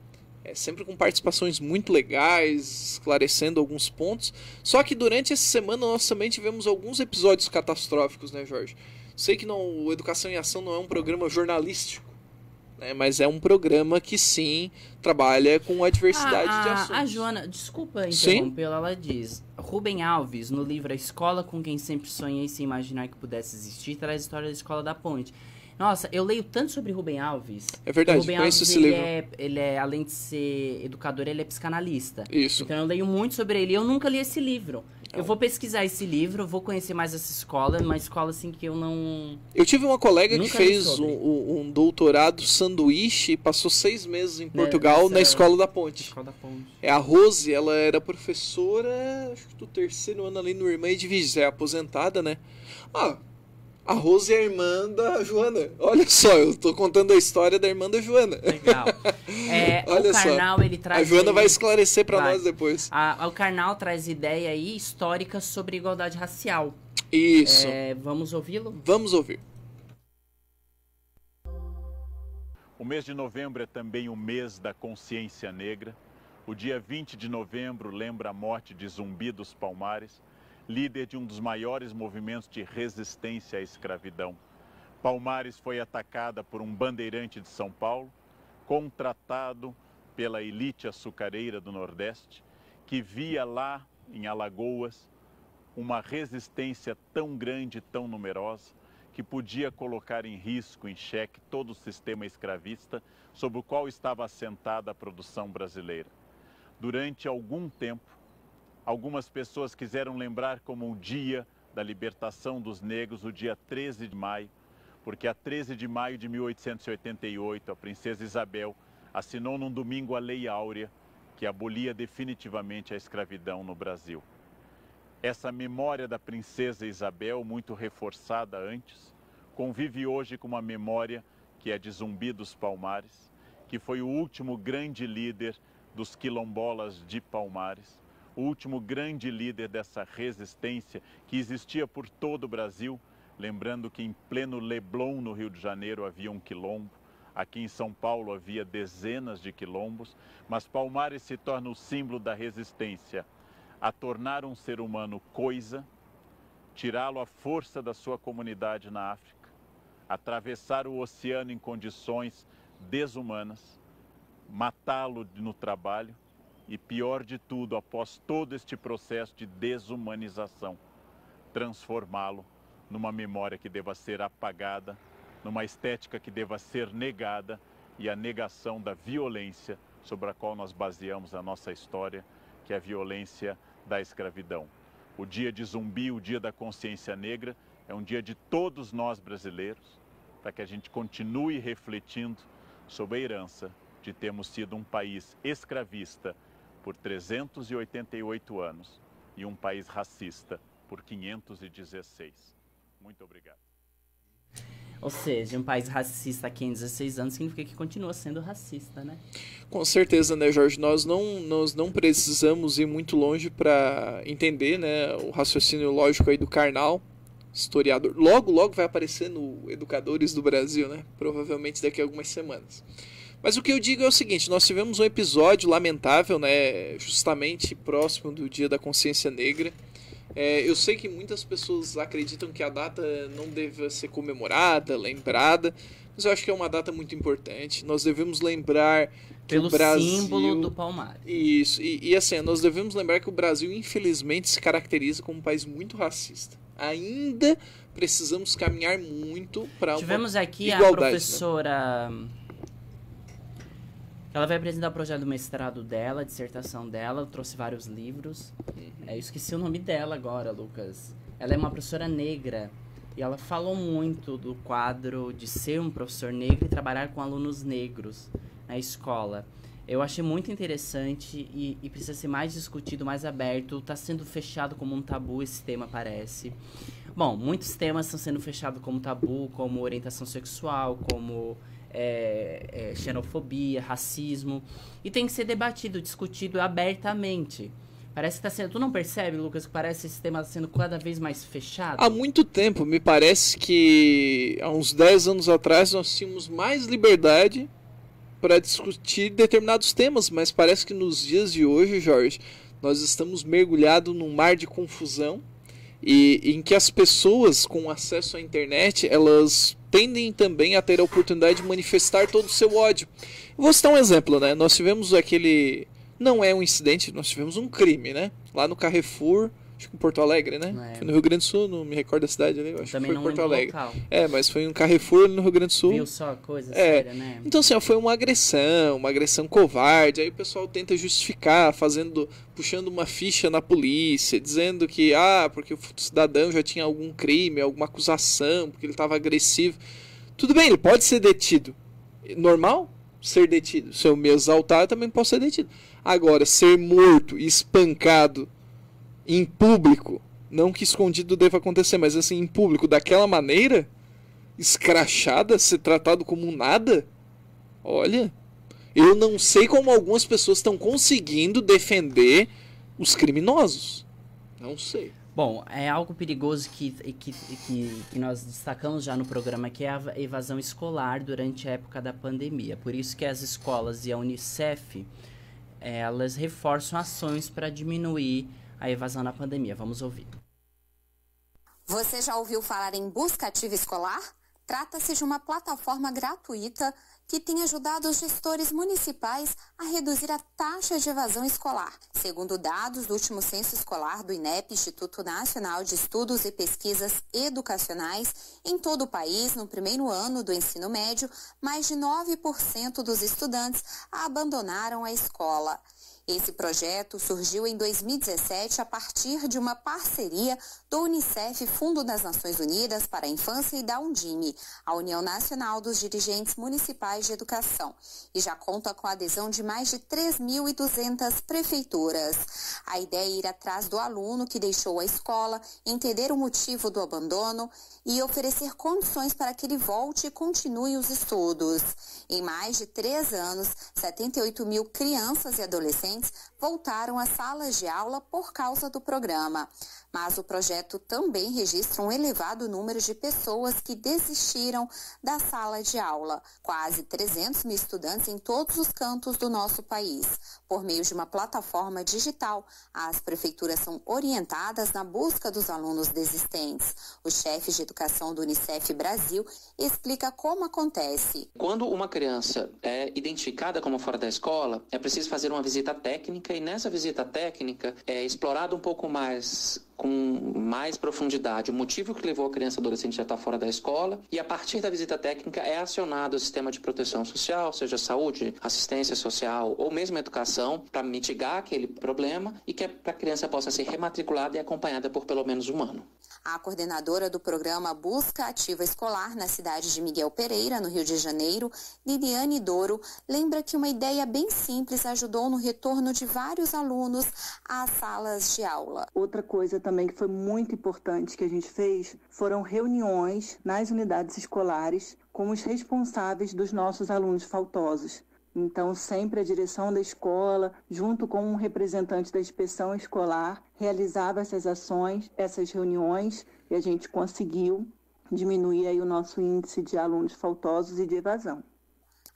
Sempre com participações muito legais, esclarecendo alguns pontos. Só que durante essa semana nós também tivemos alguns episódios catastróficos, né, Jorge? Sei que o Educação em Ação não é um programa jornalístico, né, mas é um programa que sim trabalha com a diversidade de assuntos. A Joana, desculpa interrompê-la, ela diz: Rubem Alves, no livro A Escola com Quem Sempre Sonhei Sem Imaginar que Pudesse Existir, traz a história da Escola da Ponte. Nossa, eu leio tanto sobre Rubem Alves. É verdade, Rubem conheço Alves, esse livro. Ele é, além de ser educador, ele é psicanalista. Isso. Então eu leio muito sobre ele. Eu nunca li esse livro. Eu vou pesquisar esse livro, vou conhecer mais essa escola, uma escola assim que eu não... Eu tive uma colega que fez um doutorado sanduíche e passou 6 meses em Portugal na Escola da Ponte. A Rose, ela era professora, acho que do 3º ano ali no Irmã Edviges, é aposentada, né? A Rose é a irmã da Joana. Olha só, eu tô contando a história da irmã da Joana. Legal. Olha o Karnal, ele traz... A Joana vai esclarecer para nós depois. O Karnal traz ideia aí histórica sobre igualdade racial. Isso. Vamos ouvi-lo? Vamos ouvir. O mês de novembro é também o mês da consciência negra. O dia 20 de novembro lembra a morte de Zumbi dos Palmares, líder de um dos maiores movimentos de resistência à escravidão. Palmares foi atacada por um bandeirante de São Paulo, contratado pela elite açucareira do Nordeste, que via lá em Alagoas uma resistência tão grande, tão numerosa, que podia colocar em risco, em xeque, todo o sistema escravista sobre o qual estava assentada a produção brasileira. Durante algum tempo, algumas pessoas quiseram lembrar como o dia da libertação dos negros, o dia 13 de maio, porque a 13 de maio de 1888, a princesa Isabel assinou num domingo a Lei Áurea, que abolia definitivamente a escravidão no Brasil. Essa memória da princesa Isabel, muito reforçada antes, convive hoje com uma memória que é de Zumbi dos Palmares, que foi o último grande líder dos quilombolas de Palmares, o último grande líder dessa resistência que existia por todo o Brasil, lembrando que em pleno Leblon, no Rio de Janeiro, havia um quilombo, aqui em São Paulo havia dezenas de quilombos, mas Palmares se torna o símbolo da resistência a tornar um ser humano coisa, tirá-lo à força da sua comunidade na África, atravessar o oceano em condições desumanas, matá-lo no trabalho e, pior de tudo, após todo este processo de desumanização, transformá-lo numa memória que deva ser apagada, numa estética que deva ser negada e a negação da violência sobre a qual nós baseamos a nossa história, que é a violência da escravidão. O dia de Zumbi, o dia da consciência negra, é um dia de todos nós brasileiros, para que a gente continue refletindo sobre a herança de termos sido um país escravista por 388 anos e um país racista por 516. Muito obrigado. Ou seja, um país racista aqui em 16 anos significa que continua sendo racista, né? Com certeza, né, Jorge? Nós não precisamos ir muito longe para entender, né, o raciocínio lógico aí do Karnal, historiador. Logo vai aparecer no Educadores do Brasil, né? Provavelmente daqui a algumas semanas. Mas o que eu digo é o seguinte, nós tivemos um episódio lamentável, né, justamente próximo do Dia da Consciência Negra. Eu sei que muitas pessoas acreditam que a data não deve ser comemorada, lembrada, mas eu acho que é uma data muito importante. Nós devemos lembrar que pelo o Brasil... símbolo do Palmares. Isso, e assim, nós devemos lembrar que o Brasil, infelizmente, se caracteriza como um país muito racista. Ainda precisamos caminhar muito para uma Tivemos aqui igualdade, a professora... Né? Ela vai apresentar o projeto do mestrado dela, a dissertação dela, eu trouxe vários livros. Eu esqueci o nome dela agora, Lucas. Ela é uma professora negra e ela falou muito do quadro de ser um professor negro e trabalhar com alunos negros na escola. Eu achei muito interessante e precisa ser mais discutido, mais aberto. Está sendo fechado como um tabu esse tema, parece. Bom, muitos temas estão sendo fechados como tabu, como orientação sexual, como... xenofobia, racismo, e tem que ser debatido, discutido abertamente. Parece que tá sendo... Tu não percebe, Lucas, que parece esse tema sendo cada vez mais fechado? Há muito tempo, me parece que há uns 10 anos atrás nós tínhamos mais liberdade para discutir determinados temas, mas parece que nos dias de hoje, Jorge, nós estamos mergulhados num mar de confusão e em que as pessoas com acesso à internet, elas tendem também a ter a oportunidade de manifestar todo o seu ódio. Vou citar um exemplo, né? Nós tivemos aquele... Não é um incidente, nós tivemos um crime, né? Lá no Carrefour, acho que em Porto Alegre, né? Foi no Rio Grande do Sul, não me recordo da cidade ali, acho também que foi não Porto Alegre. Local. Mas foi um Carrefour no Rio Grande do Sul. Viu só, coisa séria, né? Então, assim, foi uma agressão covarde, aí o pessoal tenta justificar, puxando uma ficha na polícia, dizendo que, porque o cidadão já tinha algum crime, alguma acusação, porque ele estava agressivo. Tudo bem, ele pode ser detido. Normal ser detido. Se eu me exaltar, eu também posso ser detido. Agora, ser morto e espancado em público, não que escondido deva acontecer, mas assim, em público, daquela maneira, escrachada, ser tratado como um nada, olha, eu não sei como algumas pessoas estão conseguindo defender os criminosos. Não sei. Bom, é algo perigoso que nós destacamos já no programa, que é a evasão escolar durante a época da pandemia. Por isso que as escolas e a Unicef, elas reforçam ações para diminuir a evasão na pandemia. Vamos ouvir. Você já ouviu falar em Busca Ativa Escolar? Trata-se de uma plataforma gratuita que tem ajudado os gestores municipais a reduzir a taxa de evasão escolar. Segundo dados do último censo escolar do INEP, Instituto Nacional de Estudos e Pesquisas Educacionais, em todo o país, no primeiro ano do ensino médio, mais de 9% dos estudantes abandonaram a escola. Esse projeto surgiu em 2017 a partir de uma parceria do Unicef, Fundo das Nações Unidas para a Infância, e da Undime, a União Nacional dos Dirigentes Municipais de Educação, e já conta com a adesão de mais de 3.200 prefeituras. A ideia é ir atrás do aluno que deixou a escola, entender o motivo do abandono e oferecer condições para que ele volte e continue os estudos. Em mais de 3 anos, 78 mil crianças e adolescentes voltaram às salas de aula por causa do programa. Mas o projeto também registra um elevado número de pessoas que desistiram da sala de aula. Quase 300 mil estudantes em todos os cantos do nosso país. Por meio de uma plataforma digital, as prefeituras são orientadas na busca dos alunos desistentes. O chefe de educação do Unicef Brasil explica como acontece. Quando uma criança é identificada como fora da escola, é preciso fazer uma visita técnica, e nessa visita técnica é explorado um pouco mais, com mais profundidade, o motivo que levou a criança ou adolescente a estar fora da escola, e a partir da visita técnica é acionado o sistema de proteção social, seja saúde, assistência social ou mesmo educação, para mitigar aquele problema e que a criança possa ser rematriculada e acompanhada por pelo menos um ano. A coordenadora do programa Busca Ativa Escolar na cidade de Miguel Pereira, no Rio de Janeiro, Liliane Doro, lembra que uma ideia bem simples ajudou no retorno de vários alunos às salas de aula. Outra coisa também que foi muito importante que a gente fez foram reuniões nas unidades escolares com os responsáveis dos nossos alunos faltosos. Então, sempre a direção da escola, junto com um representante da inspeção escolar, realizava essas ações, essas reuniões, e a gente conseguiu diminuir aí o nosso índice de alunos faltosos e de evasão.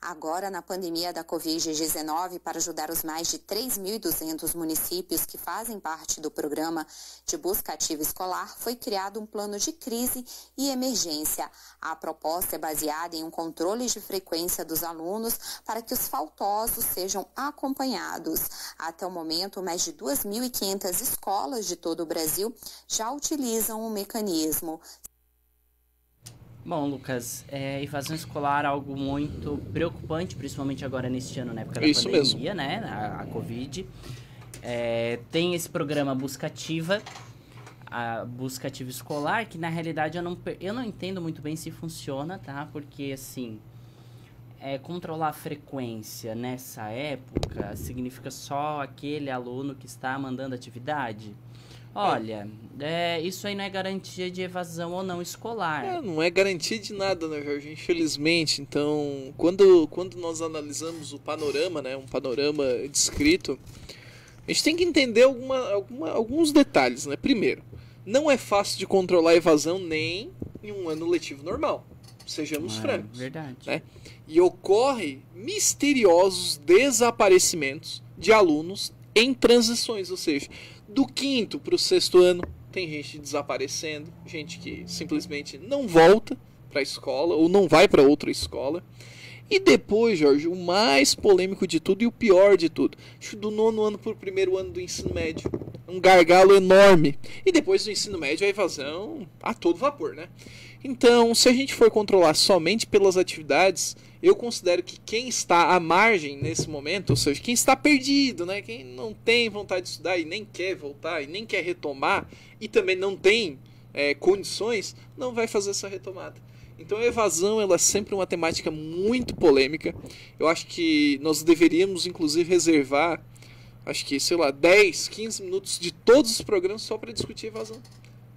Agora, na pandemia da Covid-19, para ajudar os mais de 3.200 municípios que fazem parte do programa de busca ativa escolar, foi criado um plano de crise e emergência. A proposta é baseada em um controle de frequência dos alunos para que os faltosos sejam acompanhados. Até o momento, mais de 2.500 escolas de todo o Brasil já utilizam o mecanismo. Bom, Lucas, evasão escolar é algo muito preocupante, principalmente agora neste ano, na época da pandemia, né, a Covid. Tem esse programa Busca Ativa, a Busca Ativa Escolar, que na realidade eu não entendo muito bem se funciona, tá? Porque, assim, controlar a frequência nessa época significa só aquele aluno que está mandando atividade? Olha, isso aí não é garantia de evasão ou não escolar. Não é garantia de nada, né, Jorge? Infelizmente. Então, quando nós analisamos o panorama, né, um panorama descrito, a gente tem que entender alguns detalhes, né? Primeiro, não é fácil de controlar a evasão nem em um ano letivo normal. Sejamos francos. Verdade. Né? E ocorre misteriosos desaparecimentos de alunos em transições, ou seja, do 5º para o 6º ano, tem gente desaparecendo, gente que simplesmente não volta para a escola ou não vai para outra escola. E depois, Jorge, o mais polêmico de tudo e o pior de tudo, acho que do 9º ano para o 1º ano do ensino médio, um gargalo enorme. E depois do ensino médio, a evasão a todo vapor, né? Então, se a gente for controlar somente pelas atividades, eu considero que quem está à margem nesse momento, ou seja, quem está perdido, né, quem não tem vontade de estudar e nem quer voltar e nem quer retomar e também não tem condições, não vai fazer essa retomada. Então a evasão ela é sempre uma temática muito polêmica. Eu acho que nós deveríamos inclusive reservar, acho que, 10, 15 minutos de todos os programas só para discutir evasão.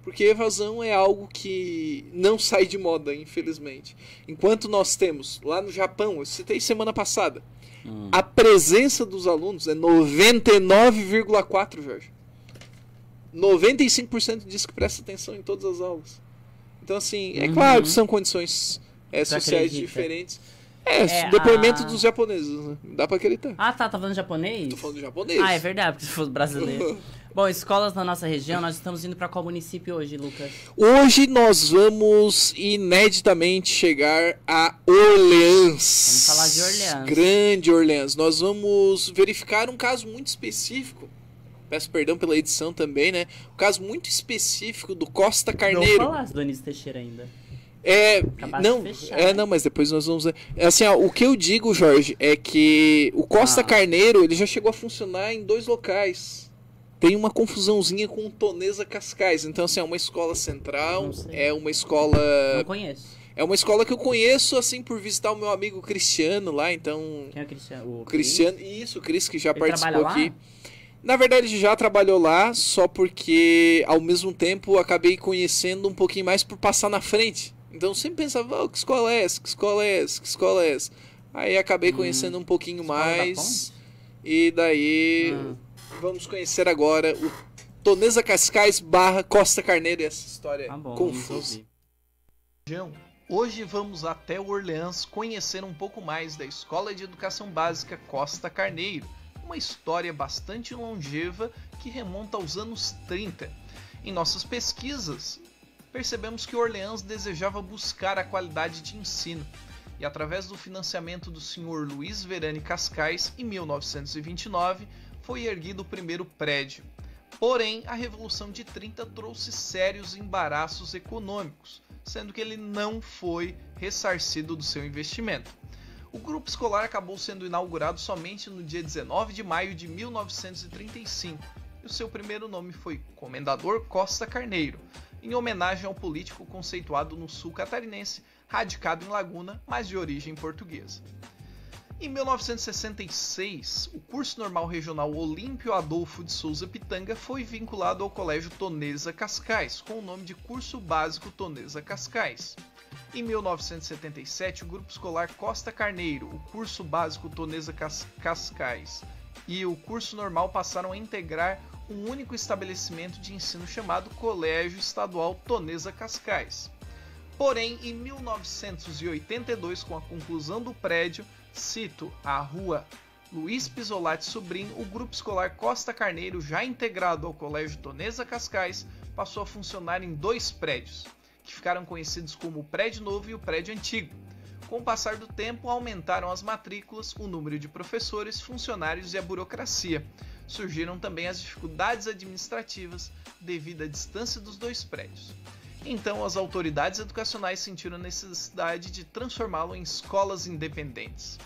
Porque evasão é algo que não sai de moda, infelizmente. Enquanto nós temos, lá no Japão, eu citei semana passada, a presença dos alunos é 99,4%, Jorge. 95% diz que presta atenção em todas as aulas. Então, assim, é claro que são condições sociais diferentes. Depoimento dos japoneses, né? Dá pra acreditar. Tá falando japonês? Tô falando japonês. É verdade, porque se fosse brasileiro. Bom, escolas na nossa região, nós estamos indo para qual município hoje, Lucas? Hoje nós vamos ineditamente chegar a Orleans. Vamos falar de Orleans. Grande Orleans. Nós vamos verificar um caso muito específico. Peço perdão pela edição também, né? Um caso muito específico do Costa Carneiro. Não falasse do Anísio Teixeira ainda. Não, mas depois nós vamos... Assim, ó, o que eu digo, Jorge, é que o Costa Carneiro, ele já chegou a funcionar em 2 locais. Tem uma confusãozinha com o Tonesa Cascais. Então, assim, é uma escola central, é uma escola... Não conheço. É uma escola que eu conheço, assim, por visitar o meu amigo Cristiano lá, então... Quem é o Cristiano? O Cristiano, isso, o Cris, que já Ele participou aqui. lá? Na verdade, ele já trabalhou lá, só porque, ao mesmo tempo, acabei conhecendo um pouquinho mais por passar na frente. Então, eu sempre pensava, que escola é essa? Que escola é essa? Que escola é essa? Aí, acabei conhecendo um pouquinho mais. E daí, vamos conhecer agora o Tonesa Cascais / Costa Carneiro. E essa história confusa. Hoje vamos até Orleans conhecer um pouco mais da Escola de Educação Básica Costa Carneiro. Uma história bastante longeva que remonta aos anos 30. Em nossas pesquisas, percebemos que Orleans desejava buscar a qualidade de ensino e, através do financiamento do Sr. Luiz Verani Cascais, em 1929, foi erguido o primeiro prédio. Porém, a Revolução de 30 trouxe sérios embaraços econômicos, sendo que ele não foi ressarcido do seu investimento. O grupo escolar acabou sendo inaugurado somente no dia 19 de maio de 1935, e o seu primeiro nome foi Comendador Costa Carneiro, em homenagem ao político conceituado no sul catarinense, radicado em Laguna, mas de origem portuguesa. Em 1966, o curso normal regional Olímpio Adolfo de Souza Pitanga foi vinculado ao Colégio Tonesa Cascais, com o nome de Curso Básico Tonesa Cascais. Em 1977, o grupo escolar Costa Carneiro, o curso básico Tonesa Cascais e o curso normal passaram a integrar um único estabelecimento de ensino chamado Colégio Estadual Tonesa Cascais. Porém, em 1982, com a conclusão do prédio, cito a rua Luiz Pisolati Sobrinho, o grupo escolar Costa Carneiro, já integrado ao Colégio Tonesa Cascais, passou a funcionar em 2 prédios, que ficaram conhecidos como o Prédio Novo e o Prédio Antigo. Com o passar do tempo, aumentaram as matrículas, o número de professores, funcionários e a burocracia. Surgiram também as dificuldades administrativas devido à distância dos 2 prédios. Então, as autoridades educacionais sentiram a necessidade de transformá-lo em escolas independentes.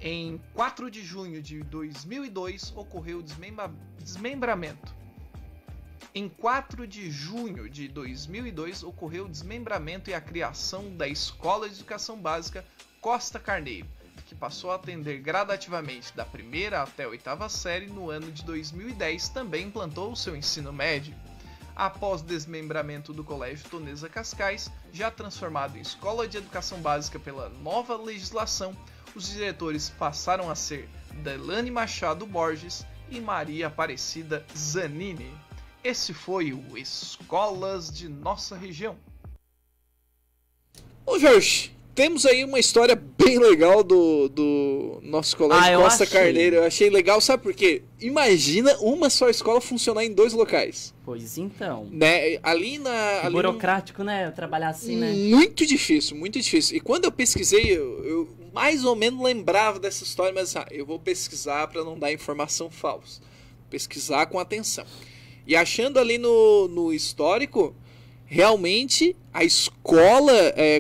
Em 4 de junho de 2002, ocorreu o desmembramento. Em 4 de junho de 2002, ocorreu o desmembramento e a criação da Escola de Educação Básica Costa Carneiro, que passou a atender gradativamente da 1ª até a 8ª série. No ano de 2010, também implantou o seu ensino médio. Após o desmembramento do Colégio Tonesa Cascais, já transformado em Escola de Educação Básica pela nova legislação, os diretores passaram a ser Delane Machado Borges e Maria Aparecida Zanini. Esse foi o Escolas de Nossa Região. Ô Jorge, temos aí uma história bem legal do nosso colégio Costa Carneiro. Eu achei legal, sabe por quê? Imagina uma só escola funcionar em 2 locais. Pois então. Né? Ali na... burocrático, né? Trabalhar assim, né? Muito difícil, muito difícil. E quando eu pesquisei, eu mais ou menos lembrava dessa história, mas eu vou pesquisar para não dar informação falsa. Pesquisar com atenção. E achando ali no histórico, realmente a escola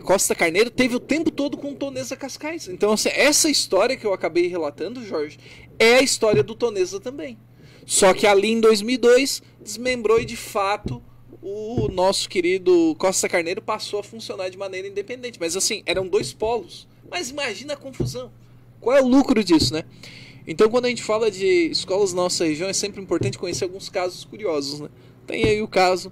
Costa Carneiro teve o tempo todo com Tonesa Cascais. Então, assim, essa história que eu acabei relatando, Jorge, é a história do Tonesa também. Só que ali em 2002, desmembrou e de fato o nosso querido Costa Carneiro passou a funcionar de maneira independente. Mas assim, eram 2 polos. Mas imagina a confusão. Qual é o lucro disso, né? Então, quando a gente fala de escolas na nossa região, é sempre importante conhecer alguns casos curiosos, né? Tem aí o caso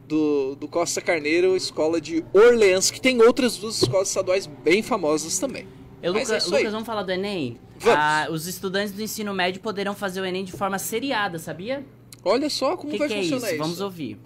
do Costa Carneiro, escola de Orleans, que tem outras 2 escolas estaduais bem famosas também. Lucas, vamos falar do Enem? Os estudantes do ensino médio poderão fazer o Enem de forma seriada, sabia? Olha só como vai funcionar isso. Vamos ouvir.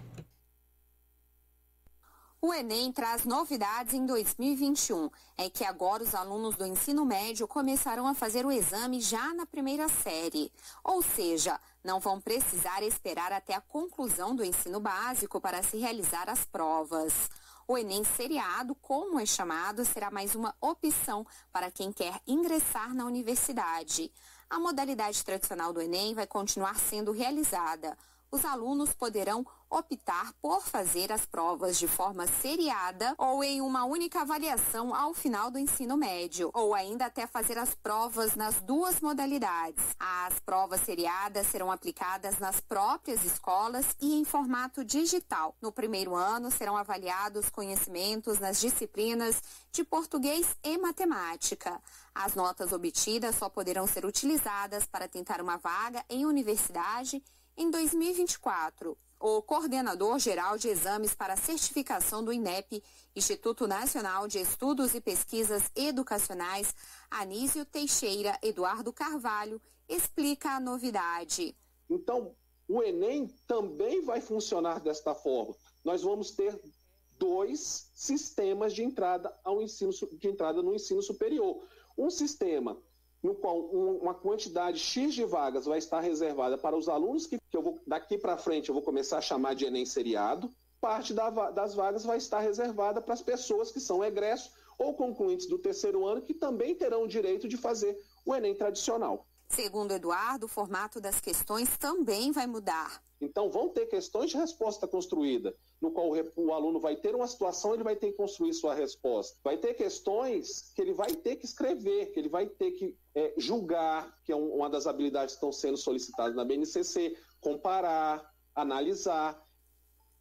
O Enem traz novidades em 2021. É que agora os alunos do ensino médio começarão a fazer o exame já na primeira série. Ou seja, não vão precisar esperar até a conclusão do ensino básico para se realizar as provas. O Enem seriado, como é chamado, será mais uma opção para quem quer ingressar na universidade. A modalidade tradicional do Enem vai continuar sendo realizada. Os alunos poderão optar por fazer as provas de forma seriada ou em uma única avaliação ao final do ensino médio, ou ainda até fazer as provas nas duas modalidades. As provas seriadas serão aplicadas nas próprias escolas e em formato digital. No primeiro ano, serão avaliados conhecimentos nas disciplinas de português e matemática. As notas obtidas só poderão ser utilizadas para tentar uma vaga em universidade em 2024, o coordenador-geral de exames para certificação do INEP, Instituto Nacional de Estudos e Pesquisas Educacionais, Anísio Teixeira Eduardo Carvalho, explica a novidade. Então, o Enem também vai funcionar desta forma. Nós vamos ter 2 sistemas de entrada no ensino superior. Um sistema no qual uma quantidade X de vagas vai estar reservada para os alunos que eu vou, daqui para frente, eu vou começar a chamar de Enem seriado. Parte das vagas vai estar reservada para as pessoas que são egressos ou concluintes do terceiro ano, que também terão o direito de fazer o Enem tradicional. Segundo Eduardo, o formato das questões também vai mudar. Então, vão ter questões de resposta construída, no qual o aluno vai ter uma situação, ele vai ter que construir sua resposta. Vai ter questões que ele vai ter que escrever, que ele vai ter que julgar, que é uma das habilidades que estão sendo solicitadas na BNCC, comparar, analisar.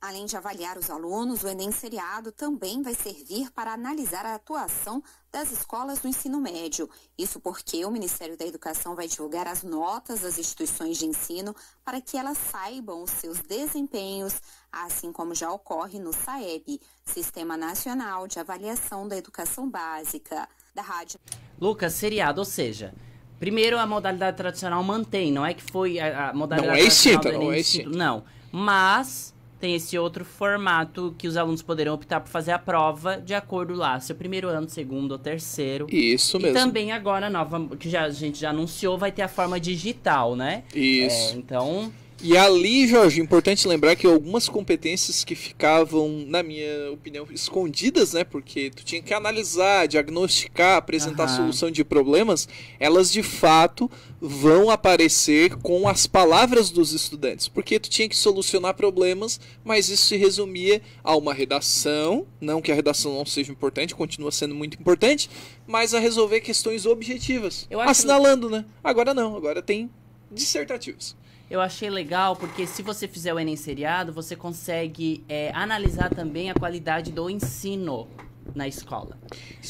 Além de avaliar os alunos, o Enem seriado também vai servir para analisar a atuação das escolas do ensino médio. Isso porque o Ministério da Educação vai divulgar as notas das instituições de ensino para que elas saibam os seus desempenhos, assim como já ocorre no SAEB, Sistema Nacional de Avaliação da Educação Básica. Da Rádio Lucas, seriado, ou seja, primeiro a modalidade tradicional mantém, não é que foi a modalidade não tradicional do Enem, não é extinta. Não, mas tem esse outro formato que os alunos poderão optar por fazer a prova de acordo lá, seu primeiro ano, segundo ou terceiro. Isso mesmo. E também agora, nova, que a gente já anunciou, vai ter a forma digital, né? Isso. Então... E ali, Jorge, importante lembrar que algumas competências que ficavam, na minha opinião, escondidas, né? Porque tu tinha que analisar, diagnosticar, apresentar solução de problemas, elas de fato vão aparecer com as palavras dos estudantes. Porque tu tinha que solucionar problemas, mas isso se resumia a uma redação, não que a redação não seja importante, continua sendo muito importante, mas a resolver questões objetivas. Assinalando, né? Agora não, agora tem dissertativos. Eu achei legal porque se você fizer o Enem seriado, você consegue analisar também a qualidade do ensino na escola.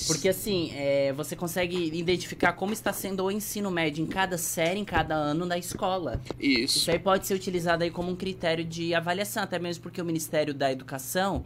Porque assim, você consegue identificar como está sendo o ensino médio em cada série, em cada ano na escola. Isso aí pode ser utilizado aí como um critério de avaliação, até mesmo porque o Ministério da Educação,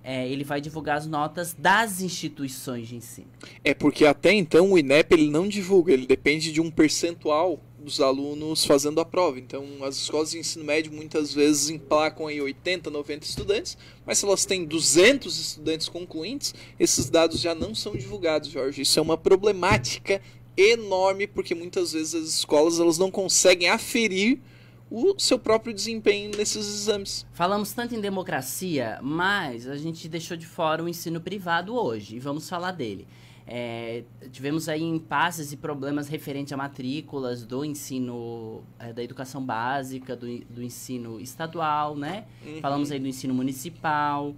ele vai divulgar as notas das instituições de ensino. É porque até então o INEP ele não divulga, ele depende de um percentual dos alunos fazendo a prova. Então, as escolas de ensino médio muitas vezes emplacam aí 80, 90 estudantes, mas se elas têm 200 estudantes concluintes, esses dados já não são divulgados, Jorge. Isso é uma problemática enorme, porque muitas vezes as escolas elas não conseguem aferir o seu próprio desempenho nesses exames. Falamos tanto em democracia, mas a gente deixou de fora o ensino privado hoje, e vamos falar dele. Tivemos aí impasses e problemas referentes a matrículas do ensino, da educação básica, do ensino estadual, né? Falamos aí do ensino municipal,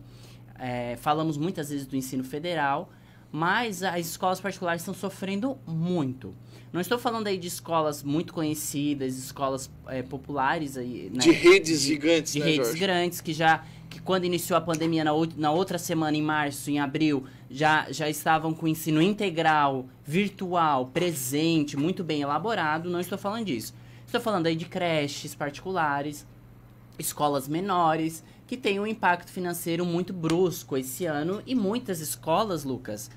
falamos muitas vezes do ensino federal, mas as escolas particulares estão sofrendo muito. Não estou falando aí de escolas muito conhecidas, escolas populares aí, né? De redes gigantes, de né, redes Jorge? grandes que quando iniciou a pandemia na outra semana, em março, em abril, já estavam com ensino integral, virtual, presente, muito bem elaborado. Não estou falando disso. Estou falando aí de creches particulares, escolas menores, que têm um impacto financeiro muito brusco esse ano. E muitas escolas, Lucas,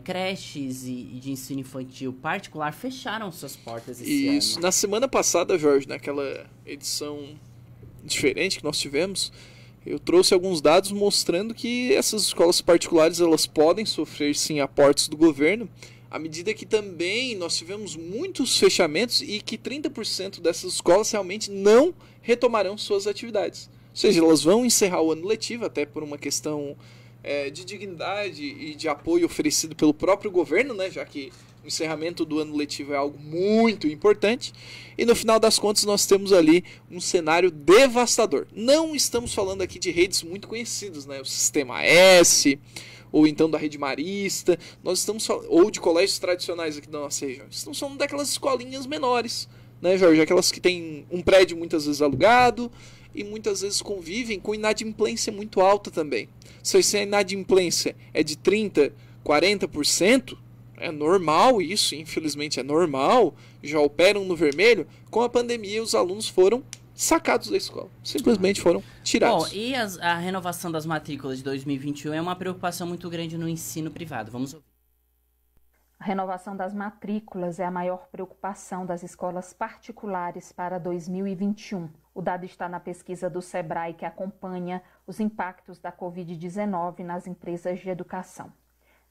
creches e de ensino infantil particular fecharam suas portas esse ano. Isso. Na semana passada, Jorge, naquela edição diferente que nós tivemos, Eu trouxe alguns dados mostrando que essas escolas particulares elas podem sofrer sim aportes do governo, à medida que também nós tivemos muitos fechamentos e que 30% dessas escolas realmente não retomarão suas atividades. Ou seja, elas vão encerrar o ano letivo, até por uma questão de dignidade e de apoio oferecido pelo próprio governo, né, já que o encerramento do ano letivo é algo muito importante. E no final das contas nós temos ali um cenário devastador. Não estamos falando aqui de redes muito conhecidas, né, o Sistema S, ou então da Rede Marista, nós estamos ou de colégios tradicionais aqui da nossa região. Estamos falando daquelas escolinhas menores, né, Jorge? Aquelas que têm um prédio muitas vezes alugado e muitas vezes convivem com inadimplência muito alta também. Se a inadimplência é de 30%, 40%, é normal isso, infelizmente é normal, já operam no vermelho. Com a pandemia, os alunos foram sacados da escola, simplesmente foram tirados. Bom, e a renovação das matrículas de 2021 é uma preocupação muito grande no ensino privado. Vamos ouvir. A renovação das matrículas é a maior preocupação das escolas particulares para 2021. O dado está na pesquisa do Sebrae, que acompanha os impactos da Covid-19 nas empresas de educação.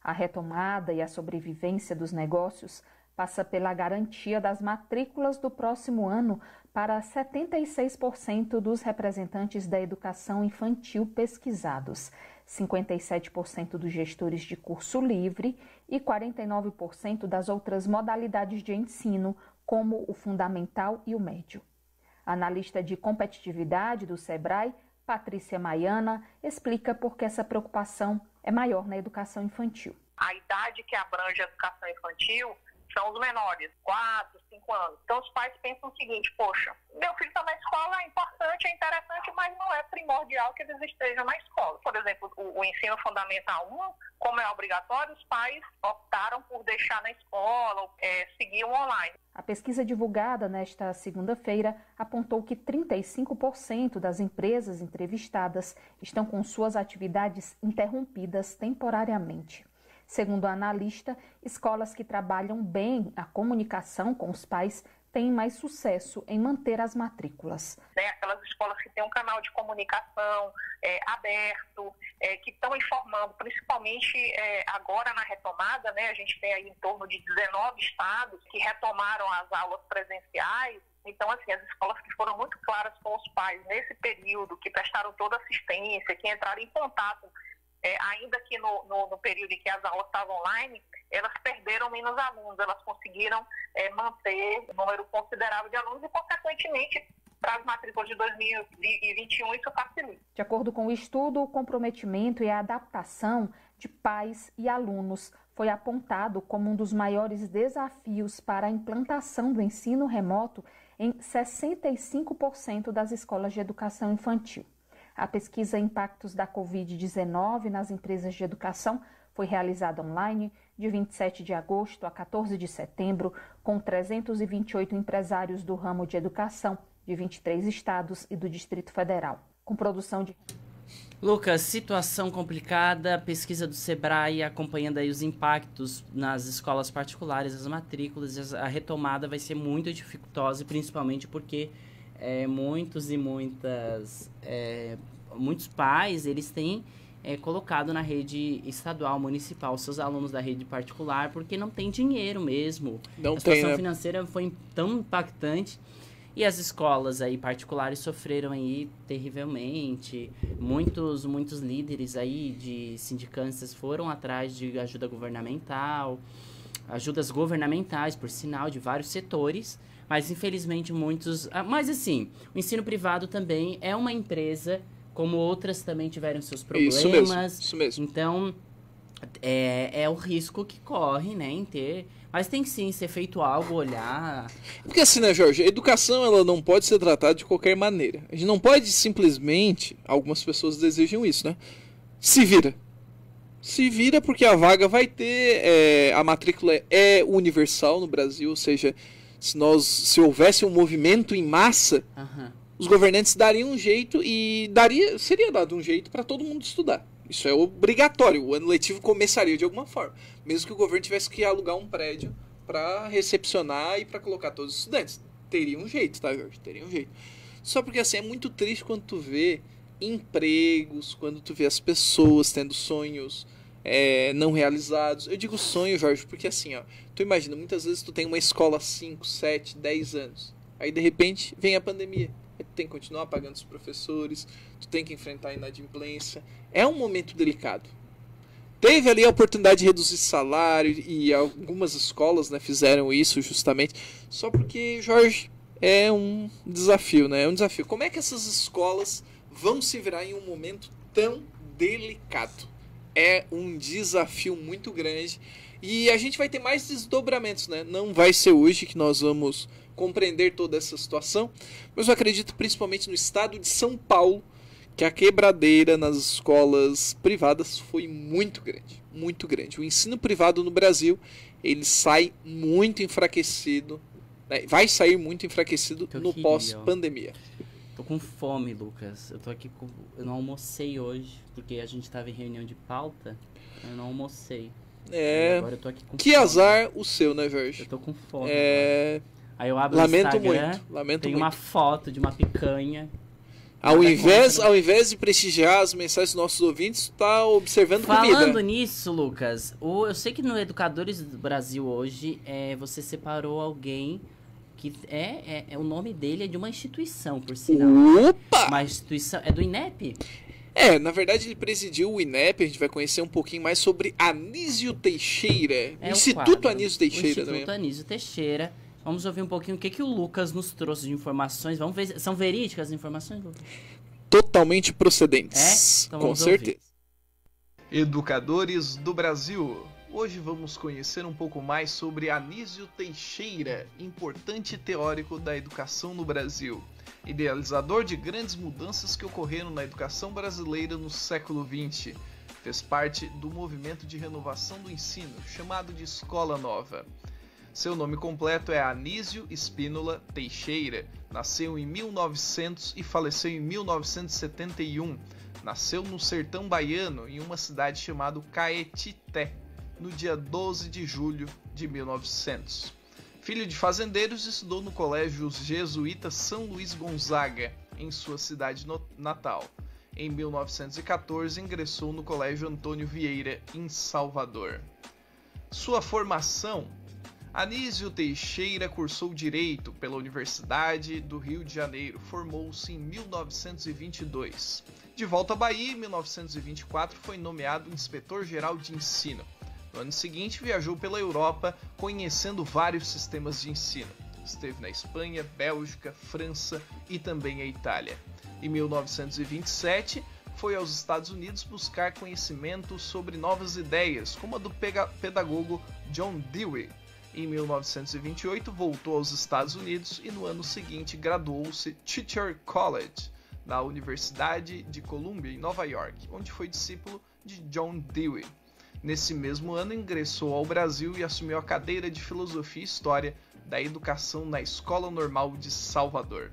A retomada e a sobrevivência dos negócios passa pela garantia das matrículas do próximo ano para 76% dos representantes da educação infantil pesquisados, 57% dos gestores de curso livre e 49% das outras modalidades de ensino, como o fundamental e o médio. A analista de competitividade do Sebrae, Patrícia Maiana, explica por que essa preocupação é maior na educação infantil. A idade que abrange a educação infantil são os menores, 4, 5 anos. Então os pais pensam o seguinte: poxa, meu filho está na escola, é importante, é interessante, mas não é primordial que eles estejam na escola. Por exemplo, o ensino fundamental 1, como é obrigatório, os pais optaram por deixar na escola, seguir o online. A pesquisa divulgada nesta segunda-feira apontou que 35% das empresas entrevistadas estão com suas atividades interrompidas temporariamente. Segundo a analista, escolas que trabalham bem a comunicação com os pais têm mais sucesso em manter as matrículas. Aquelas escolas que têm um canal de comunicação aberto, que estão informando, principalmente agora na retomada, né, a gente tem aí em torno de 19 estados que retomaram as aulas presenciais. Então, assim, as escolas que foram muito claras com os pais nesse período, que prestaram toda assistência, que entraram em contato, ainda que no período em que as aulas estavam online, elas perderam menos alunos, elas conseguiram manter um número considerável de alunos e, consequentemente, para as matrículas de 2021 isso facilita. De acordo com o estudo, o comprometimento e a adaptação de pais e alunos foi apontado como um dos maiores desafios para a implantação do ensino remoto em 65% das escolas de educação infantil. A pesquisa Impactos da Covid-19 nas empresas de educação foi realizada online de 27 de agosto a 14 de setembro, com 328 empresários do ramo de educação de 23 estados e do Distrito Federal, com produção de... Lucas, situação complicada, pesquisa do Sebrae acompanhando aí os impactos nas escolas particulares, as matrículas, a retomada vai ser muito dificultosa, principalmente porque muitos pais, eles têm colocado na rede estadual, municipal, seus alunos da rede particular, porque não tem dinheiro mesmo. A situação financeira foi tão impactante e as escolas aí particulares sofreram aí terrivelmente. Muitos líderes aí de sindicâncias foram atrás de ajuda governamental, ajudas governamentais, por sinal, de vários setores. Mas, infelizmente, muitos... Mas, assim, o ensino privado também é uma empresa, como outras também tiveram seus problemas. Isso mesmo. Então, é o risco que corre, né, em ter... Mas tem que, sim, ser feito algo, olhar... Porque, assim, né, Jorge, a educação, ela não pode ser tratada de qualquer maneira. A gente não pode simplesmente... Algumas pessoas desejam isso, né? Se vira porque a vaga vai ter... A matrícula é universal no Brasil, ou seja... Se houvesse um movimento em massa, os governantes dariam um jeito e seria dado um jeito para todo mundo estudar. Isso é obrigatório. O ano letivo começaria de alguma forma. Mesmo que o governo tivesse que alugar um prédio para recepcionar e para colocar todos os estudantes. Teria um jeito, tá, Jorge? Teria um jeito. Só porque assim, é muito triste quando tu vê empregos, quando tu vê as pessoas tendo sonhos não realizados. Eu digo sonho, Jorge, porque assim, ó, tu imagina, muitas vezes tu tem uma escola há 5, 7, 10 anos. Aí de repente vem a pandemia. Aí tu tem que continuar pagando os professores, tu tem que enfrentar a inadimplência. É um momento delicado. Teve ali a oportunidade de reduzir salário e algumas escolas, né, fizeram isso justamente. Só porque, Jorge, é um desafio, né? É um desafio. Como é que essas escolas vão se virar em um momento tão delicado? É um desafio muito grande. E a gente vai ter mais desdobramentos, né? Não vai ser hoje que nós vamos compreender toda essa situação. Mas eu acredito principalmente no estado de São Paulo, que a quebradeira nas escolas privadas foi muito grande, muito grande. O ensino privado no Brasil, ele sai muito enfraquecido, né? Vai sair muito enfraquecido no pós-pandemia. Tô com fome, Lucas. Eu tô aqui eu não almocei hoje, porque a gente tava em reunião de pauta, eu não almocei. Agora eu tô aqui com que fome. Azar o seu, né, Jorge? Eu tô com fome. Aí eu abro lamento o Instagram, muito, lamento tem muito. uma foto de uma picanha. Ao invés de prestigiar as mensagens dos nossos ouvintes, tu tá observando comida. Falando nisso, Lucas, eu sei que no Educadores do Brasil hoje, você separou alguém que o nome dele é de uma instituição, por sinal. Opa! Uma instituição, é do INEP? Na verdade ele presidiu o INEP, a gente vai conhecer um pouquinho mais sobre Anísio Teixeira. Instituto Anísio Teixeira também. Instituto Anísio Teixeira. Vamos ouvir um pouquinho o que o Lucas nos trouxe de informações. Vamos ver, são verídicas as informações, Lucas? Totalmente procedentes, então com certeza. Educadores do Brasil. Hoje vamos conhecer um pouco mais sobre Anísio Teixeira, importante teórico da educação no Brasil, idealizador de grandes mudanças que ocorreram na educação brasileira no século XX. Fez parte do movimento de renovação do ensino, chamado de Escola Nova. Seu nome completo é Anísio Spínola Teixeira. Nasceu em 1900 e faleceu em 1971. Nasceu no sertão baiano, em uma cidade chamada Caetité, no dia 12 de julho de 1900. Filho de fazendeiros, estudou no colégio jesuíta São Luís Gonzaga, em sua cidade natal. Em 1914, ingressou no colégio Antônio Vieira, em Salvador. Sua formação: Anísio Teixeira cursou Direito pela Universidade do Rio de Janeiro, formou-se em 1922. De volta à Bahia, em 1924, foi nomeado inspetor-geral de ensino. No ano seguinte, viajou pela Europa, conhecendo vários sistemas de ensino. Esteve na Espanha, Bélgica, França e também a Itália. Em 1927, foi aos Estados Unidos buscar conhecimento sobre novas ideias, como a do pedagogo John Dewey. Em 1928, voltou aos Estados Unidos e no ano seguinte graduou-se Teacher College, na Universidade de Columbia, em Nova York, onde foi discípulo de John Dewey. Nesse mesmo ano, ingressou ao Brasil e assumiu a cadeira de Filosofia e História da Educação na Escola Normal de Salvador.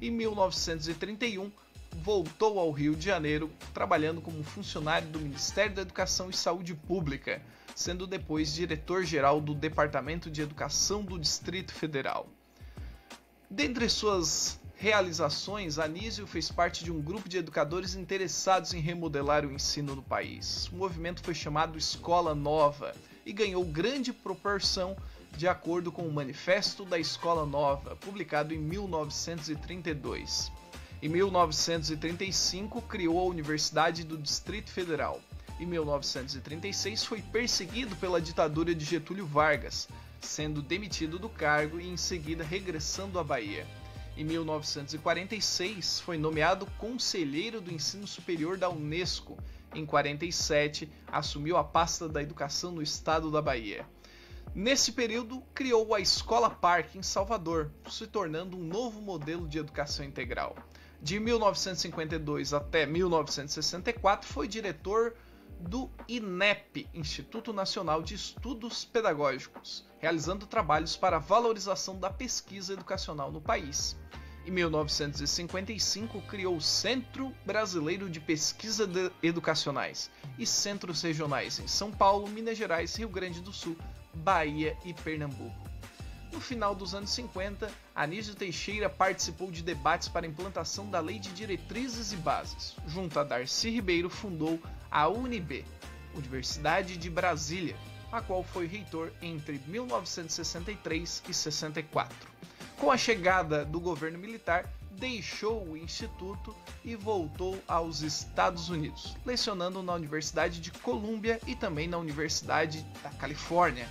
Em 1931, voltou ao Rio de Janeiro, trabalhando como funcionário do Ministério da Educação e Saúde Pública, sendo depois diretor-geral do Departamento de Educação do Distrito Federal. Dentre suas realizações, Anísio fez parte de um grupo de educadores interessados em remodelar o ensino no país. O movimento foi chamado Escola Nova e ganhou grande proporção de acordo com o Manifesto da Escola Nova, publicado em 1932. Em 1935, criou a Universidade do Distrito Federal. Em 1936, foi perseguido pela ditadura de Getúlio Vargas, sendo demitido do cargo e em seguida regressando à Bahia. Em 1946, foi nomeado conselheiro do ensino superior da Unesco. Em 1947, assumiu a pasta da educação no estado da Bahia. Nesse período, criou a Escola Parque em Salvador, se tornando um novo modelo de educação integral. De 1952 até 1964, foi diretor do INEP, Instituto Nacional de Estudos Pedagógicos, realizando trabalhos para a valorização da pesquisa educacional no país. Em 1955, criou o Centro Brasileiro de Pesquisa Educacionais e centros regionais em São Paulo, Minas Gerais, Rio Grande do Sul, Bahia e Pernambuco. No final dos anos 50, Anísio Teixeira participou de debates para a implantação da Lei de Diretrizes e Bases. Junto a Darcy Ribeiro, fundou a UNB, Universidade de Brasília, a qual foi reitor entre 1963 e 64. Com a chegada do governo militar, deixou o instituto e voltou aos Estados Unidos, lecionando na Universidade de Colômbia e também na Universidade da Califórnia.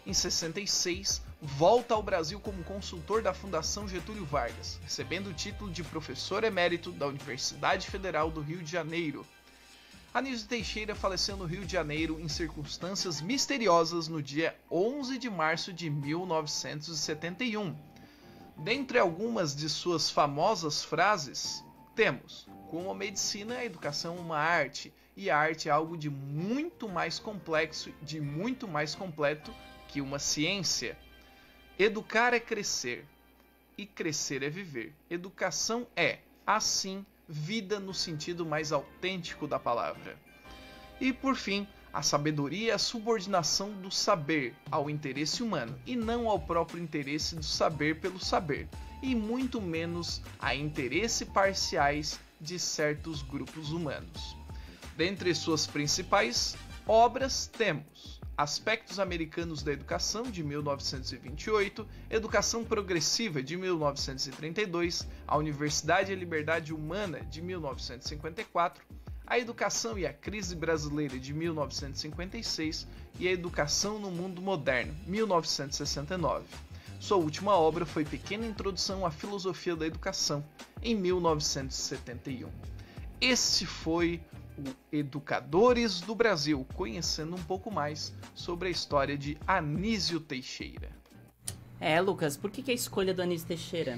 Em 66, volta ao Brasil como consultor da Fundação Getúlio Vargas, recebendo o título de professor emérito da Universidade Federal do Rio de Janeiro. Anísio Teixeira faleceu no Rio de Janeiro em circunstâncias misteriosas no dia 11 de março de 1971. Dentre algumas de suas famosas frases, temos: como a medicina, a educação é uma arte, e a arte é algo de muito mais complexo, de muito mais completo que uma ciência. Educar é crescer, e crescer é viver. Educação é, assim, vida no sentido mais autêntico da palavra. E por fim, a sabedoria é a subordinação do saber ao interesse humano e não ao próprio interesse do saber pelo saber, e muito menos a interesses parciais de certos grupos humanos. Dentre suas principais obras temos Aspectos Americanos da Educação, de 1928, Educação Progressiva, de 1932, A Universidade e a Liberdade Humana, de 1954, A Educação e a Crise Brasileira, de 1956, e A Educação no Mundo Moderno, 1969. Sua última obra foi Pequena Introdução à Filosofia da Educação, em 1971. Esse foi o Educadores do Brasil, conhecendo um pouco mais sobre a história de Anísio Teixeira. Lucas, por que a escolha do Anísio Teixeira?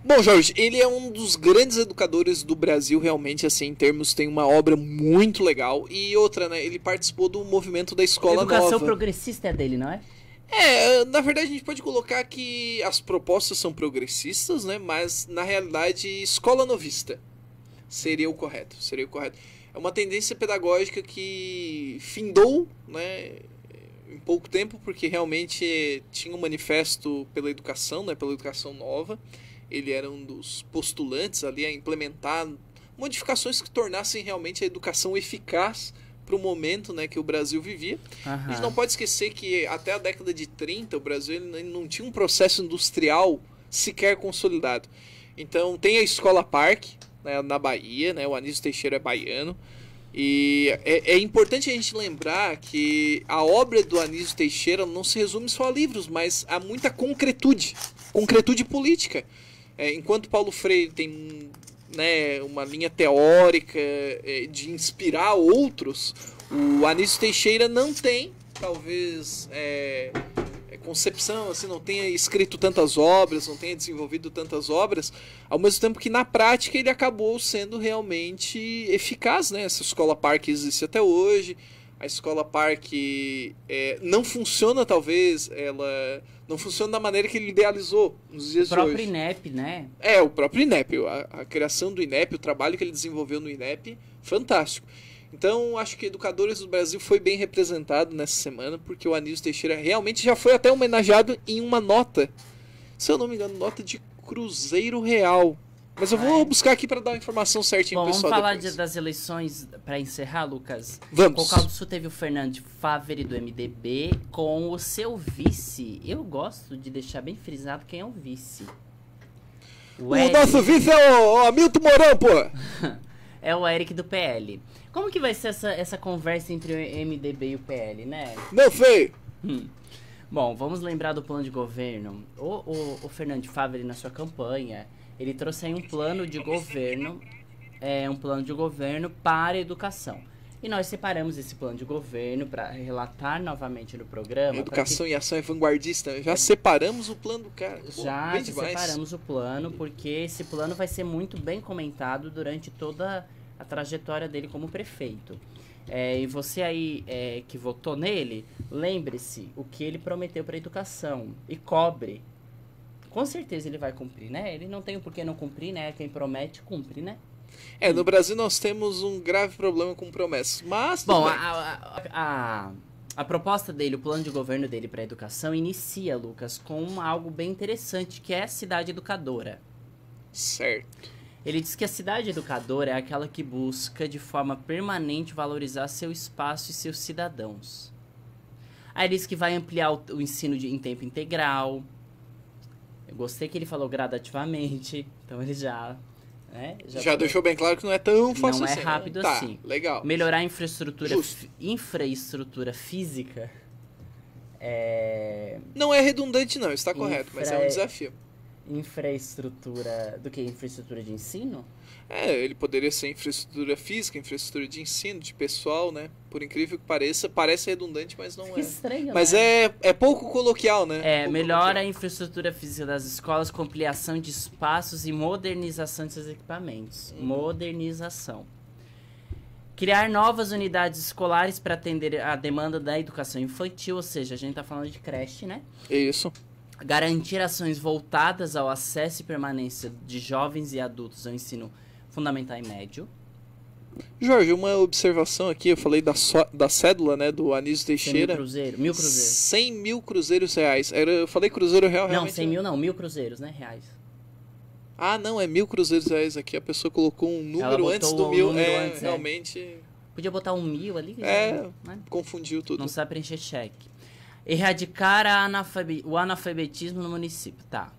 Bom, Jorge, ele é um dos grandes educadores do Brasil, realmente, assim, em termos, tem uma obra muito legal. E outra, né, ele participou do movimento da Escola Nova. Educação progressista é dele, não é? Na verdade a gente pode colocar que as propostas são progressistas, né, mas na realidade escola novista seria o correto. É uma tendência pedagógica que findou, né, em pouco tempo, porque realmente tinha um manifesto pela educação, né, pela educação nova. Ele era um dos postulantes ali a implementar modificações que tornassem realmente a educação eficaz para o momento, né, que o Brasil vivia. A gente não pode esquecer que até a década de 30 o Brasil ele não tinha um processo industrial sequer consolidado. Então tem a Escola Parque, né, na Bahia, né, o Anísio Teixeira é baiano. E é importante a gente lembrar que a obra do Anísio Teixeira não se resume só a livros, mas há muita concretude política. Enquanto Paulo Freire tem, né, uma linha teórica de inspirar outros, o Anísio Teixeira não tem, talvez, concepção, assim, não tenha escrito tantas obras, não tenha desenvolvido tantas obras, ao mesmo tempo que na prática ele acabou sendo realmente eficaz, né? Essa Escola Parque existe até hoje. A Escola Parque não funciona, talvez, ela não funciona da maneira que ele idealizou nos dias de hoje. O próprio INEP, né? O próprio INEP, a criação do INEP, o trabalho que ele desenvolveu no INEP, fantástico. Então, acho que Educadores do Brasil foi bem representado nessa semana, porque o Anísio Teixeira realmente já foi até homenageado em uma nota, se eu não me engano, nota de Cruzeiro Real. Mas eu vou buscar aqui para dar a informação certinha pro pessoal. Vamos falar das eleições para encerrar, Lucas? Vamos. O Cocal do Sul teve o Fernando Favre do MDB com o seu vice. Eu gosto de deixar bem frisado quem é o vice. O nosso vice é o Hamilton Mourão, pô! É o Eric do PL. Como que vai ser essa conversa entre o MDB e o PL, né? Não sei! Bom, vamos lembrar do plano de governo. O Fernando Favre, na sua campanha, ele trouxe aí um plano de governo para a educação. E nós separamos esse plano de governo para relatar novamente no programa. Educação e ação é vanguardista. Já separamos o plano do cara. Já separamos o plano, porque esse plano vai ser muito bem comentado durante toda a trajetória dele como prefeito. E você aí que votou nele, lembre-se o que ele prometeu para a educação e cobre. Com certeza ele vai cumprir, né? Ele não tem por que não cumprir, né? Quem promete, cumpre, né? No Brasil nós temos um grave problema com promessas, mas... Bom, a A proposta dele, o plano de governo dele para a educação, inicia, Lucas, com algo bem interessante, que é a cidade educadora. Certo. Ele diz que a cidade educadora é aquela que busca, de forma permanente, valorizar seu espaço e seus cidadãos. Aí ele diz que vai ampliar o ensino em tempo integral. Eu gostei que ele falou gradativamente, então ele já... Né, já deixou bem claro que não é tão fácil assim. Não é rápido tá, assim. Legal. Melhorar a infraestrutura física. Não é redundante não, está correto, mas é um desafio. Infraestrutura... Do que? Infraestrutura de ensino? Ele poderia ser infraestrutura física, infraestrutura de ensino, de pessoal, né? Por incrível que pareça, parece redundante, mas não é. Estranho, mas né? é pouco coloquial, né? Melhora a infraestrutura física das escolas com ampliação de espaços e modernização de seus equipamentos. Modernização. Criar novas unidades escolares para atender a demanda da educação infantil, ou seja, a gente tá falando de creche, né? Isso. Garantir ações voltadas ao acesso e permanência de jovens e adultos ao ensino fundamental e médio. Jorge, uma observação aqui, eu falei da cédula, né, do Anísio Teixeira. 100 mil cruzeiros. 100 mil cruzeiros reais. Eu falei cruzeiro real, não, realmente. Não, 100 mil não, 1000 cruzeiros, né, reais. Ah, não, é 1000 cruzeiros reais aqui, a pessoa colocou um número antes do 1000, realmente... Podia botar 1000 ali. Né? Confundiu tudo. Não sabe preencher cheque. Erradicar o analfabetismo no município, tá.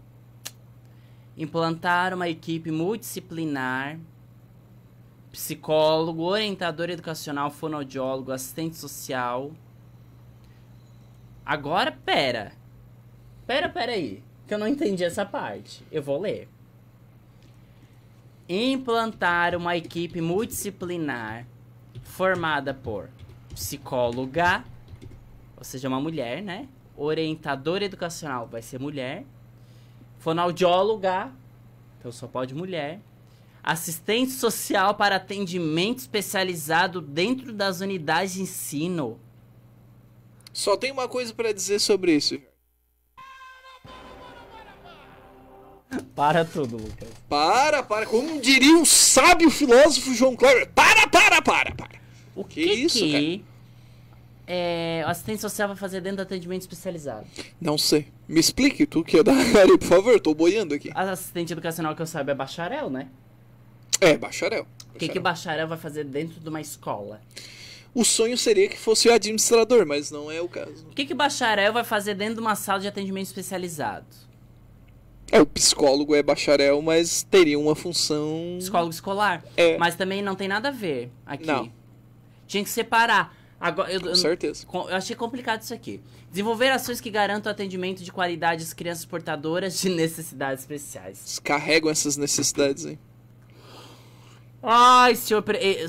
Implantar uma equipe multidisciplinar, psicólogo, orientador educacional, fonoaudiólogo, assistente social. Agora, pera aí, que eu não entendi essa parte. Eu vou ler. Implantar uma equipe multidisciplinar formada por psicóloga, ou seja, uma mulher, né? Orientadora educacional vai ser mulher. Fonoaudióloga, então só pode mulher. Assistente social para atendimento especializado dentro das unidades de ensino. Só tem uma coisa para dizer sobre isso. Para tudo, Lucas. Para. Como diria um sábio filósofo João Kleber. Para. O que isso, cara? O assistente social vai fazer dentro do atendimento especializado? Não sei. Me explique, tu que é da área, por favor, tô boiando aqui. A assistente educacional que eu saiba é bacharel, né? É, bacharel. O que bacharel vai fazer dentro de uma escola? O sonho seria que fosse o administrador, mas não é o caso. O que bacharel vai fazer dentro de uma sala de atendimento especializado? O psicólogo é bacharel, mas teria uma função... Psicólogo escolar. Mas também não tem nada a ver aqui. Não. Tinha que separar. Agora, com certeza. Eu achei complicado isso aqui. Desenvolver ações que garantam atendimento de qualidade às crianças portadoras de necessidades especiais. Eles carregam essas necessidades, hein? Ai, senhor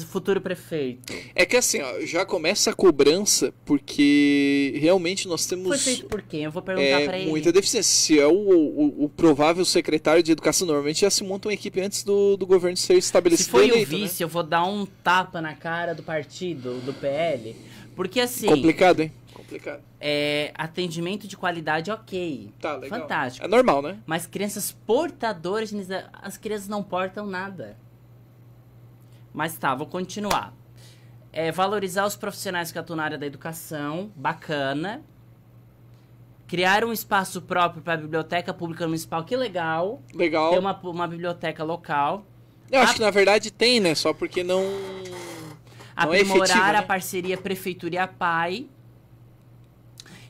futuro prefeito. É que assim, ó, já começa a cobrança, porque realmente nós temos... Foi feito por quem? Eu vou perguntar pra ele. Muita deficiência. Se é o provável secretário de educação, normalmente já se monta uma equipe antes do governo ser estabelecido. Se foi eleito, o vice, né? Eu vou dar um tapa na cara do partido, do PL. Porque assim... Complicado, hein? Complicado. Atendimento de qualidade, ok. Tá, legal. Fantástico. É normal, né? Mas crianças portadoras, as crianças não portam nada. Mas tá, vou continuar. Valorizar os profissionais que atuam na área da educação, bacana. Criar um espaço próprio para a biblioteca pública municipal, que legal. Legal. Ter uma biblioteca local. Eu acho que na verdade tem, né? Só porque não aprimorar é efetiva, né? a parceria Prefeitura e a PAI.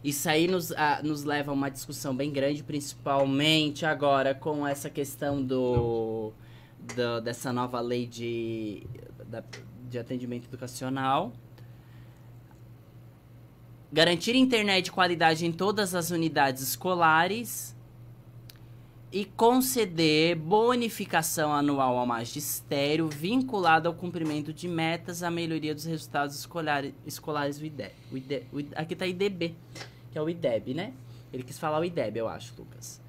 Isso aí nos leva a uma discussão bem grande, principalmente agora com essa questão dessa nova lei de atendimento educacional. Garantir internet de qualidade em todas as unidades escolares. E conceder bonificação anual ao magistério vinculado ao cumprimento de metas à melhoria dos resultados escolares do IDEB. Aqui tá IDB, que é o IDEB, né? Ele quis falar o IDEB, eu acho, Lucas.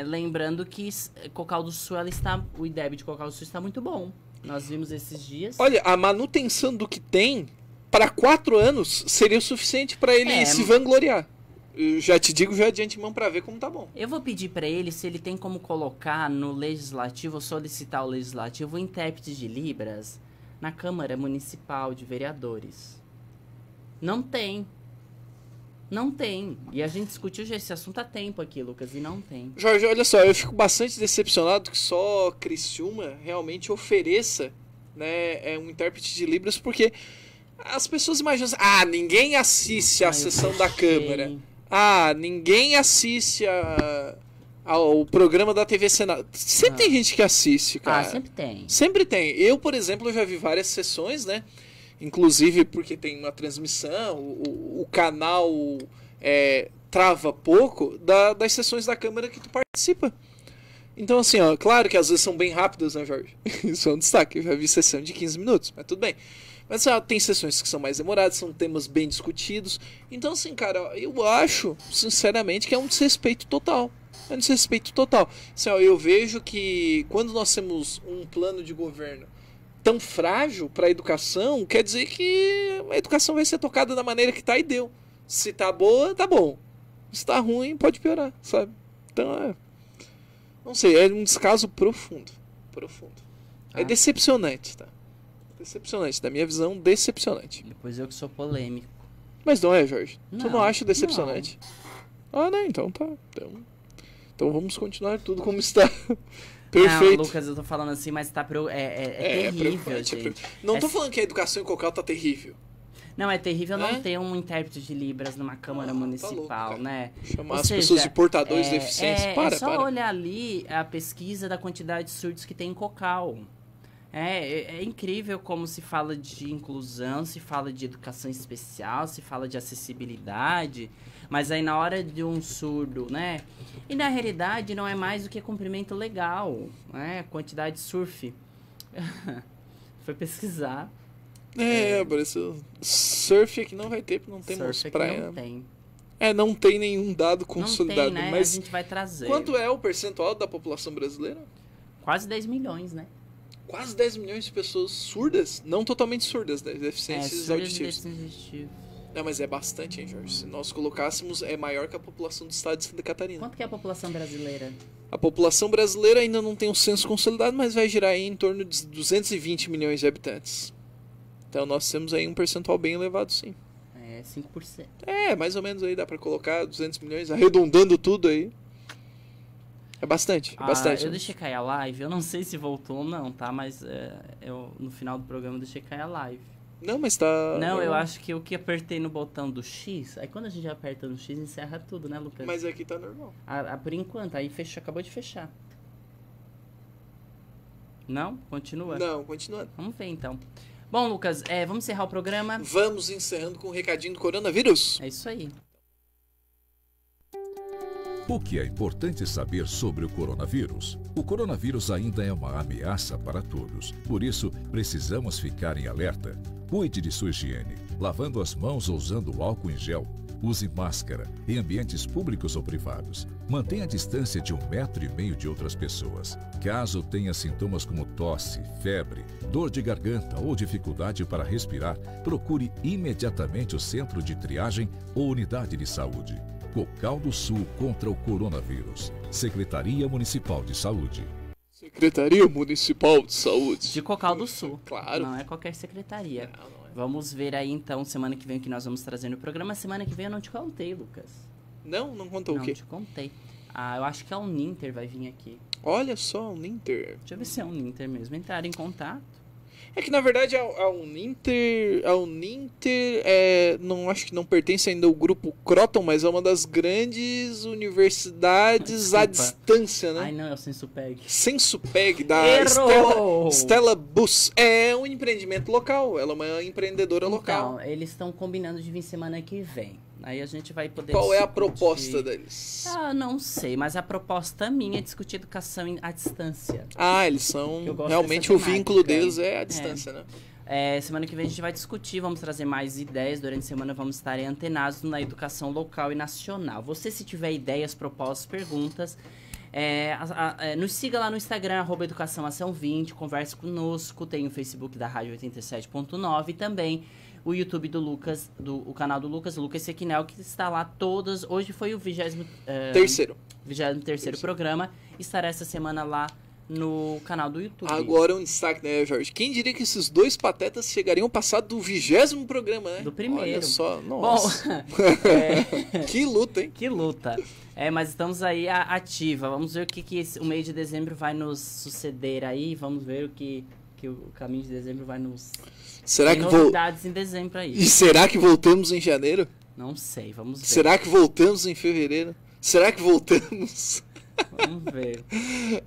Lembrando que Cocal do Sul, o IDEB de Cocal do Sul está muito bom. Nós vimos esses dias. Olha, a manutenção do que tem para 4 anos seria o suficiente para ele se vangloriar. Eu já te digo já de antemão para ver como tá bom. Eu vou pedir para ele se ele tem como colocar no legislativo, ou solicitar ao legislativo, o intérprete de Libras na Câmara Municipal de Vereadores. Não tem. Não tem. E a gente discutiu já esse assunto há tempo aqui, Lucas, e não tem. Jorge, olha só, eu fico bastante decepcionado que só Criciúma realmente ofereça, né, um intérprete de Libras, porque as pessoas imaginam assim, ninguém assiste a sessão da Câmara. Ninguém assiste ao programa da TV Senado. Sempre tem gente que assiste, cara. Sempre tem. Sempre tem. Eu, por exemplo, já vi várias sessões, né? Inclusive porque tem uma transmissão, o canal trava pouco das sessões da Câmara que tu participa. Então, assim, ó, claro que às vezes são bem rápidas, né, Jorge? Isso é um destaque. Eu já vi sessão de 15 minutos, mas tudo bem. Mas tem sessões que são mais demoradas, são temas bem discutidos. Então, assim, cara, eu acho, sinceramente, que é um desrespeito total. É um desrespeito total. Assim, ó, eu vejo que quando nós temos um plano de governo tão frágil para a educação, quer dizer que a educação vai ser tocada da maneira que tá e deu. Se tá boa, tá bom. Se tá ruim, pode piorar, sabe? Então, não sei, é um descaso profundo. É decepcionante, tá? Decepcionante, da minha visão, decepcionante. Depois eu que sou polêmico. Mas não é, Jorge? Não, tu não acha decepcionante? Não, então tá. Então vamos continuar tudo como está. Perfeito. Não, Lucas, eu tô falando assim, mas tá terrível, gente. Não tô falando que a educação em Cocal tá terrível. Não, é terrível não ter um intérprete de Libras numa Câmara Municipal, louco, né? Chamar as pessoas de portadores de deficiência. É só olhar ali a pesquisa da quantidade de surdos que tem em Cocal. É incrível como se fala de inclusão, se fala de educação especial, se fala de acessibilidade, mas aí na hora de um surdo, né? E na realidade não é mais do que cumprimento legal, né? Quantidade de surf. Foi pesquisar. Apareceu. Surf aqui não vai ter, porque não temos praia. Não tem. Não tem nenhum dado consolidado. Não tem, né? Mas a gente vai trazer. Quanto é o percentual da população brasileira? Quase 10 milhões, né? Quase 10 milhões de pessoas surdas, não totalmente surdas, né? Deficiências auditivas. Não, mas é bastante, hein, Jorge? Se nós colocássemos, é maior que a população do estado de Santa Catarina. Quanto que é a população brasileira? A população brasileira ainda não tem um censo consolidado, mas vai girar aí em torno de 220 milhões de habitantes. Então nós temos aí um percentual bem elevado, sim. 5%. Mais ou menos aí dá pra colocar 200 milhões, arredondando tudo aí. É bastante, Eu deixei cair a live, eu não sei se voltou ou não, tá? Mas eu no final do programa deixei cair a live. Não, mas tá... Não, eu acho que eu que apertei no botão do X, aí quando a gente aperta no X, encerra tudo, né, Lucas? Mas aqui tá normal. Por enquanto, aí acabou de fechar. Não? Continua? Não, continuando. Vamos ver então. Bom, Lucas, vamos encerrar o programa? Vamos encerrando com um recadinho do coronavírus. É isso aí. O que é importante saber sobre o coronavírus? O coronavírus ainda é uma ameaça para todos. Por isso, precisamos ficar em alerta. Cuide de sua higiene, lavando as mãos ou usando álcool em gel. Use máscara em ambientes públicos ou privados. Mantenha a distância de 1,5 metro de outras pessoas. Caso tenha sintomas como tosse, febre, dor de garganta ou dificuldade para respirar, procure imediatamente o centro de triagem ou unidade de saúde. Cocal do Sul contra o coronavírus. Secretaria Municipal de Saúde. Secretaria Municipal de Saúde. De Cocal do Sul. Claro. Não é qualquer secretaria. Não é. Vamos ver aí então, semana que vem, o que nós vamos trazer no programa. Semana que vem eu não te contei, Lucas. Não contou o quê? Não te contei. Eu acho que a Uninter vai vir aqui. Olha só, a Uninter. Deixa eu ver se é a Uninter mesmo. Entrar em contato. É que na verdade a Uninter não acho que não pertence ainda ao grupo Croton, mas é uma das grandes universidades à distância, né? Ai não, é o Sensupeg. Sensupeg da Stella Bus. É um empreendimento local, ela é uma empreendedora local. Então, eles estão combinando de vir semana que vem. Aí a gente vai poder Qual é a proposta deles? Não sei, mas a proposta minha é discutir educação à distância. Eles são... Realmente o vínculo deles é à distância, né? Semana que vem a gente vai discutir, vamos trazer mais ideias. Durante a semana vamos estar antenados na educação local e nacional. Você, se tiver ideias, propostas, perguntas... nos siga lá no Instagram, @educaçãoação20, converse conosco, tem o Facebook da Rádio 87.9 e também o YouTube do Lucas, o canal do Lucas Sequinel, que está lá todas. Hoje foi o 23º programa, estará essa semana lá no canal do YouTube. Agora um destaque, né, Jorge? Quem diria que esses dois patetas chegariam a passar do 20º programa, né? Do primeiro. Olha só, nossa. Bom, que luta, hein? Que luta. Mas estamos aí ativa. Vamos ver o que o mês de dezembro vai nos suceder aí. Vamos ver o que o caminho de dezembro vai nos... Será Tem que novidades em dezembro aí. E será que voltamos em janeiro? Não sei, vamos ver. Será que voltamos em fevereiro? Será que voltamos? Vamos ver.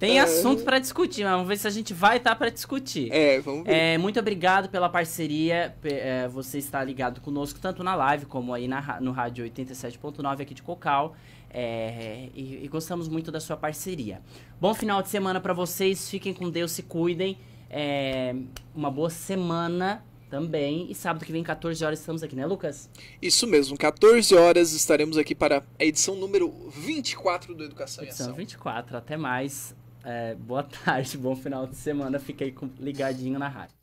Tem assunto para discutir, mas vamos ver se a gente vai estar para discutir. Vamos ver. Muito obrigado pela parceria. Você está ligado conosco tanto na live como aí no rádio 87.9 aqui de Cocal. E gostamos muito da sua parceria. Bom final de semana para vocês. Fiquem com Deus, se cuidem. Uma boa semana também. E sábado que vem, 14 horas, estamos aqui, né, Lucas? Isso mesmo, 14 horas estaremos aqui para a edição número 24 do Educação em Ação. Edição 24, até mais. Boa tarde, bom final de semana. Fiquei ligadinho na rádio.